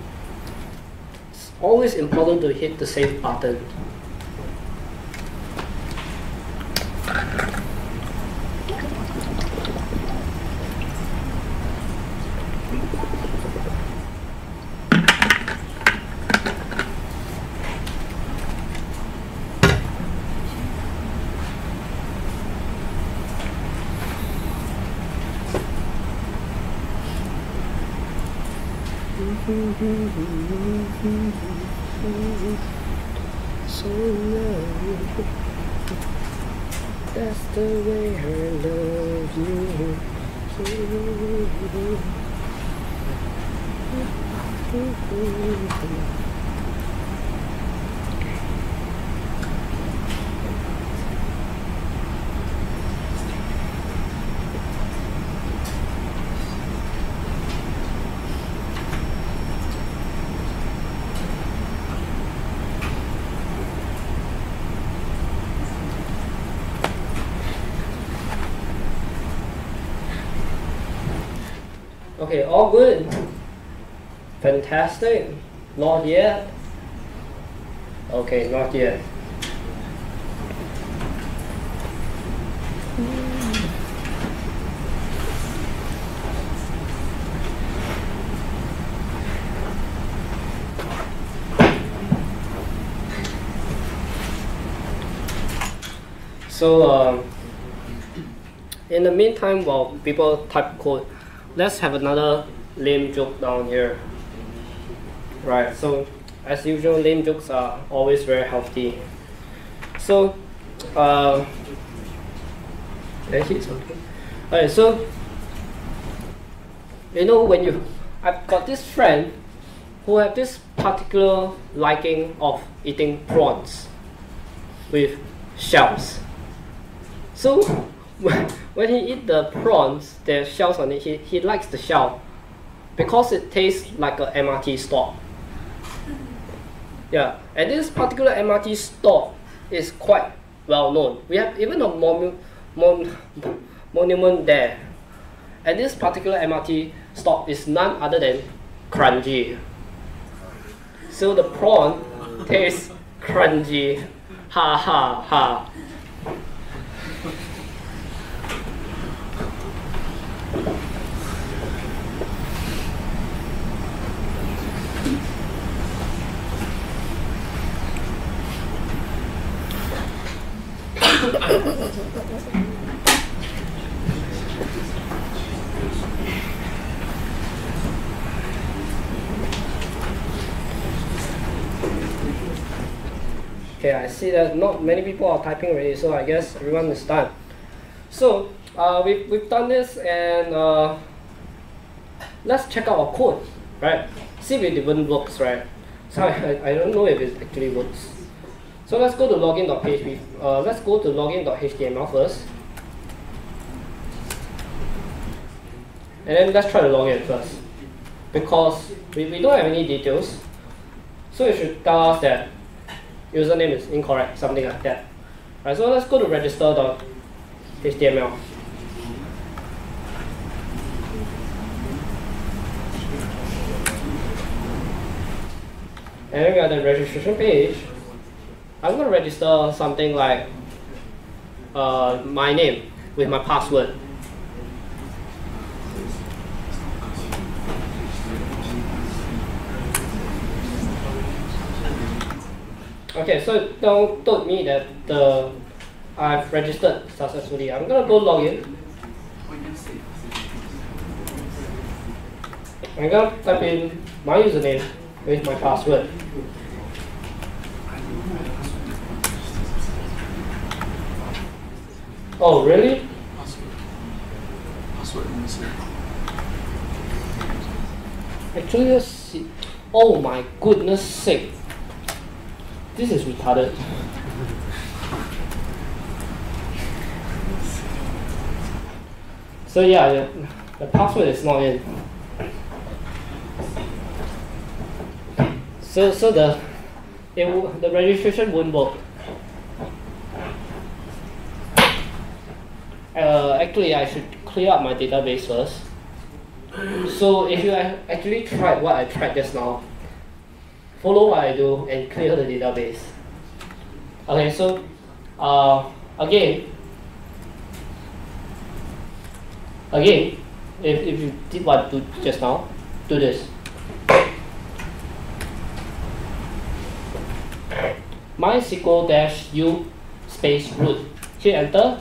It's always important to hit the save button. So love, that's the way I love you. Okay, all good. Fantastic. Not yet. Okay, not yet. So, in the meantime, while people type code, let's have another lame joke down here. Right, so as usual, lame jokes are always very healthy. So, did I hit something? Alright, so, you know, I've got this friend who have this particular liking of eating prawns with shells. So, when he eats the prawns, there's shells on it, he likes the shell because it tastes like a MRT stop. Yeah, and this particular MRT stop is quite well known. We have even a monument there. And this particular MRT stop is none other than crunchy. So the prawn tastes crunchy. Ha ha ha. Okay, I see that not many people are typing already, so I guess everyone is done. So we've done this, and let's check out our code, right? See if it even works, right? So I don't know if it actually works. So let's go to login.php. Let's go to login.html first. And then let's try to log in first. Because we don't have any details. So it should tell us that username is incorrect, something like that. Right, so let's go to register.html. And we got the registration page. I'm going to register something like my name with my password. Okay, so it told me that I've registered successfully. I'm going to go log in. I'm going to type in my username with my password. Oh, really? Password. Actually, let's see. Oh my goodness sake. This is retarded. So yeah, the password is not in. So the registration won't work. Actually, I should clear up my database first. So if you actually tried what I tried just now, follow what I do and clear the database. Okay, so again, if you did what I did just now, do this. MySQL-u space root. Hit enter.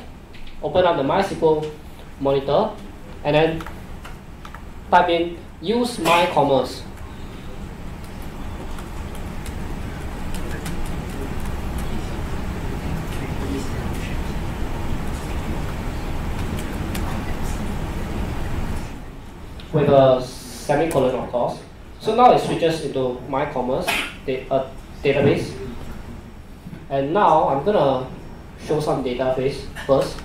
Open up the MySQL monitor, and then type in use my commerce. With a semicolon, of course. So now it switches into my commerce database. And now I'm gonna show some database first.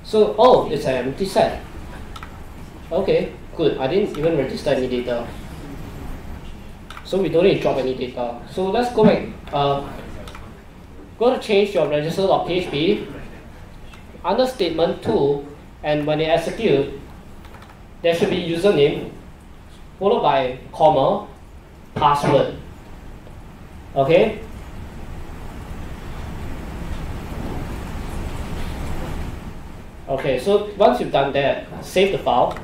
So, oh, it's an empty set. Okay, good. I didn't even register any data. So we don't need to drop any data. So let's go back. Go to change your register.php under statement 2, and when it execute, there should be username followed by comma password. Okay. Okay, so once you've done that, save the file,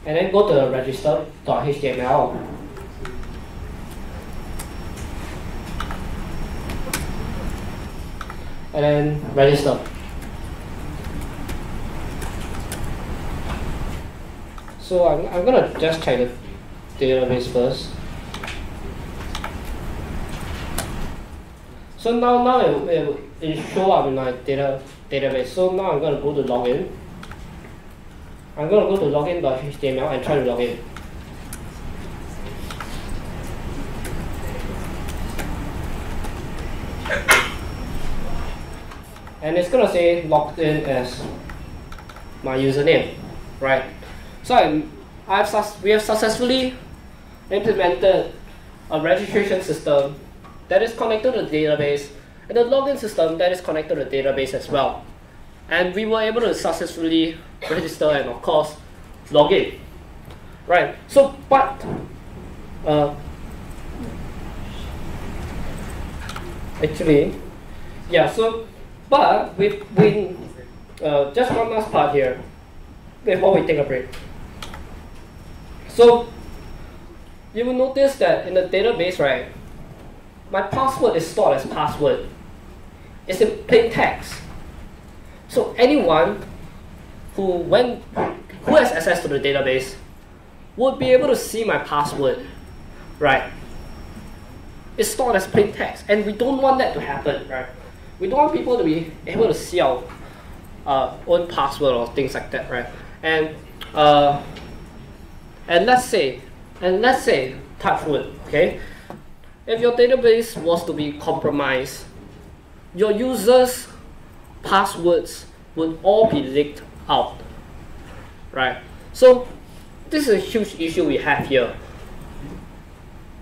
and then go to the register.html. And then register. So I'm gonna just check the database first. So now it show up in my database. So now I'm gonna go to login. I'm gonna go to login.html and try to log in. And it's gonna say logged in as my username, right? So we have successfully implemented a registration system that is connected to the database, and the login system that is connected to the database as well. And we were able to successfully register and, of course, log in. Right. So, but actually, yeah. So, but we just one last part here before we take a break. So, you will notice that in the database, right, my password is stored as password. It's in plain text. So anyone who has access to the database would be able to see my password, right? It's stored as plain text, and we don't want that to happen, right? We don't want people to be able to see our own password or things like that, right? And let's say, touch wood, okay? If your database was to be compromised, your users' passwords would all be leaked out, right? So this is a huge issue we have here.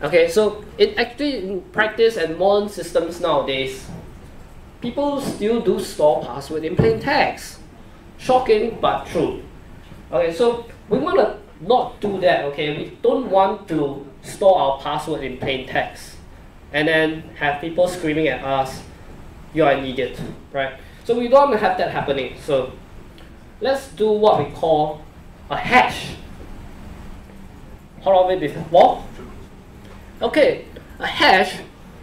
Okay, so in practice and modern systems nowadays, people still do store password in plain text. Shocking, but true. Okay, so we want to not do that, okay? We don't want to store our password in plain text and then have people screaming at us, you're an idiot, right? So we don't want to have that happening. So let's do what we call a hash. Heard of it before? Okay, a hash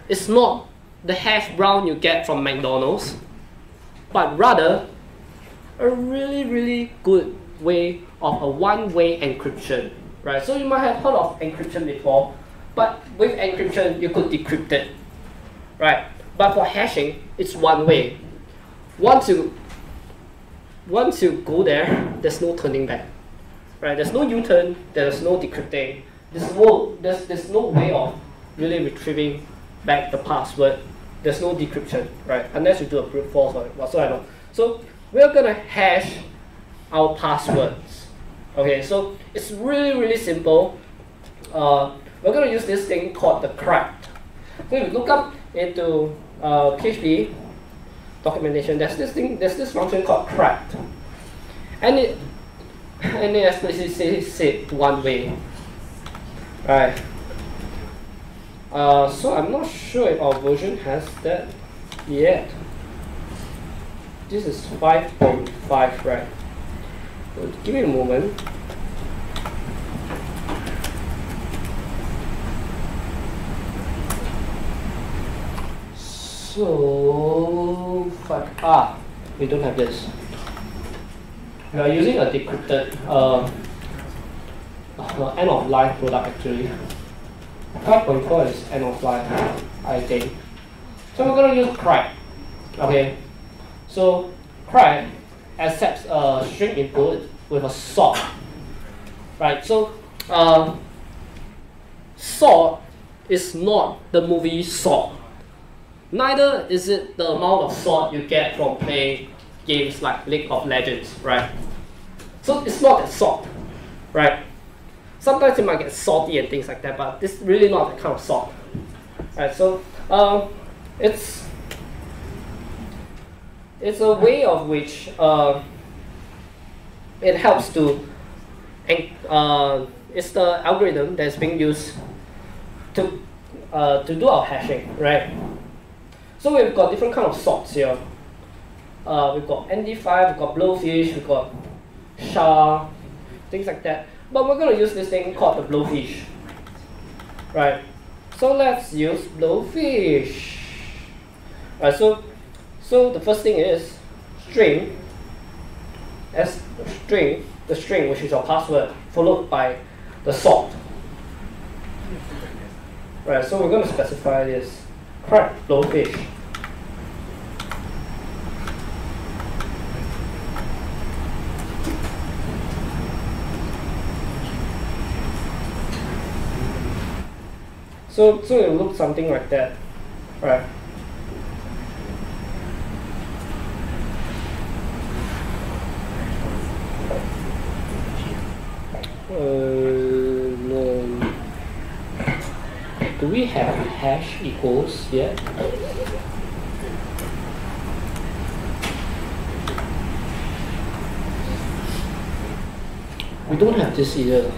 is not the hash brown you get from McDonald's, but rather a really good way of a one-way encryption, right? So you might have heard of encryption before, but with encryption you could decrypt it, right? But for hashing, it's one way. Once you go there, there's no turning back, right? There's no U-turn, there's no decrypting, there's no way of really retrieving back the password. There's no decryption, right? Unless you do a brute force or whatsoever. So we're gonna hash our passwords. Okay, so it's really simple. We're gonna use this thing called the cracked. So if you look up into PHP documentation, there's this function called cracked, and it explicitly said one way, right? So I'm not sure if our version has that yet. This is 5.5, right? Give me a moment. So, we don't have this. We are using a decrypted end of life product actually. 5.4 is end of life, I think. So we're going to use crack. Okay. So crack accepts a string input with a sort. Right. So sort is not the movie Sort. Neither is it the amount of sort you get from playing games like League of Legends, right? So it's not that sort, right? Sometimes you might get salty and things like that, but this is really not that kind of sort. Right, so it's a way of which it helps to, it's the algorithm that's being used to do our hashing, right? So we've got different kind of sorts here. We've got ND5, we've got blowfish, we've got SHA, things like that. But we're going to use this thing called the blowfish, right? So let's use blowfish. Right, so the first thing is string, the string which is your password, followed by the sort. Right, so we're going to specify this crack blowfish. So it will look something like that, right? Do we have hash equals yet? We don't have this either.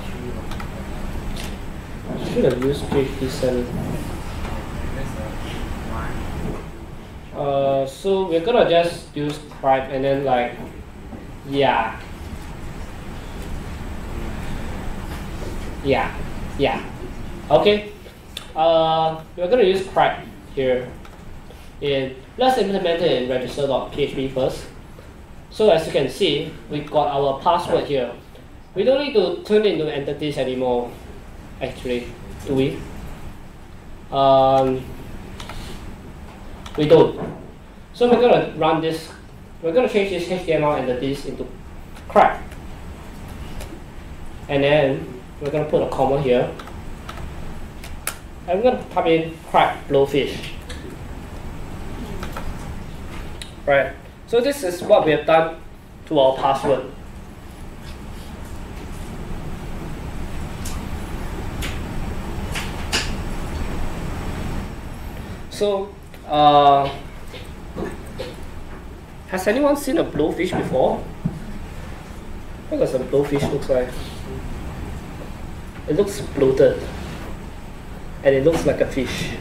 Should have used PHP 7. So we're gonna just use pipe and then like, yeah. Okay. We're gonna use pipe here. Let's implement it in register.php first. So as you can see, we've got our password here. We don't need to turn it into entities anymore. Actually, do we? We don't. So we're gonna run this. We're gonna change this HTML entities into crack, and then we're gonna put a comma here, and we're gonna type in crack blowfish. Right. So this is what we have done to our password. So, has anyone seen a blowfish before? What does a blowfish look like? It looks bloated, and it looks like a fish.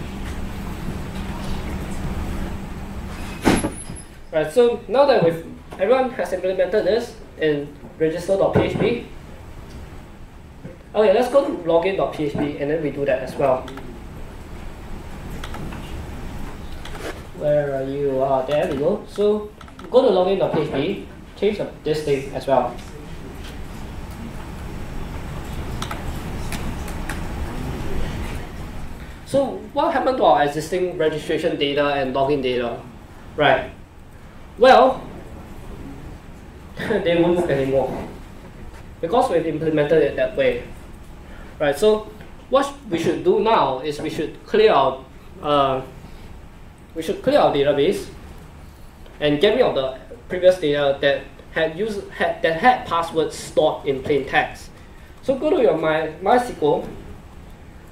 Right. So now that everyone has implemented this in register.php. Okay, let's go to login.php, and then we do that as well. Where are you? There we go. So go to login.php, change this thing as well. So what happened to our existing registration data and login data? Right. Well, they won't work anymore because we've implemented it that way. Right. So what we should do now is we should clear our we should clear our database and get rid of the previous data that had passwords stored in plain text. So go to your MySQL,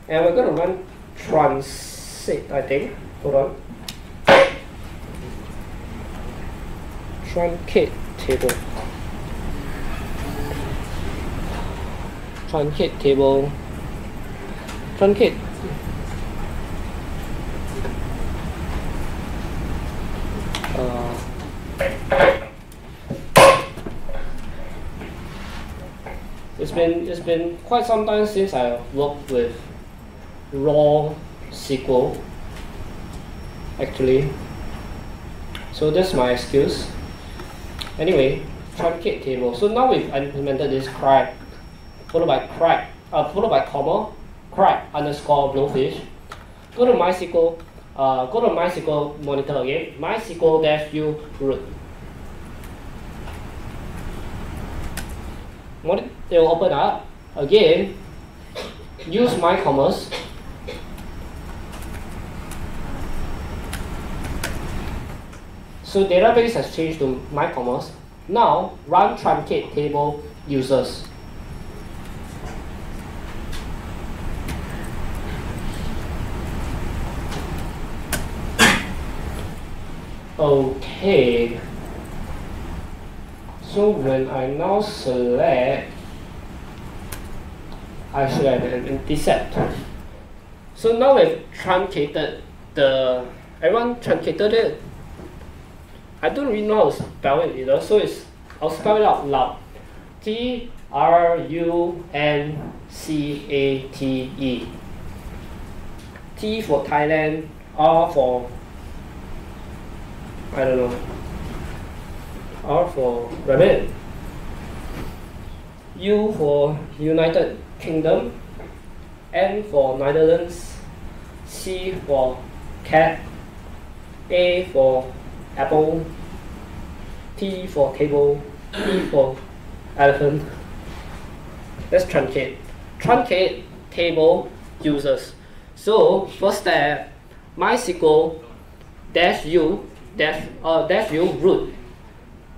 and we're going to run transit, I think. Hold on. Truncate table. Truncate table. Truncate. It's been quite some time since I worked with raw SQL, actually. So that's my excuse. Anyway, truncate table. So now we've implemented this crack, followed by comma, crack underscore blowfish. Go to MySQL. Go to MySQL monitor again. MySQL-u root. It will open up again. Use my commas. So database has changed to my commas. Now run truncate table users. Okay. So when I now select, I should have an intercept. So now we've truncated everyone truncated it. I don't really know how to spell it either, so I'll spell it out loud. Truncate. T for Thailand, R for I don't know. R for rabbit. U for United Kingdom. N for Netherlands. C for cat. A for apple. T for table. E for elephant. Let's truncate. Truncate table users. So first step, MySQL -u root.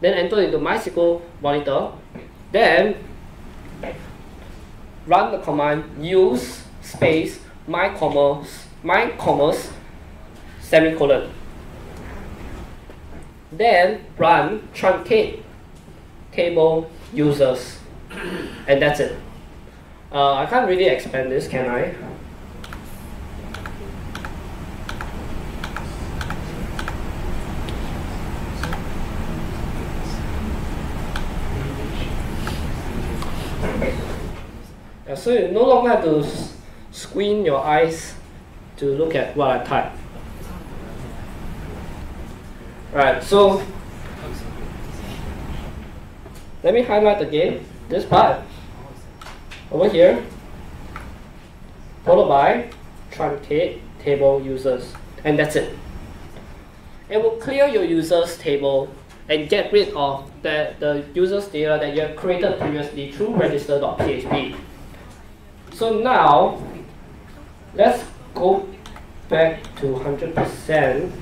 Then enter into MySQL monitor. Then run the command use space my commas semicolon. Then run truncate table users, and that's it. I can't really expand this, can I? So you no longer have to squint your eyes to look at what I type. Right, so let me highlight again this part over here, followed by truncate table users, and that's it. It will clear your users table and get rid of the users data that you have created previously through register.php. So now, let's go back to 100%,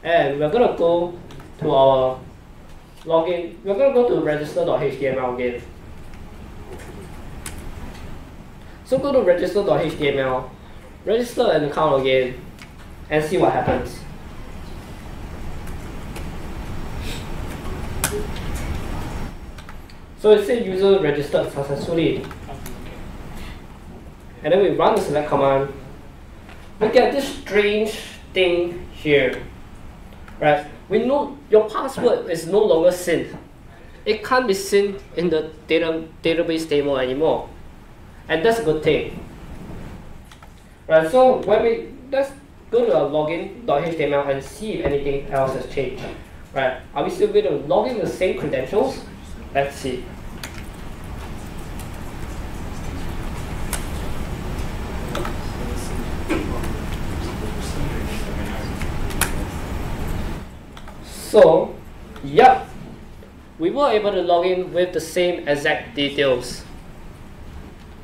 and we're going to go to our login. We're going to go to register.html again. So go to register.html, register an account again, and see what happens. So it says user registered successfully. And then we run the select command. We get this strange thing here. Right? We know your password is no longer synced. It can't be synced in the database table anymore. And that's a good thing. Right, so let's go to our login.html and see if anything else has changed. Right? Are we still going to log in with the same credentials? Let's see. So, yep, we were able to log in with the same exact details.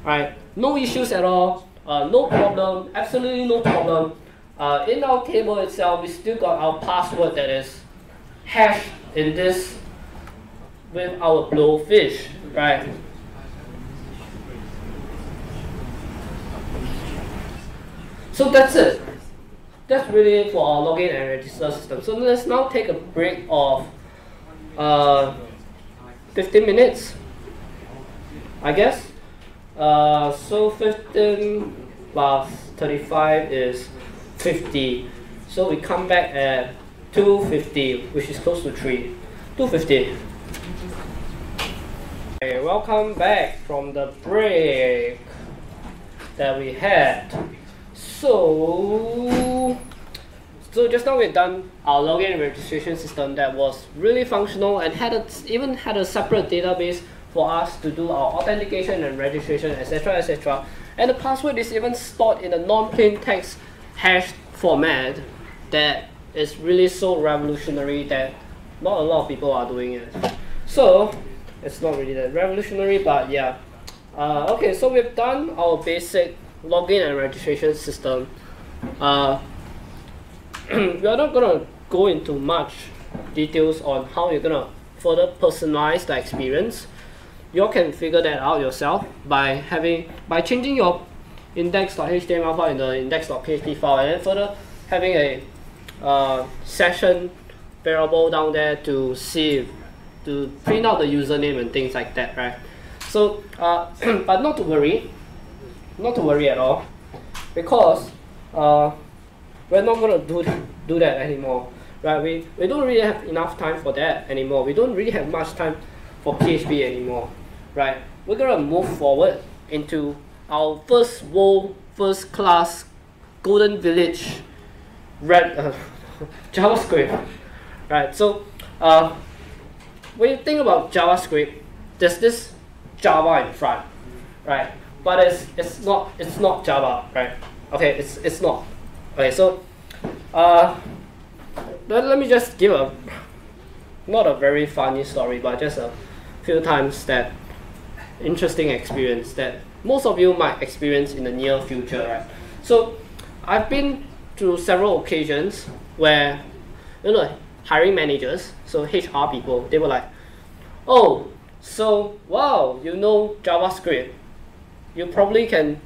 Right? No issues at all, no problem, absolutely no problem. in our table itself, we still got our password that is hashed in this with our blowfish, right? So that's it. That's really for our login and register system. So let's now take a break of 15 minutes, I guess. So 15 plus 35 is 50. So we come back at 250, which is close to 3. 250. Okay, welcome back from the break that we had. So just now we've done our login and registration system that was really functional and even had a separate database for us to do our authentication and registration, etc., etc. And the password is even stored in a non-plain text hashed format that is really so revolutionary that not a lot of people are doing it. So it's not really that revolutionary, but yeah. Okay, so we've done our basic login and registration system. We are not gonna go into much details on how you're gonna further personalize the experience. You all can figure that out yourself by changing your index.html file in the index.php file, and then further having a session variable down there to print out the username and things like that, right? So, but not to worry at all, because we're not gonna do that anymore, right? We don't really have enough time for that anymore. We don't really have much time for PHP anymore, right? We're gonna move forward into our first class Golden Village JavaScript, right? So when you think about JavaScript, there's this Java in front, right? But it's not Java, right? Okay, it's not. Okay, so let me just give not a very funny story, but just a few times that interesting experience that most of you might experience in the near future, right? So I've been to several occasions where, hiring managers, so HR people, they were like, oh, so wow, you know JavaScript, you probably can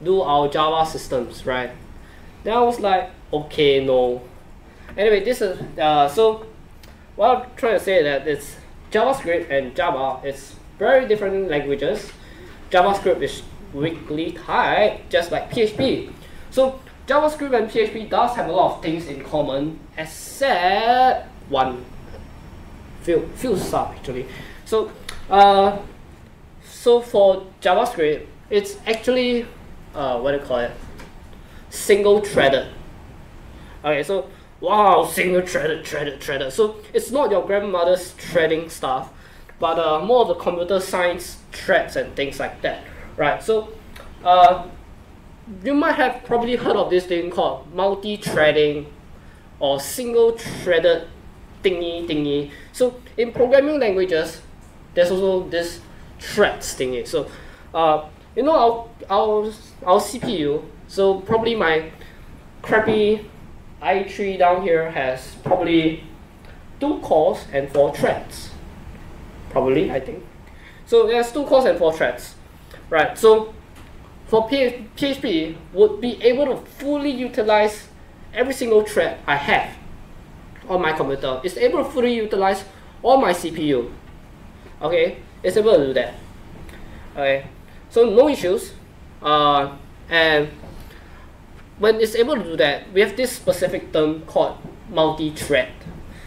do our Java systems, right? Then I was like, okay, no. Anyway, this is so what I'm trying to say is that it's JavaScript and Java is very different languages. JavaScript is weakly typed, just like PHP. So JavaScript and PHP does have a lot of things in common, except one few stuff actually. So so for JavaScript, it's actually what do you call it? Single-threaded. Okay, so wow, single-threaded. So it's not your grandmother's threading stuff, but more of the computer science threads and things like that, right? So you might have probably heard of this thing called multi-threading or single-threaded thingy. So in programming languages, there's also this threads thingy. So our CPU, so probably my crappy i3 down here has probably 2 cores and 4 threads. Probably, I think. So there's 2 cores and 4 threads, right? So for PHP would be able to fully utilize every single thread I have on my computer. It's able to fully utilize all my CPU. Okay, it's able to do that. Okay, so no issues. And when it's able to do that, we have this specific term called multi-thread.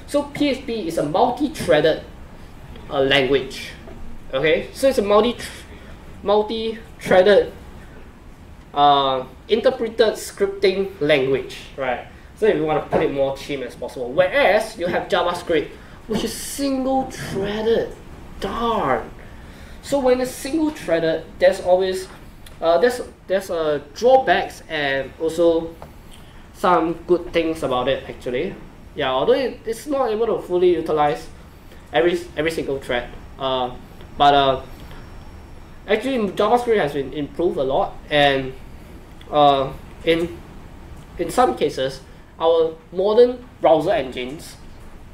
So PHP is a multi-threaded language. Okay, so it's a multi-threaded interpreted scripting language, right? So if you want to put it more cheap as possible. Whereas you have JavaScript, which is single-threaded. Darn. So when it's single-threaded, there's always there's drawbacks and also some good things about it actually. Yeah, although it's not able to fully utilize every single thread, but actually JavaScript has been improved a lot, and in in some cases, our modern browser engines,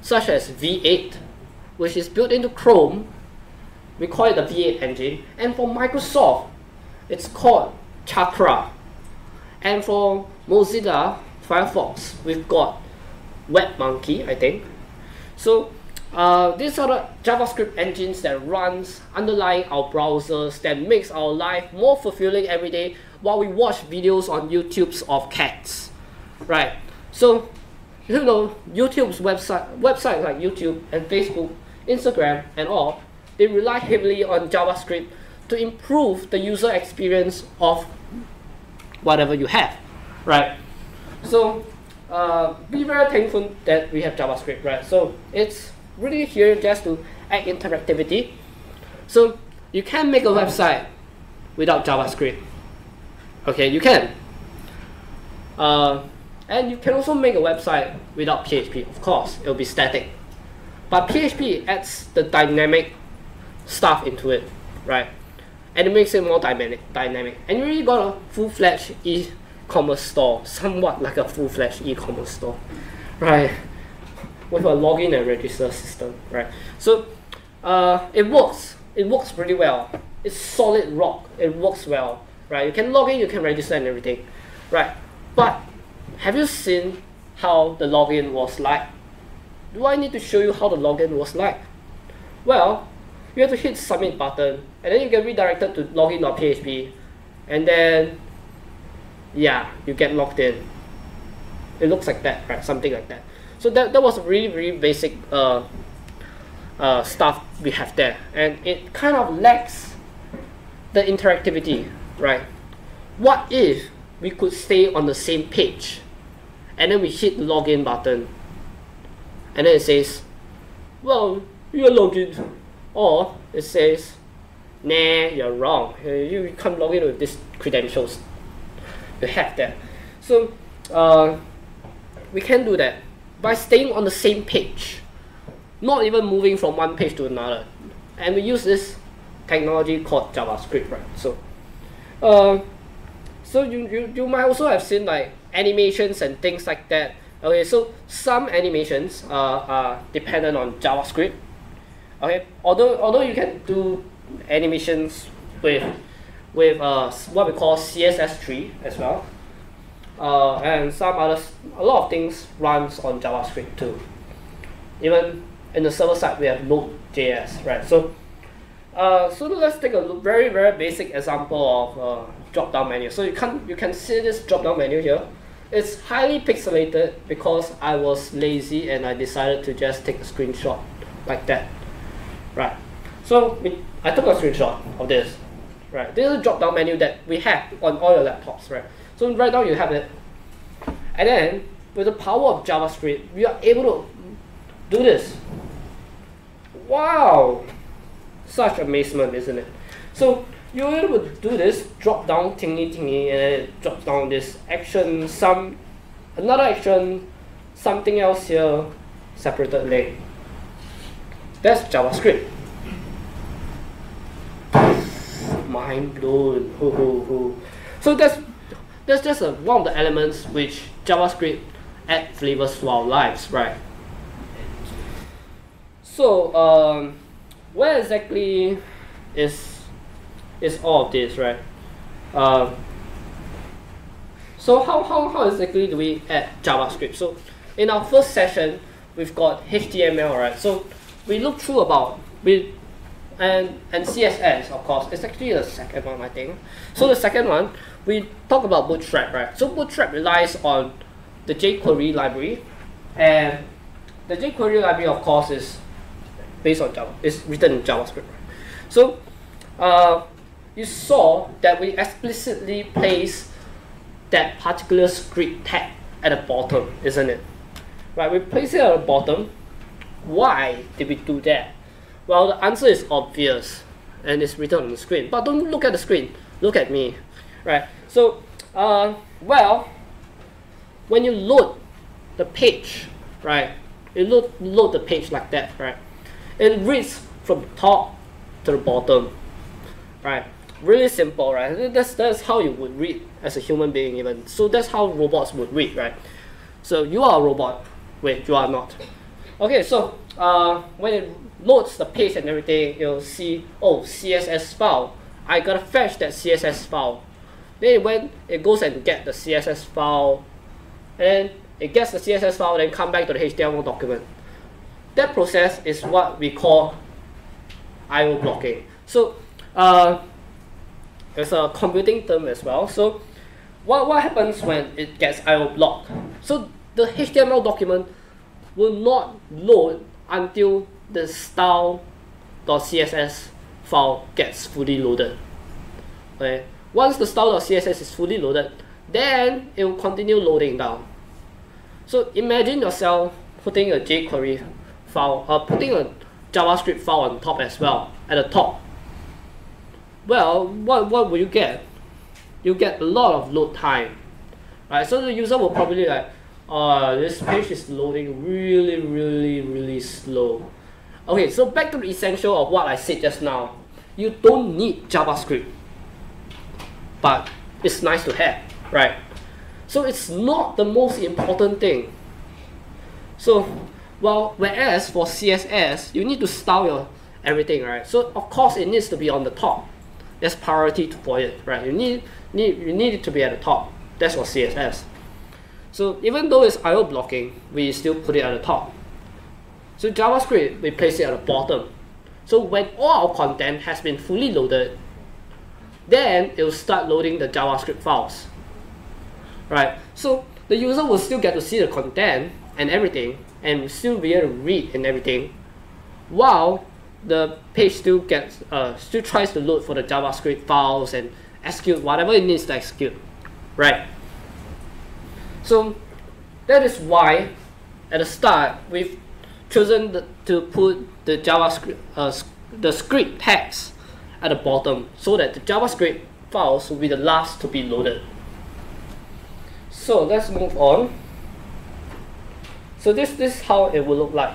such as V8, which is built into Chrome, we call it the V8 engine, and for Microsoft, it's called Chakra. And for Mozilla Firefox, we've got WebMonkey, I think. So these are the JavaScript engines that runs underlying our browsers, that makes our life more fulfilling every day while we watch videos on YouTube's of cats, right? So, you know, YouTube's websites like YouTube and Facebook, Instagram and all, they rely heavily on JavaScript to improve the user experience of whatever you have, right? So be very thankful that we have JavaScript, right? So it's really here just to add interactivity. So you can make a website without JavaScript. Okay, you can. And you can also make a website without PHP. Of course, it will be static. But PHP adds the dynamic stuff into it, right? And it makes it more dynamic. And you really got a full-fledged e-commerce store, somewhat like a full-fledged e-commerce store, right? With a login and register system, right? So it works pretty well. It's solid rock. It works well, right? You can log in, you can register and everything, right? But have you seen how the login was like? Do I need to show you how the login was like? Well, you have to hit submit button, and then you get redirected to login.php, and then yeah, you get logged in. It looks like that, right? Something like that. So that was really, really basic stuff we have there, and it kind of lacks the interactivity, right? What if we could stay on the same page, and then we hit the login button, and then it says, well, you're logged in, or it says, nah, you're wrong. You can't log in with these credentials. You have that. So we can do that by staying on the same page, not even moving from one page to another. And we use this technology called JavaScript, right? So you might also have seen like animations and things like that. Okay, so some animations are dependent on JavaScript. Okay, although you can do animations with what we call CSS3 as well, and a lot of things runs on JavaScript too. Even in the server side, we have Node.js, right? So let's take a very, very basic example of drop-down menu. So you can see this drop-down menu here. It's highly pixelated because I was lazy and I decided to just take a screenshot like that, right? So I took a screenshot of this, right? This is a drop-down menu that we have on all your laptops, right? So right now you have it, and then with the power of JavaScript, we are able to do this. Wow, such amazement, isn't it? So you're able to do this drop down thingy, and then it drops down this action, another action, something else here, separated link. That's JavaScript. Mind blown. So that's just one of the elements which JavaScript add flavors to our lives, right? So where exactly is all of this, right? So how exactly do we add JavaScript? So in our first session, we've got HTML, right? So we look through about and CSS, of course. It's actually the second one, I think. So the second one, we talk about Bootstrap, right? So Bootstrap relies on the jQuery library, and the jQuery library, of course, is based on Java. It's written in JavaScript. So you saw that we explicitly place that particular script tag at the bottom, isn't it? Right, we place it at the bottom. Why did we do that? Well, the answer is obvious, and it's written on the screen. But don't look at the screen, look at me, right? So, well, when you load the page, right, you load the page like that, right? It reads from the top to the bottom, right? really simple, right? That's how you would read as a human being even. So that's how robots would read, right? So you are a robot. Wait, you are not. Okay, so when it loads the page and everything, you'll see, oh, CSS file. I gotta fetch that CSS file. Then when it goes and get the CSS file, and it gets the CSS file, then come back to the HTML document. That process is what we call I/O blocking. So it's a computing term as well. So what happens when it gets I/O blocked? So the HTML document will not load until the style.css file gets fully loaded. Okay. Once the style.css is fully loaded, then it will continue loading down. So imagine yourself putting a jQuery file, putting a JavaScript file on top as well, at the top. Well, what will you get? You get a lot of load time, right? So the user will probably like, this page is loading really slow. Okay, so back to the essential of what I said just now. You don't need JavaScript, but it's nice to have, right? So it's not the most important thing. So, well, whereas for CSS, you need to style your everything, right? So of course it needs to be on the top. There's priority for it, right? You need it to be at the top. That's for CSS. So even though it's I/O blocking, we still put it at the top. So JavaScript, we place it at the bottom. So when all our content has been fully loaded, then it will start loading the JavaScript files, right? So the user will still get to see the content and everything, and will still be able to read and everything, while the page still tries to load for the JavaScript files and execute whatever it needs to execute, right? So that is why at the start we've chosen to put the JavaScript, the script tags at the bottom, so that the JavaScript files will be the last to be loaded. So let's move on. So this is how it will look like,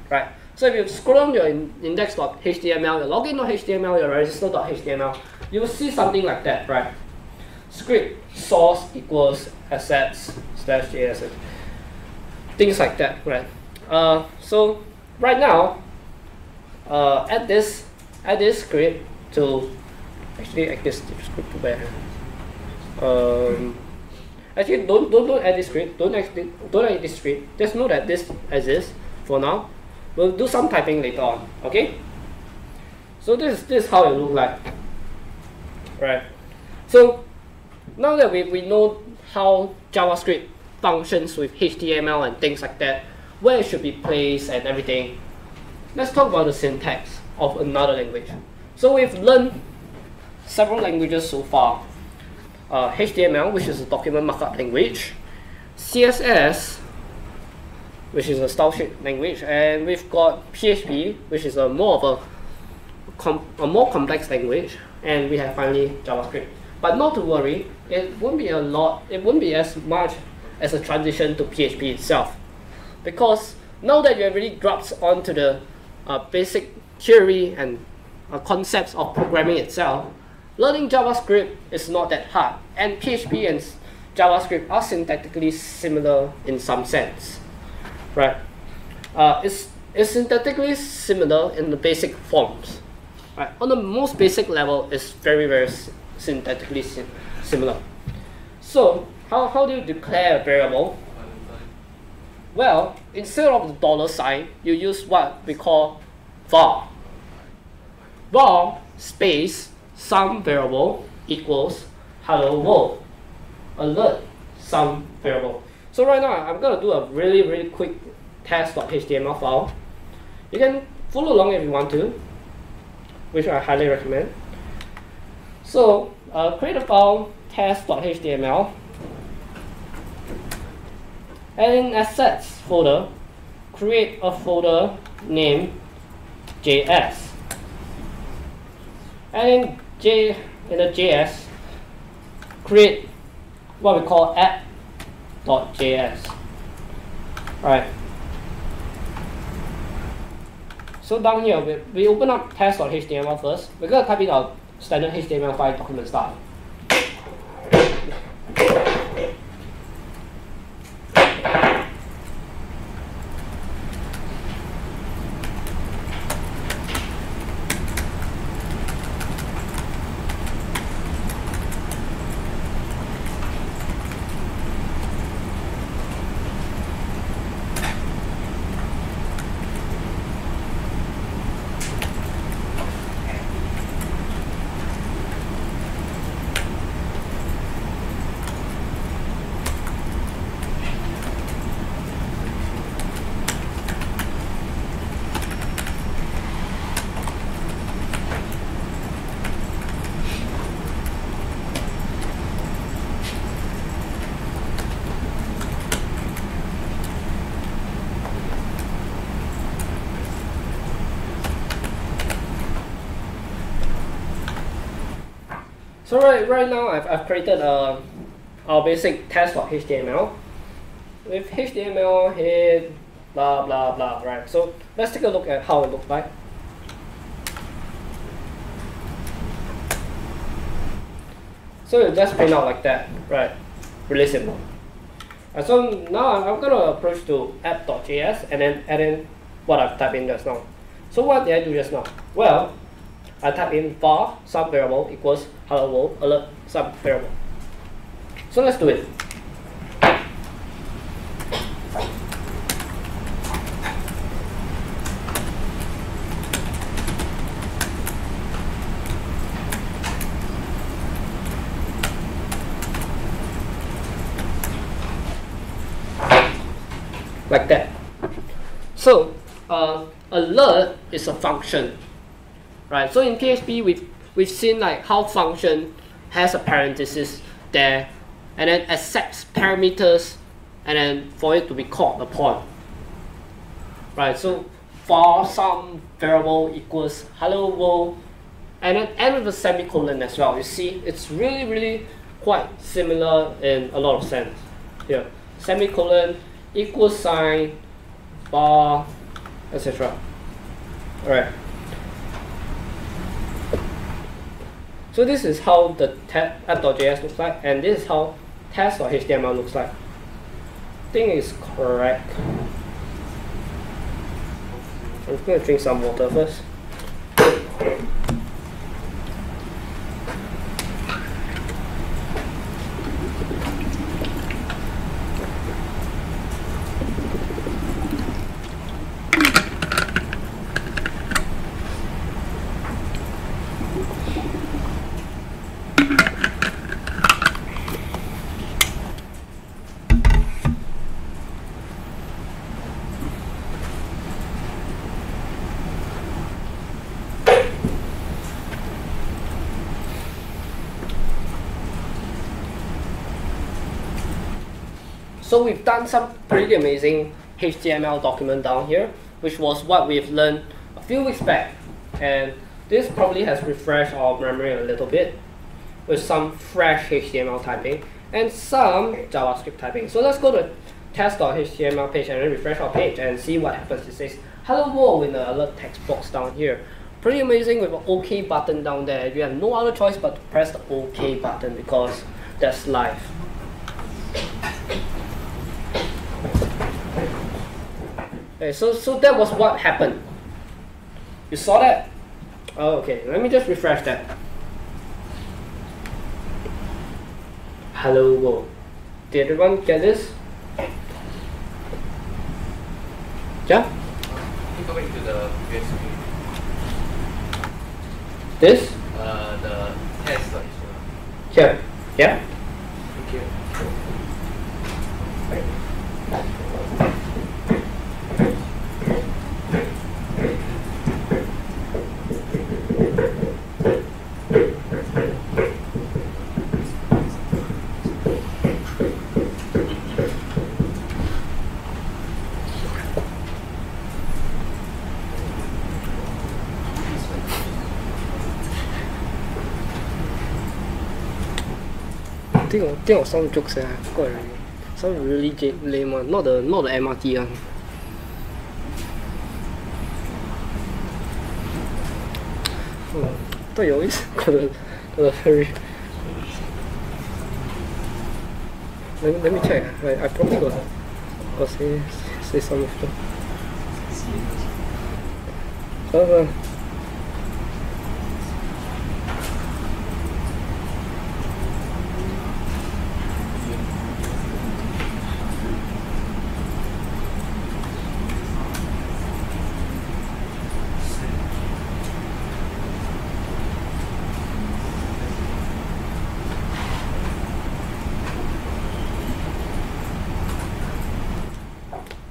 right? So if you scroll down your index.html, your login.html, your register.html, you will see something like that, right? Script source equals assets/JS, things like that, right? So right now, add this script to actually add this script to where? Actually, don't add this script. Don't add this script. Just know that this exists for now. We'll do some typing later on. Okay. So this is how it looks like, right? So now that we know how JavaScript functions with HTML and things like that, where it should be placed and everything, let's talk about the syntax of another language. So we've learned several languages so far. HTML, which is a document markup language, CSS, which is a style sheet language, and we've got PHP, which is a more complex language, and we have finally JavaScript. But not to worry, it won't be as much as a transition to PHP itself, because now that you have really grasped onto the basic theory and concepts of programming itself, learning JavaScript is not that hard, and PHP and JavaScript are syntactically similar in some sense, right? It's syntactically similar in the basic forms, right? On the most basic level, it's very syntactically similar. So how do you declare a variable? Well, instead of the $, you use what we call var. Var space some variable equals hello world alert some variable. So right now I'm gonna do a really quick test.html file. You can follow along if you want to, which I highly recommend. So create a file test.html, and in assets folder create a folder named JS, and in the JS create what we call app.js. Right. So down here we open up test.html first. We're gonna type in our standard HTML5 document style. So right now I've created our basic test.html with HTML head, blah blah blah, right? So let's take a look at how it looks like. So it just print out like that, right? Really simple. And so now I'm gonna approach to app.js and then add in what I've typed in just now. So what did I do just now? Well, I type in var sum variable equals hello world alert sum variable. So let's do it. Like that. So alert is a function, right? So in PHP we've seen like how function has a parenthesis there and then accepts parameters and then for it to be called upon, right? So for some variable equals hello world and then end with a semicolon as well. You see it's really quite similar in a lot of sense here. Semicolon, equal sign, bar, etc. Alright. So this is how the app.js looks like, and this is how test.html looks like. I think it's correct. I'm just going to drink some water first. So we've done some pretty amazing HTML document down here, which was what we've learned a few weeks back. And this probably has refreshed our memory a little bit with some fresh HTML typing and some JavaScript typing. So let's go to test.html page and then refresh our page and see what happens. It says hello world in the alert text box down here. Pretty amazing with an OK button down there. You have no other choice but to press the OK button because that's live. Okay, so that was what happened. You saw that? Oh, okay, let me just refresh that. Hello world. Did everyone get this? Yeah? Can you go back to the previous screen? This? The test. Here. Yeah? Thank you. I think of some jokes I forgot already. Some really lame one, not the MRT one. But you always got a very. Let me check. I probably got say some of them.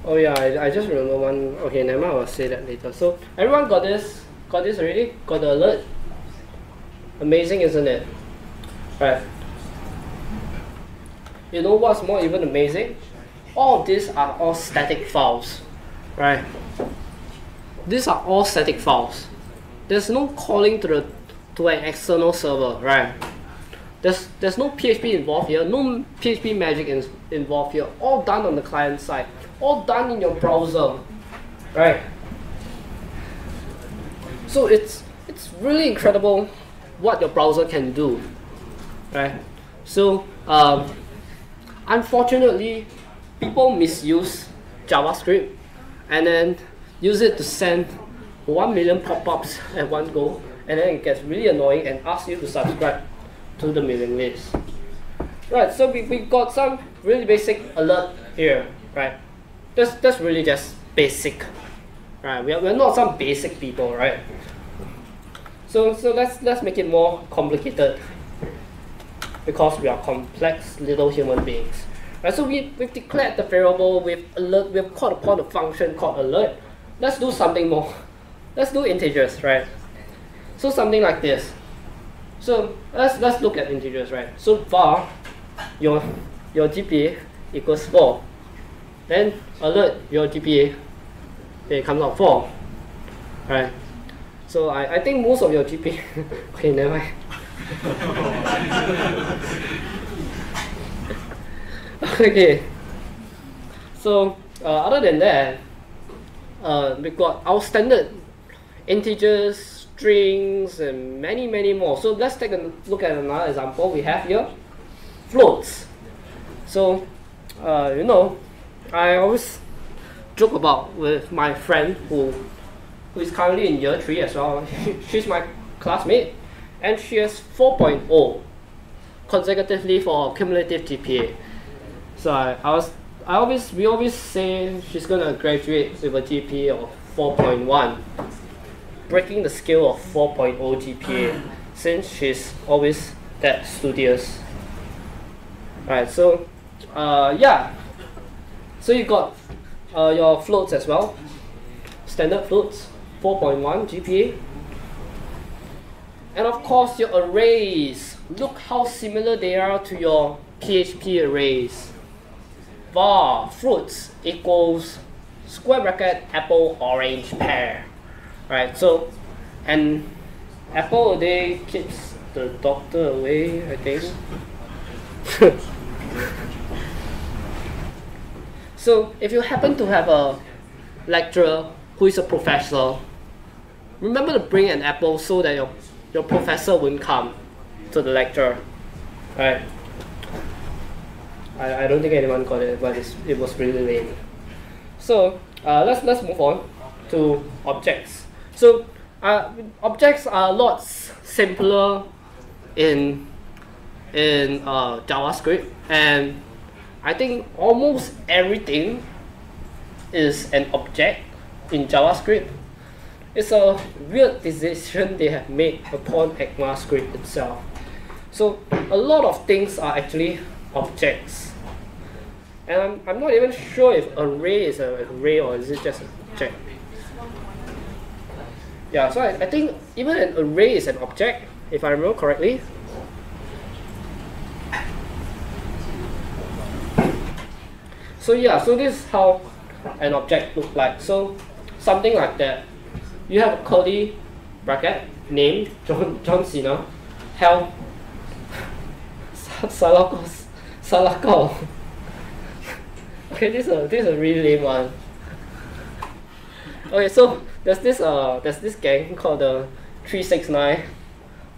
Oh yeah, I just remember one. Okay, never mind, I'll say that later. So everyone got this already? Got the alert? Amazing, isn't it? Right. You know what's more even amazing? All of these are all static files, right? These are all static files. There's no calling to an external server, right? There's no PHP involved here, no PHP magic involved here. All done on the client side, all done in your browser, right? So it's really incredible what your browser can do, right? So unfortunately, people misuse JavaScript and then use it to send 1 million pop-ups at one go, and then it gets really annoying and asks you to subscribe to the mailing list. Right, so we got some really basic alert here, right? That's really just basic, right? We're not some basic people, right? So let's make it more complicated, because we are complex little human beings. Right, so we've declared the variable, we've called upon a function called alert. Let's do something more. Let's do integers, right? So something like this. So let's look at integers, right? So var your GPA equals 4. Then alert your GPA, it comes out 4. Right? So I think most of your GPA okay, never mind. Okay. So other than that, we've got our standard integers, strings, and many more. So let's take a look at another example. We have here floats. So you know, I always joke about with my friend who is currently in year 3 as well. She's my classmate, and she has 4.0 consecutively for cumulative GPA. So we always say she's gonna graduate with a GPA of 4.1, breaking the scale of 4.0 GPA, since she's always that studious. Alright, so yeah. So you got your floats as well. Standard floats, 4.1 GPA. And of course your arrays. Look how similar they are to your PHP arrays. Var fruits equals square bracket apple orange pear. Right, so and apple a day keeps the doctor away, I think. So if you happen to have a lecturer who is a professor, remember to bring an apple so that your professor wouldn't come to the lecture. Right? I don't think anyone got it, but it was really lame. So let's move on to objects. So objects are a lot simpler in JavaScript, and I think almost everything is an object in JavaScript. It's a weird decision they have made upon ECMAScript itself. So a lot of things are actually objects. And I'm not even sure if array is an array or is it just an object. Yeah, so I think even an array is an object, if I remember correctly. So yeah, so this is how an object looks like. So something like that. You have a curly bracket, name, John Cena, health, Salako. Okay, this is a really lame one. Okay, so there's this gang called the 369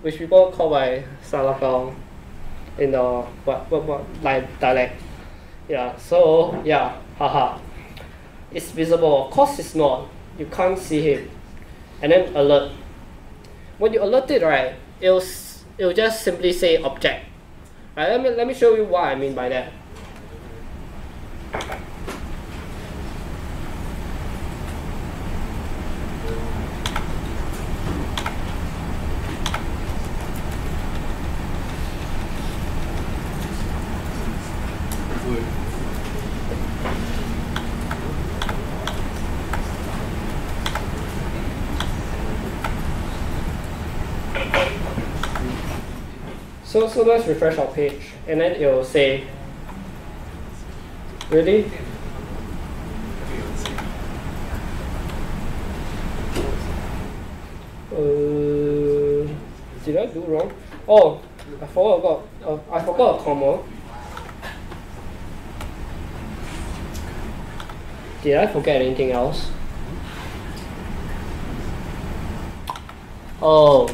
which people call by Salakal in the what like dialect. Yeah, so yeah, haha. It's visible. Of course it's not. You can't see him. And then alert. When you alert it, right, it'll just simply say object. Right, let me show you what I mean by that. So let's refresh our page, and then it will say, really? Did I do wrong? Oh, I forgot a comma. Did I forget anything else? Oh.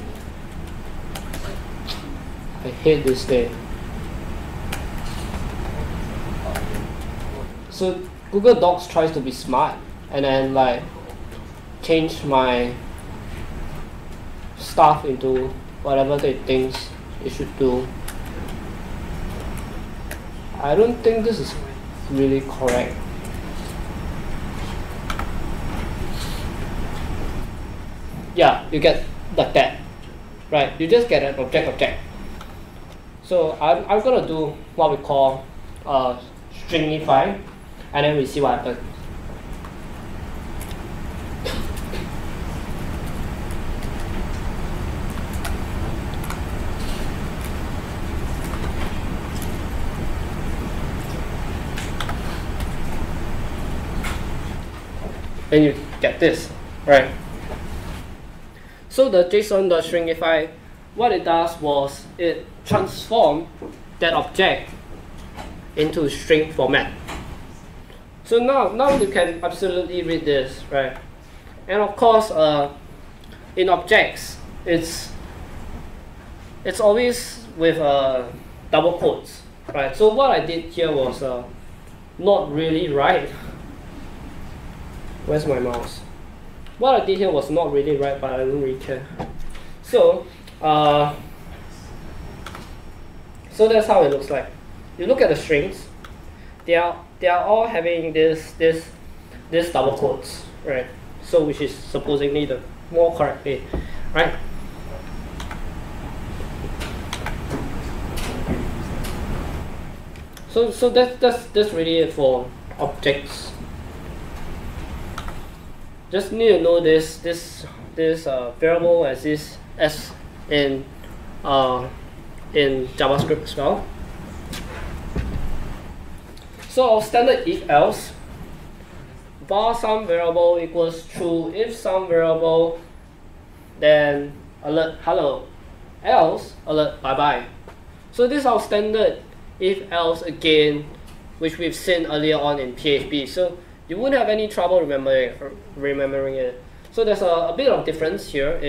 I hate this thing. So Google Docs tries to be smart and then like change my stuff into whatever they think it should do. I don't think this is really correct. Yeah, you get like that, right? You just get an object. So I'm gonna do what we call stringify, and then we see what happens. Then you get this, right? So the JSON.stringify, what it does was it transformed that object into string format. So now you can absolutely read this, right? And of course, in objects, it's always with double quotes, right? So what I did here was not really right. Where's my mouse? What I did here was not really right, but I don't really care. So that's how it looks like. You look at the strings; they are all having this double quotes, right? So which is supposedly the more correctly, right? So that's really it for objects. Just need to know this variable as in JavaScript as well. So our standard if else, var some variable equals true if some variable, then alert hello, else alert bye bye. So this is our standard if else again, which we've seen earlier on in PHP. So you wouldn't have any trouble remembering it. So there's a bit of difference here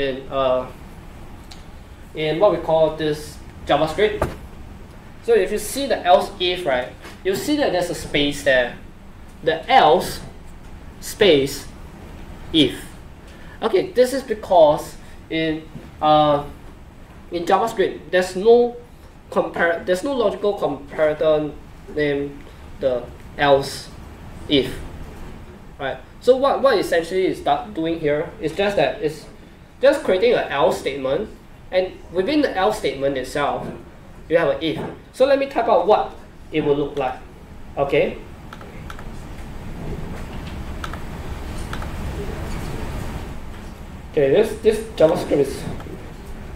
in what we call this JavaScript. So if you see the else if, right, you'll see that there's a space there. The else space if. Okay, this is because in JavaScript there's no logical comparator named the else if. Right. So what essentially is doing here is just that it's just creating an else statement, and within the else statement itself, you have an if. So let me type out what it will look like. Okay. Okay. This JavaScript is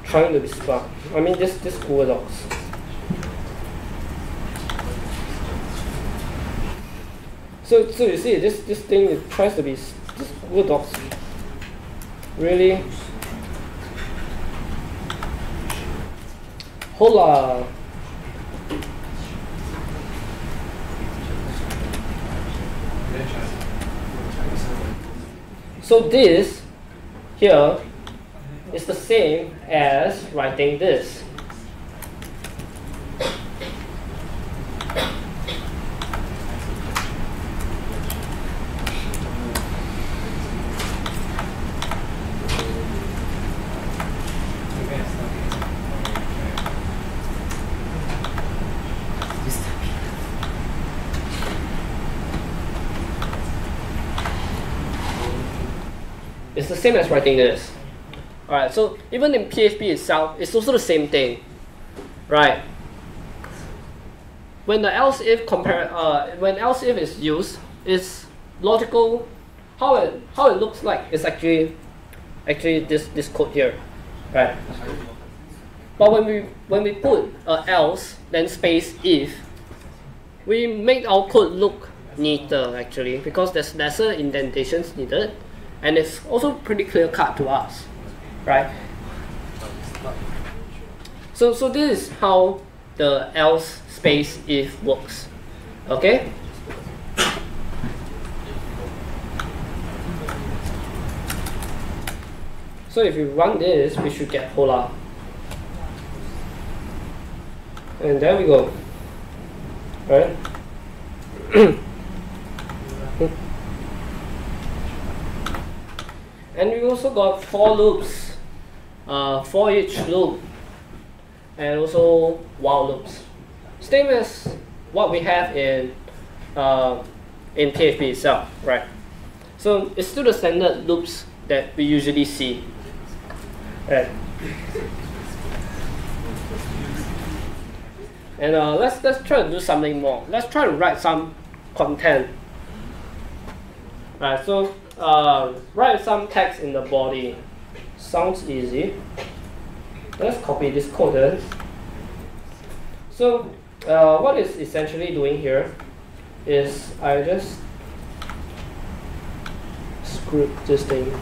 trying to be smart. I mean this Google Docs. So you see, this thing, it tries to be, this Google Docs really, hola. So this here is the same as writing this. It's the same as writing this. Alright, so even in PHP itself, it's also the same thing. Right? When the else if when else if is used, it's logical. How it looks like is actually this code here. Right? But when we put else, then space if, we make our code look neater actually, because there's lesser indentations needed. And it's also pretty clear cut to us, right? So this is how the else space if works, okay? So if you run this, we should get Hola. And there we go, right? And we also got for loops, for each loop, and also while loops. Same as what we have in PHP itself, right? So it's still the standard loops that we usually see, right? And let's try to do something more. Let's try to write some content. Right, so write some text in the body. Sounds easy. Let's copy this code then. So what it's essentially doing here is I just script this thing.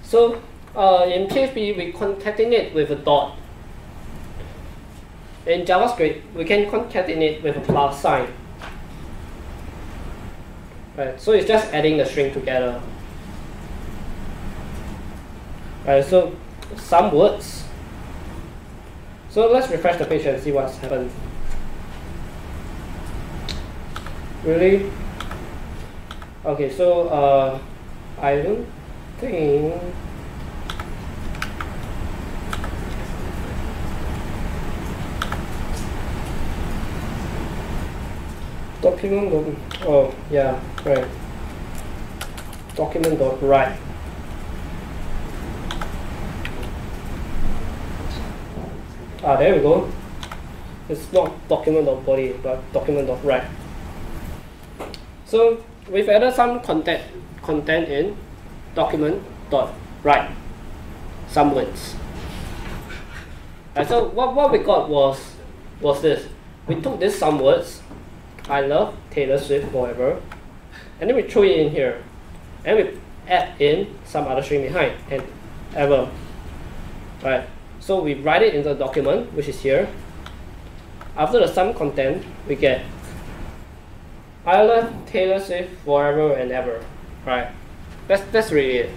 So in PHP, we concatenate with a dot. In JavaScript, we can concatenate with a plus sign. Right, so it's just adding the string together. Right, so some words. So let's refresh the page and see what's happened. Really? Okay, so I don't think document. Oh yeah, right. Document.write. There we go. It's not document.body, but document.write. So we've added some content in document.write, some words. And so what we got was this. We took this some words, I love Taylor Swift forever, and then we threw it in here, and we add in some other string behind, and ever. Right. So we write it in the document, which is here. After the sum content, we get I love Taylor Swift forever and ever. Right. That's really it.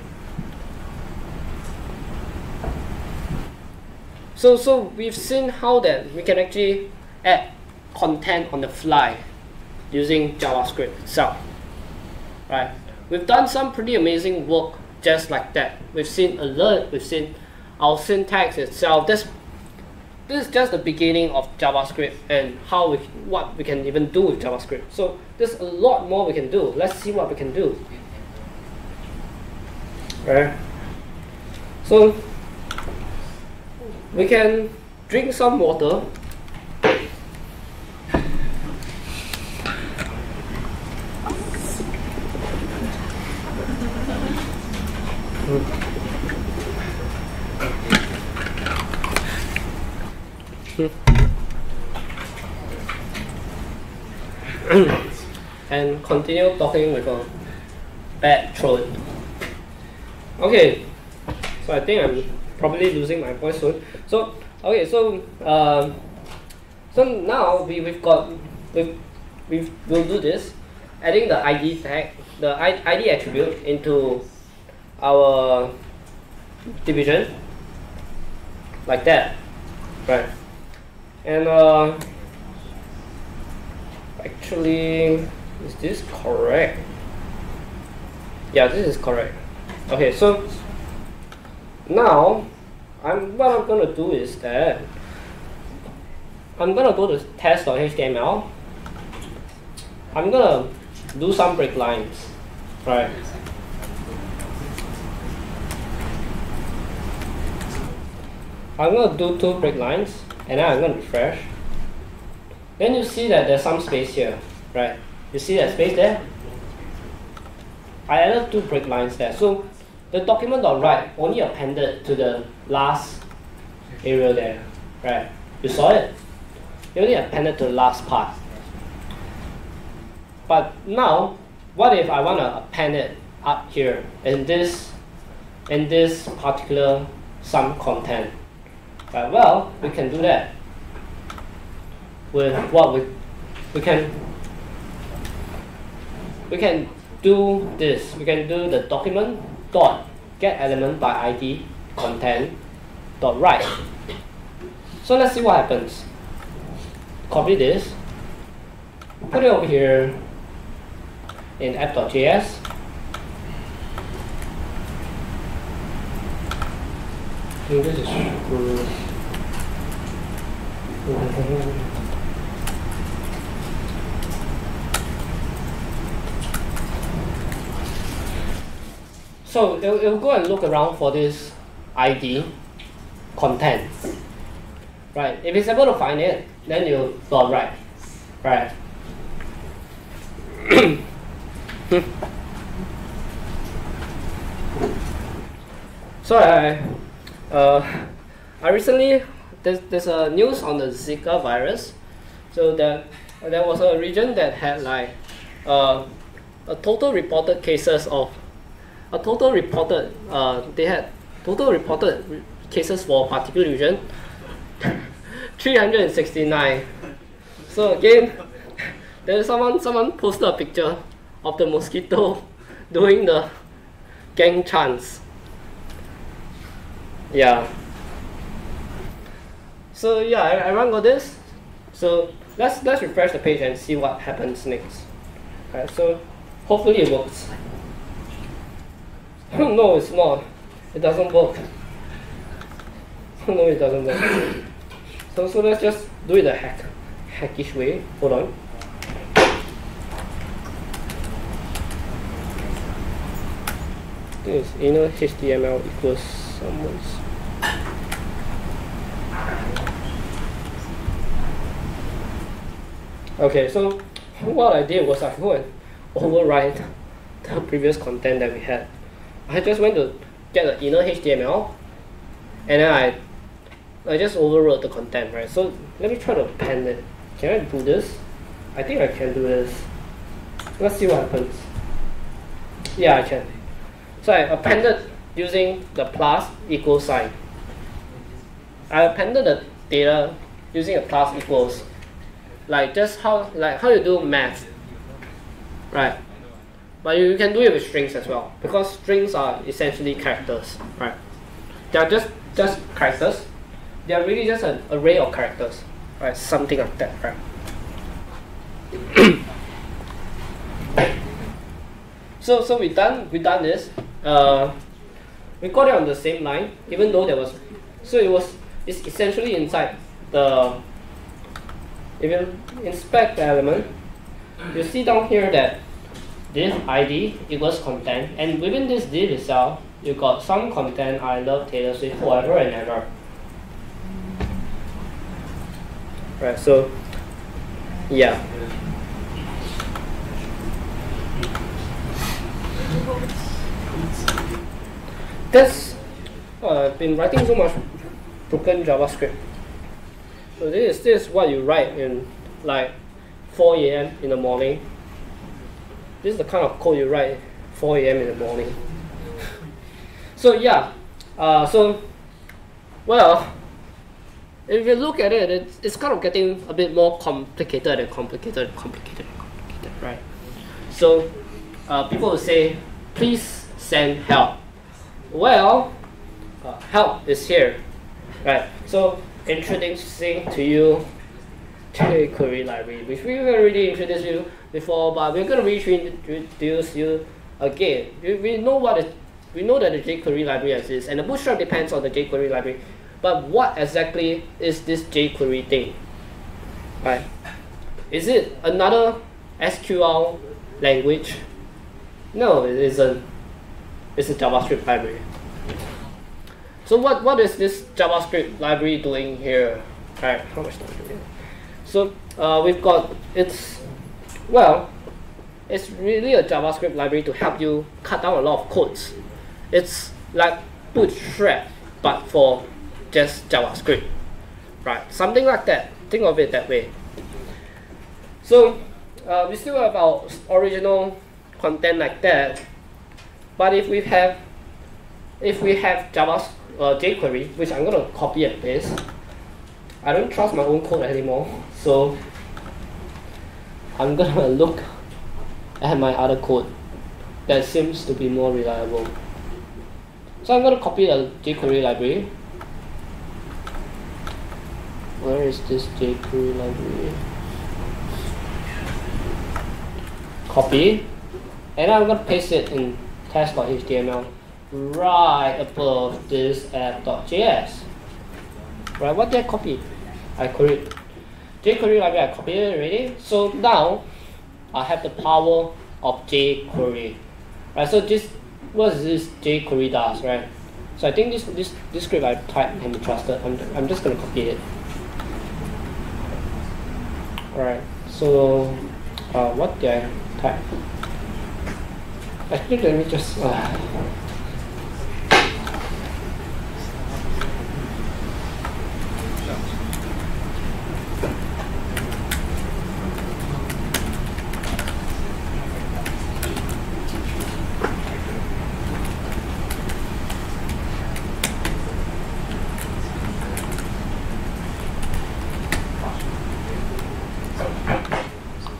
So we've seen how that we can actually add content on the fly using JavaScript itself. Right. We've done some pretty amazing work just like that. We've seen alert, we've seen our syntax itself. This is just the beginning of JavaScript and what we can even do with JavaScript. So there's a lot more we can do. Let's see what we can do. Right. So we can drink some water. And continue talking with bad throat. Okay, so I think I'm probably losing my voice soon. So okay, so now we'll do this, adding the ID tag, the ID attribute into our division like that, right? And actually, is this correct? Yeah, this is correct. Okay, so now what I'm gonna do is that I'm gonna go to test.html. I'm gonna do some break lines, right? I'm gonna do 2 break lines, and then I'm gonna refresh. Then you see that there's some space here, right? You see that space there? I added 2 break lines there. So the document.write only appended to the last area there, right? You saw it? It only appended to the last part. But now, what if I want to append it up here in this particular some content? Right, well, we can do that with what we can do this. We can do the document dot get element by ID content dot write. So let's see what happens. Copy this, put it over here in app.js. This is so it'll go and look around for this ID content, right? If it's able to find it, then you dot write, right? So I recently there's a news on the Zika virus. So there was a region that had like a total reported cases for a particular region 369. So again, there's someone posted a picture of the mosquito doing the gang chants. Yeah. So yeah, I run all this. So let's refresh the page and see what happens next. Alright, so hopefully it works. No, it's not. It doesn't work. No, it doesn't work. So let's just do it the hackish way. Hold on. This inner HTML equals someone's. Okay, so what I did was I go and override the previous content that we had. I just went to get the inner HTML, and then I just overwrote the content, right? So let me try to append it. Can I do this? I think I can do this. Let's see what happens. Yeah, I can. So I appended using the plus equal sign. I appended the data using a plus equals, like just how you do math, right? But you can do it with strings as well, because strings are essentially characters, right? They are just characters. They are really just an array of characters, right? Something like that, right? So we done this. We got it on the same line, even though there was. So it's essentially inside the. If you inspect the element, you see down here that this ID equals content, and within this div itself, you got some content. I love Taylor Swift forever and ever. Right. So, yeah. That's I've been writing so much broken JavaScript. So this is what you write in like 4 AM in the morning. This is the kind of code you write 4 a.m. in the morning. So yeah, well, if you look at it, it's kind of getting a bit more complicated and complicated, right? So people will say, please send help. Well, help is here, right? So introducing to you jQuery library, which we already introduced you before, but we're going to reintroduce you again. We know that the jQuery library exists, and the Bootstrap depends on the jQuery library. But what exactly is this jQuery thing? Right? Is it another SQL language? No, it isn't. It's a JavaScript library. So what is this JavaScript library doing here? Right? How much time do we have? So we've got it's really a JavaScript library to help you cut down a lot of codes. It's like Bootstrap, but for just JavaScript, right? Something like that. Think of it that way. So we still have our original content like that, but if we have jQuery, which I'm gonna copy and paste. I don't trust my own code anymore, so I'm gonna look at my other code that seems to be more reliable. So I'm gonna copy the jQuery library. Where is this jQuery library? Copy, and I'm gonna paste it in test.html right above this app.js. Right, what did I copy? I queried jQuery library, I copied it already. So now I have the power of jQuery. Right, so what this jQuery does, right? So I think this script I typed can be trusted. I'm just gonna copy it. Alright, so what did I type? Actually, let me just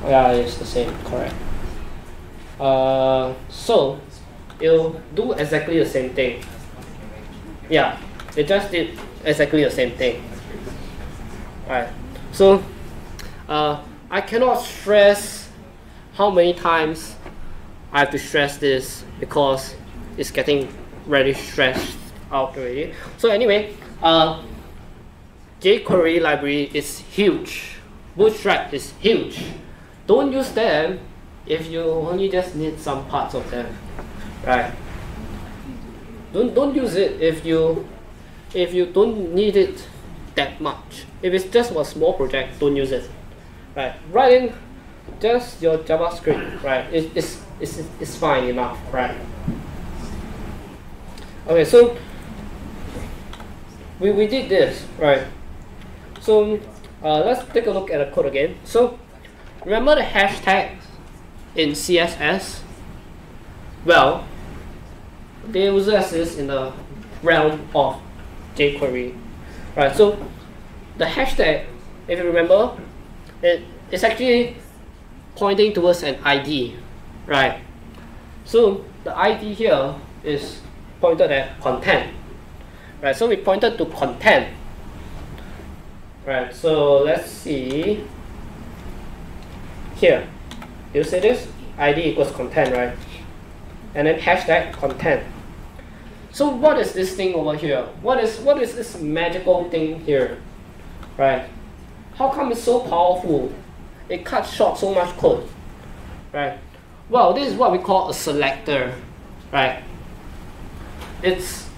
yeah, it's the same, correct. So it'll do exactly the same thing. Yeah, it just did exactly the same thing. Alright, so I cannot stress how many times I have to stress this because it's getting really stressed out already. So anyway, jQuery library is huge. Bootstrap is huge. Don't use them if you only just need some parts of them, right? Don't use it if you don't need it that much. If it's just a small project, don't use it, right? Writing just your JavaScript, right? It's fine enough, right? Okay, so we did this, right? So let's take a look at the code again. So remember the hashtag in CSS? Well, they also exist in the realm of jQuery, right? So the hashtag, if you remember, it's actually pointing towards an ID, right? So the ID here is pointed at content, right? So we pointed to content, right? So let's see here. You see this? ID equals content, right? And then hashtag content. So what is this thing over here? What is this magical thing here, right? How come it's so powerful? It cuts short so much code, right? Well, this is what we call a selector, right? It's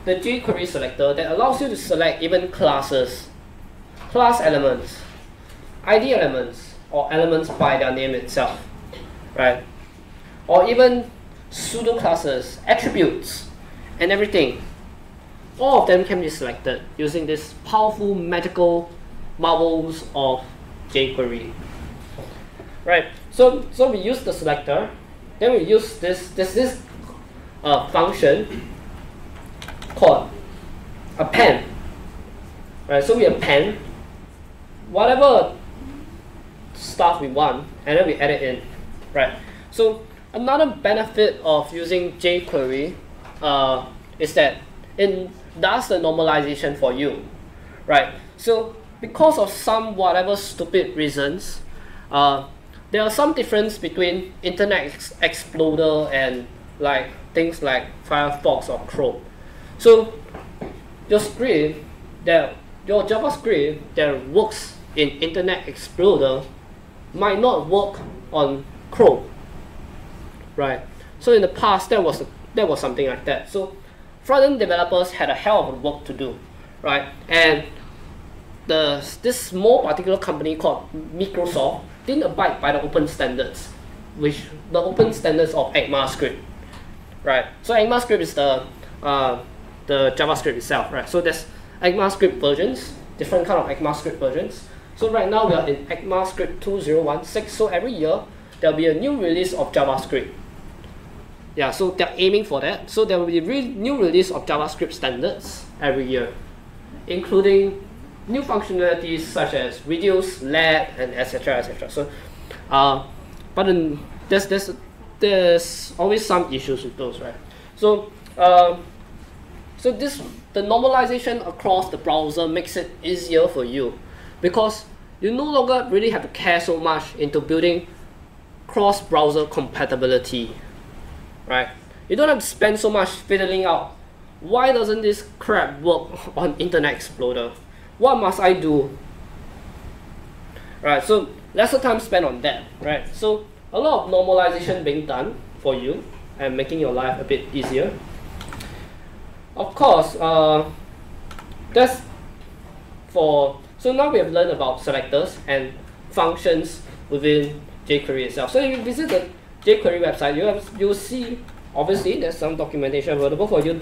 the jQuery selector that allows you to select even classes, class elements, ID elements, or elements by their name itself, right? Or even pseudo classes, attributes, and everything. All of them can be selected using this powerful magical marvels of jQuery, right? So we use the selector, then we use this function called append. Right, so we append whatever stuff we want, and then we add it in. Right. So another benefit of using jQuery is that it does the normalization for you. Right. So because of some whatever stupid reasons, there are some difference between Internet Explorer and like things like Firefox or Chrome. So your JavaScript that works in Internet Explorer might not work on Chrome, right? So in the past, there was something like that. So front-end developers had a hell of a work to do, right? And this small particular company called Microsoft didn't abide by the open standards, which the open standards of ECMAScript, right? So ECMAScript is the JavaScript itself, right? So there's ECMAScript versions, different kind of ECMAScript versions. So right now we are in ECMAScript 2016. So every year there'll be a new release of JavaScript. Yeah, so they're aiming for that. So there will be new release of JavaScript standards every year, including new functionalities such as reduce, let, and etc. etc. So, but then there's always some issues with those, right? So, the normalization across the browser makes it easier for you, because you no longer really have to care so much into building cross-browser compatibility, right? You don't have to spend so much fiddling out, why doesn't this crap work on Internet Explorer? What must I do? Right, so lesser time spent on that, right? So a lot of normalization being done for you and making your life a bit easier. Of course, that's for, so now we have learned about selectors and functions within jQuery itself. So if you visit the jQuery website, you'll see, obviously, there's some documentation available for you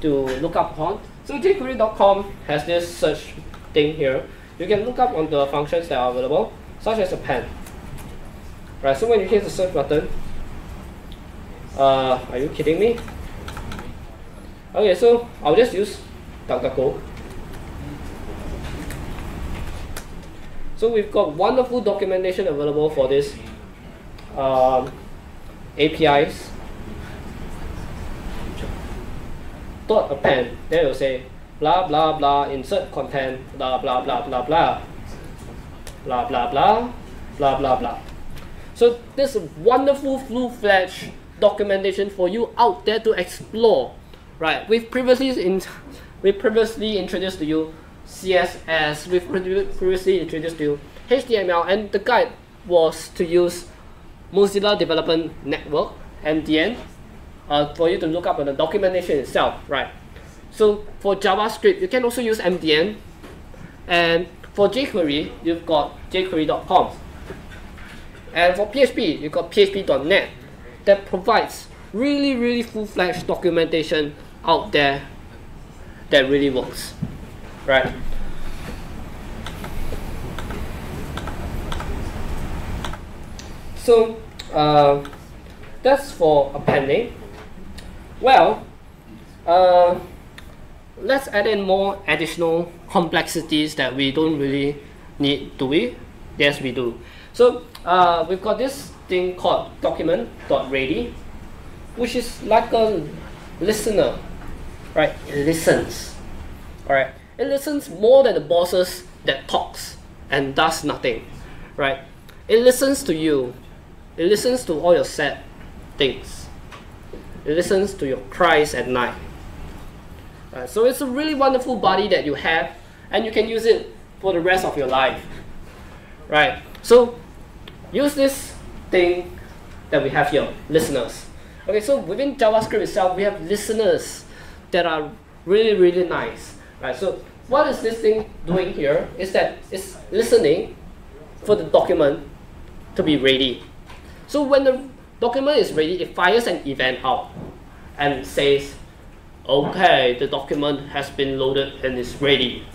to look up on. So jQuery.com has this search thing here. You can look up on the functions that are available, such as append. Right, so when you hit the search button, are you kidding me? Okay, so I'll just use DuckDuckGo. So we've got wonderful documentation available for this APIs. Dot append, then it will say blah blah blah, insert content, blah blah blah blah blah, blah blah blah, blah blah blah. So there's a wonderful full-fledged documentation for you out there to explore, right? We've previously introduced to you CSS, we've previously introduced to you HTML, and the guide was to use Mozilla Development Network, MDN, for you to look up on the documentation itself, right? So for JavaScript, you can also use MDN, and for jQuery, you've got jQuery.com, and for PHP, you've got PHP.net that provides really full-fledged documentation out there that really works, right? So that's for appending. Well, let's add in more additional complexities that we don't really need, do we? Yes, we do. So we've got this thing called document.ready, which is like a listener, right? It listens, all right? It listens more than the bosses that talks and does nothing, right? It listens to you. It listens to all your sad things. It listens to your cries at night. So it's a really wonderful buddy that you have, and you can use it for the rest of your life, right? So use this thing that we have here, listeners. Okay, so within JavaScript itself, we have listeners that are really nice, right? So what is this thing doing here is that it's listening for the document to be ready. So when the document is ready, it fires an event out and says, okay, the document has been loaded and is ready.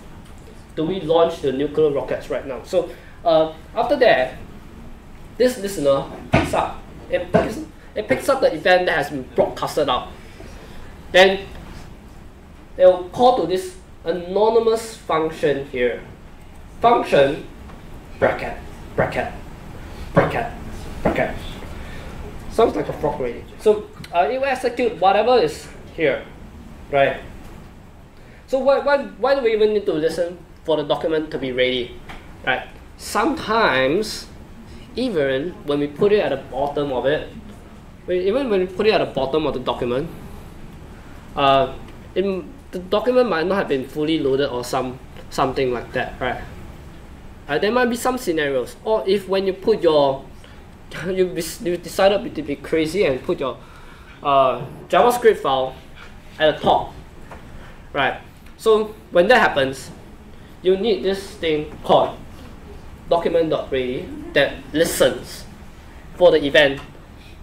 Do we launch the nuclear rockets right now? So after that, this listener picks up. it picks up the event that has been broadcasted out. Then they will call to this anonymous function here. Function bracket, bracket, bracket, bracket. Sounds like a frog really. So it will execute whatever is here, right? So why do we even need to listen for the document to be ready, right? Sometimes, even when we put it at the bottom of it, even when we put it at the bottom of the document, the document might not have been fully loaded or something like that, right? There might be some scenarios, or if when you put your, you decided to be crazy and put your JavaScript file at the top, right? So when that happens, you need this thing called document.ready that listens for the event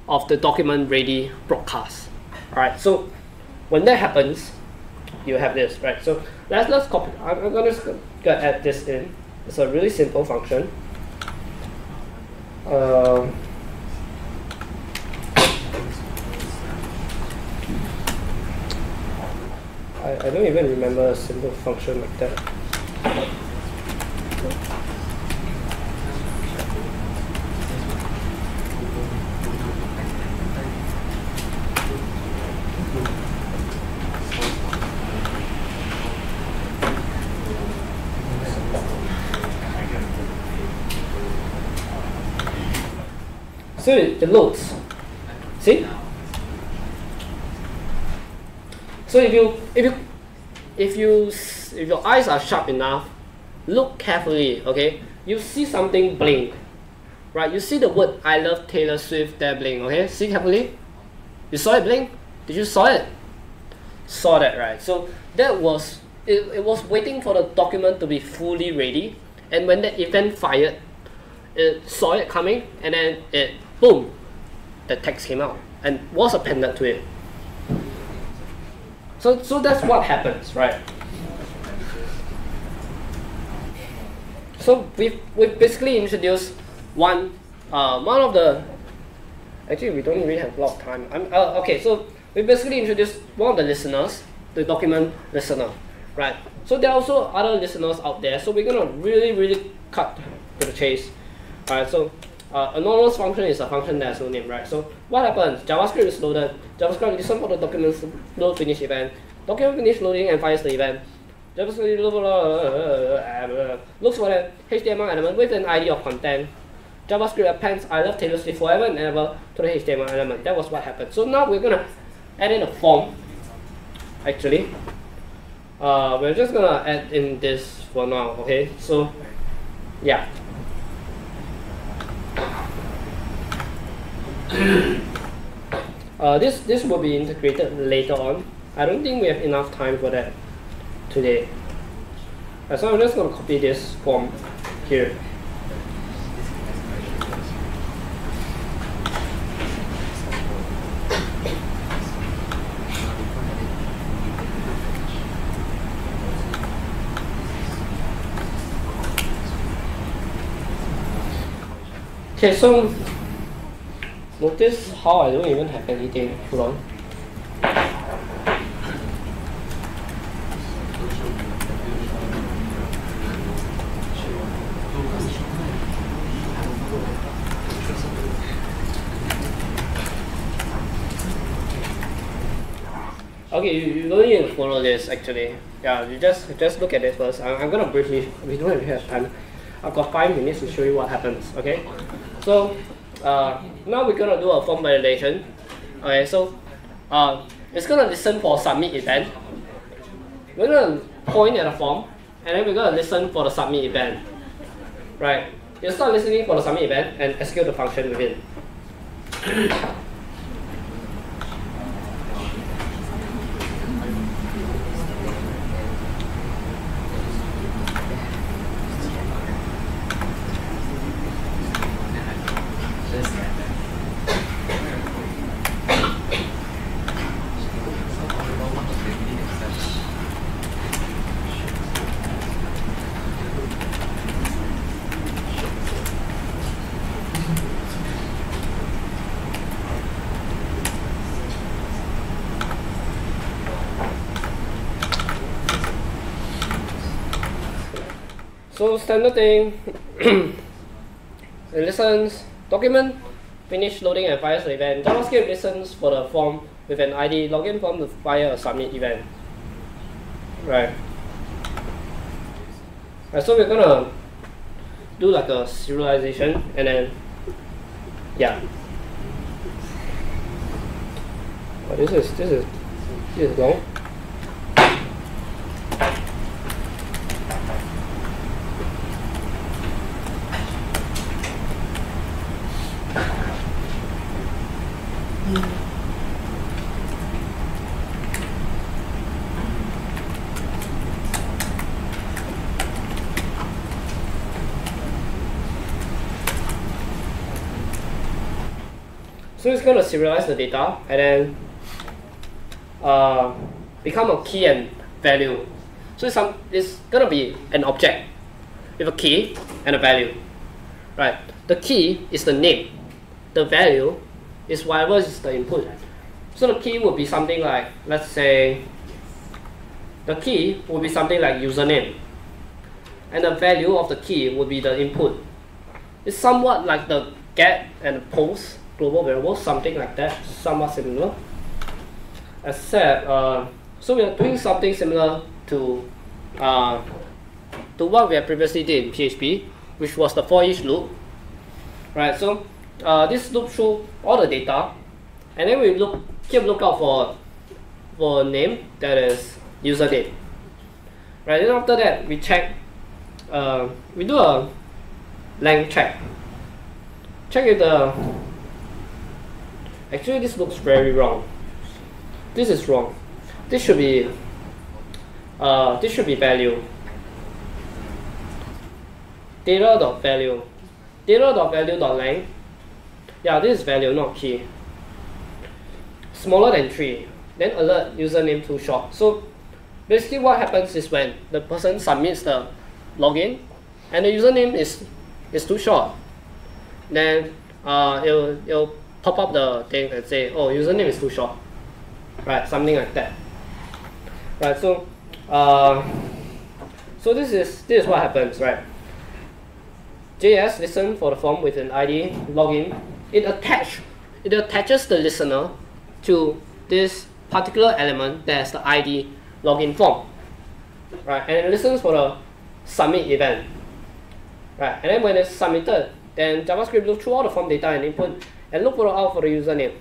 of the document ready broadcast. Alright, so when that happens, you have this, right? So let's copy. I'm gonna just go add this in. It's a really simple function. I don't even remember a simple function like that. So it loads. See? So if your eyes are sharp enough, look carefully, okay? You see something blink, right? You see the word "I love Taylor Swift" there blink, okay? See carefully. You saw it blink? Did you saw it? Saw that, right? So that was it was waiting for the document to be fully ready, and when the event fired, it saw it coming, and then it boom, the text came out and was appended to it. So that's what happens, right? So we've basically introduced one of the, actually we don't really have a lot of time. Okay, so we basically introduced one of the listeners, the document listener, right? So there are also other listeners out there. So we're gonna really cut to the chase. Alright, so anonymous function is a function that has no name, right? So what happens? JavaScript is loaded. JavaScript listens for the document's load finish event. Document finish loading and fires the event. JavaScript looks for the HTML element with an ID of content. JavaScript appends "I love Taylor Swift" forever and ever to the HTML element. That was what happened. So now we're gonna add in a form. Actually, we're just gonna add in this for now. Okay, so yeah. This will be integrated later on. I don't think we have enough time for that today. So I'm just going to copy this form here. Okay, so notice how I don't even have anything. Hold on. Okay, you don't need to follow this actually. Yeah, you just look at this first. I'm gonna briefly. We don't really have time. I've got 5 minutes to show you what happens. Okay, so now we're gonna do a form validation. Okay, so it's gonna listen for submit event. We're gonna point at a form, and then we're gonna listen for the submit event. Right? You start listening for the submit event and execute the function within. So standard thing, it listens, document, finish loading and fires the event. JavaScript listens for the form with an ID, login form to fire a submit event. Right. So we're gonna do like a serialization and then, yeah. Oh, this is long. So it's going to serialize the data and then become a key and value. So it's going to be an object with a key and a value. Right? The key is the name. The value is whatever is the input. So the key would be something like, let's say, the key would be something like username. And the value of the key would be the input. It's somewhat like the get and post global variables, something like that, somewhat similar. Except, so we are doing something similar to what we have previously did in PHP, which was the for each loop. Right. So this loop shows all the data, and then we keep lookout for a name that is username. Right. Then after that, we check. We do a length check. Check if the. Actually, this looks very wrong. This is wrong. This should be value. Data.value. Data.value.length. Yeah, this is value, not key. Smaller than 3. Then alert username too short. So basically what happens is when the person submits the login and the username is too short, then it'll pop up the thing and say, oh, username is too short. Right, something like that. Right, so this is what happens, right? JS listen for the form with an ID, login. It attaches the listener to this particular element that has the ID login form. Right, and it listens for the submit event. Right, and then when it's submitted, then JavaScript looks through all the form data and input and look out for the username.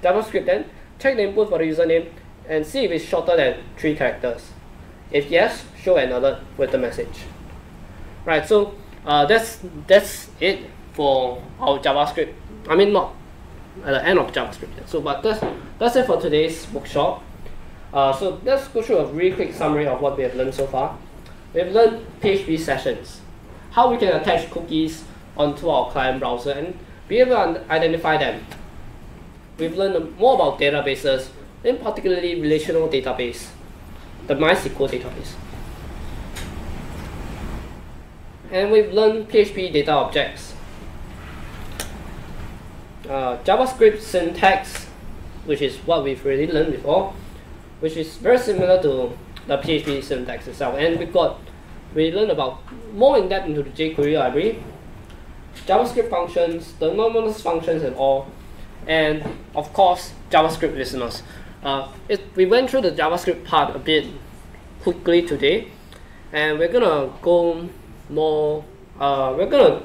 JavaScript then check the input for the username and see if it's shorter than 3 characters. If yes, show an alert with the message. Right, so that's it for our JavaScript. I mean, not at the end of JavaScript. So, but that's it for today's workshop. So let's go through a really quick summary of what we have learned so far. We've learned PHP sessions, how we can attach cookies onto our client browser and be able to identify them. We've learned more about databases, in particularly relational database, the MySQL database. And we've learned PHP data objects, JavaScript syntax, which is what we've already learned before, which is very similar to the PHP syntax itself. And we learned about more in depth into the jQuery library, JavaScript functions, the anomalous functions and all, and of course JavaScript listeners. We went through the JavaScript part a bit quickly today, and we're gonna go more. We're gonna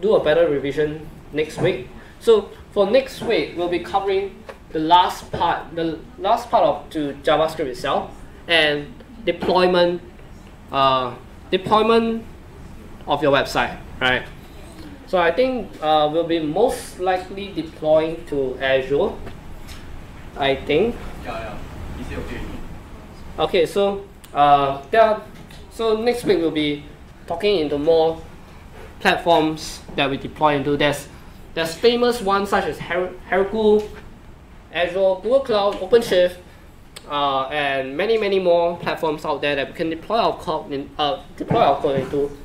do a better revision next week. So for next week, we'll be covering the last part of JavaScript itself and deployment of your website, right? So I think we'll be most likely deploying to Azure, I think. Yeah. Is it okay? Okay, so so next week we'll be talking into more platforms that we deploy into. There's famous ones such as Heroku, Azure, Google Cloud, OpenShift, and many more platforms out there that we can deploy our code into.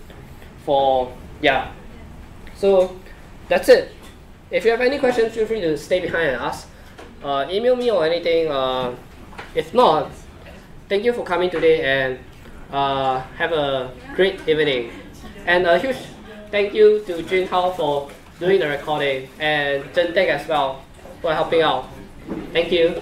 So that's it. If you have any questions, feel free to stay behind and ask. Email me or anything. If not, thank you for coming today, and have a great evening. And a huge thank you to Jun Hao for doing the recording and Jen Deng as well for helping out. Thank you.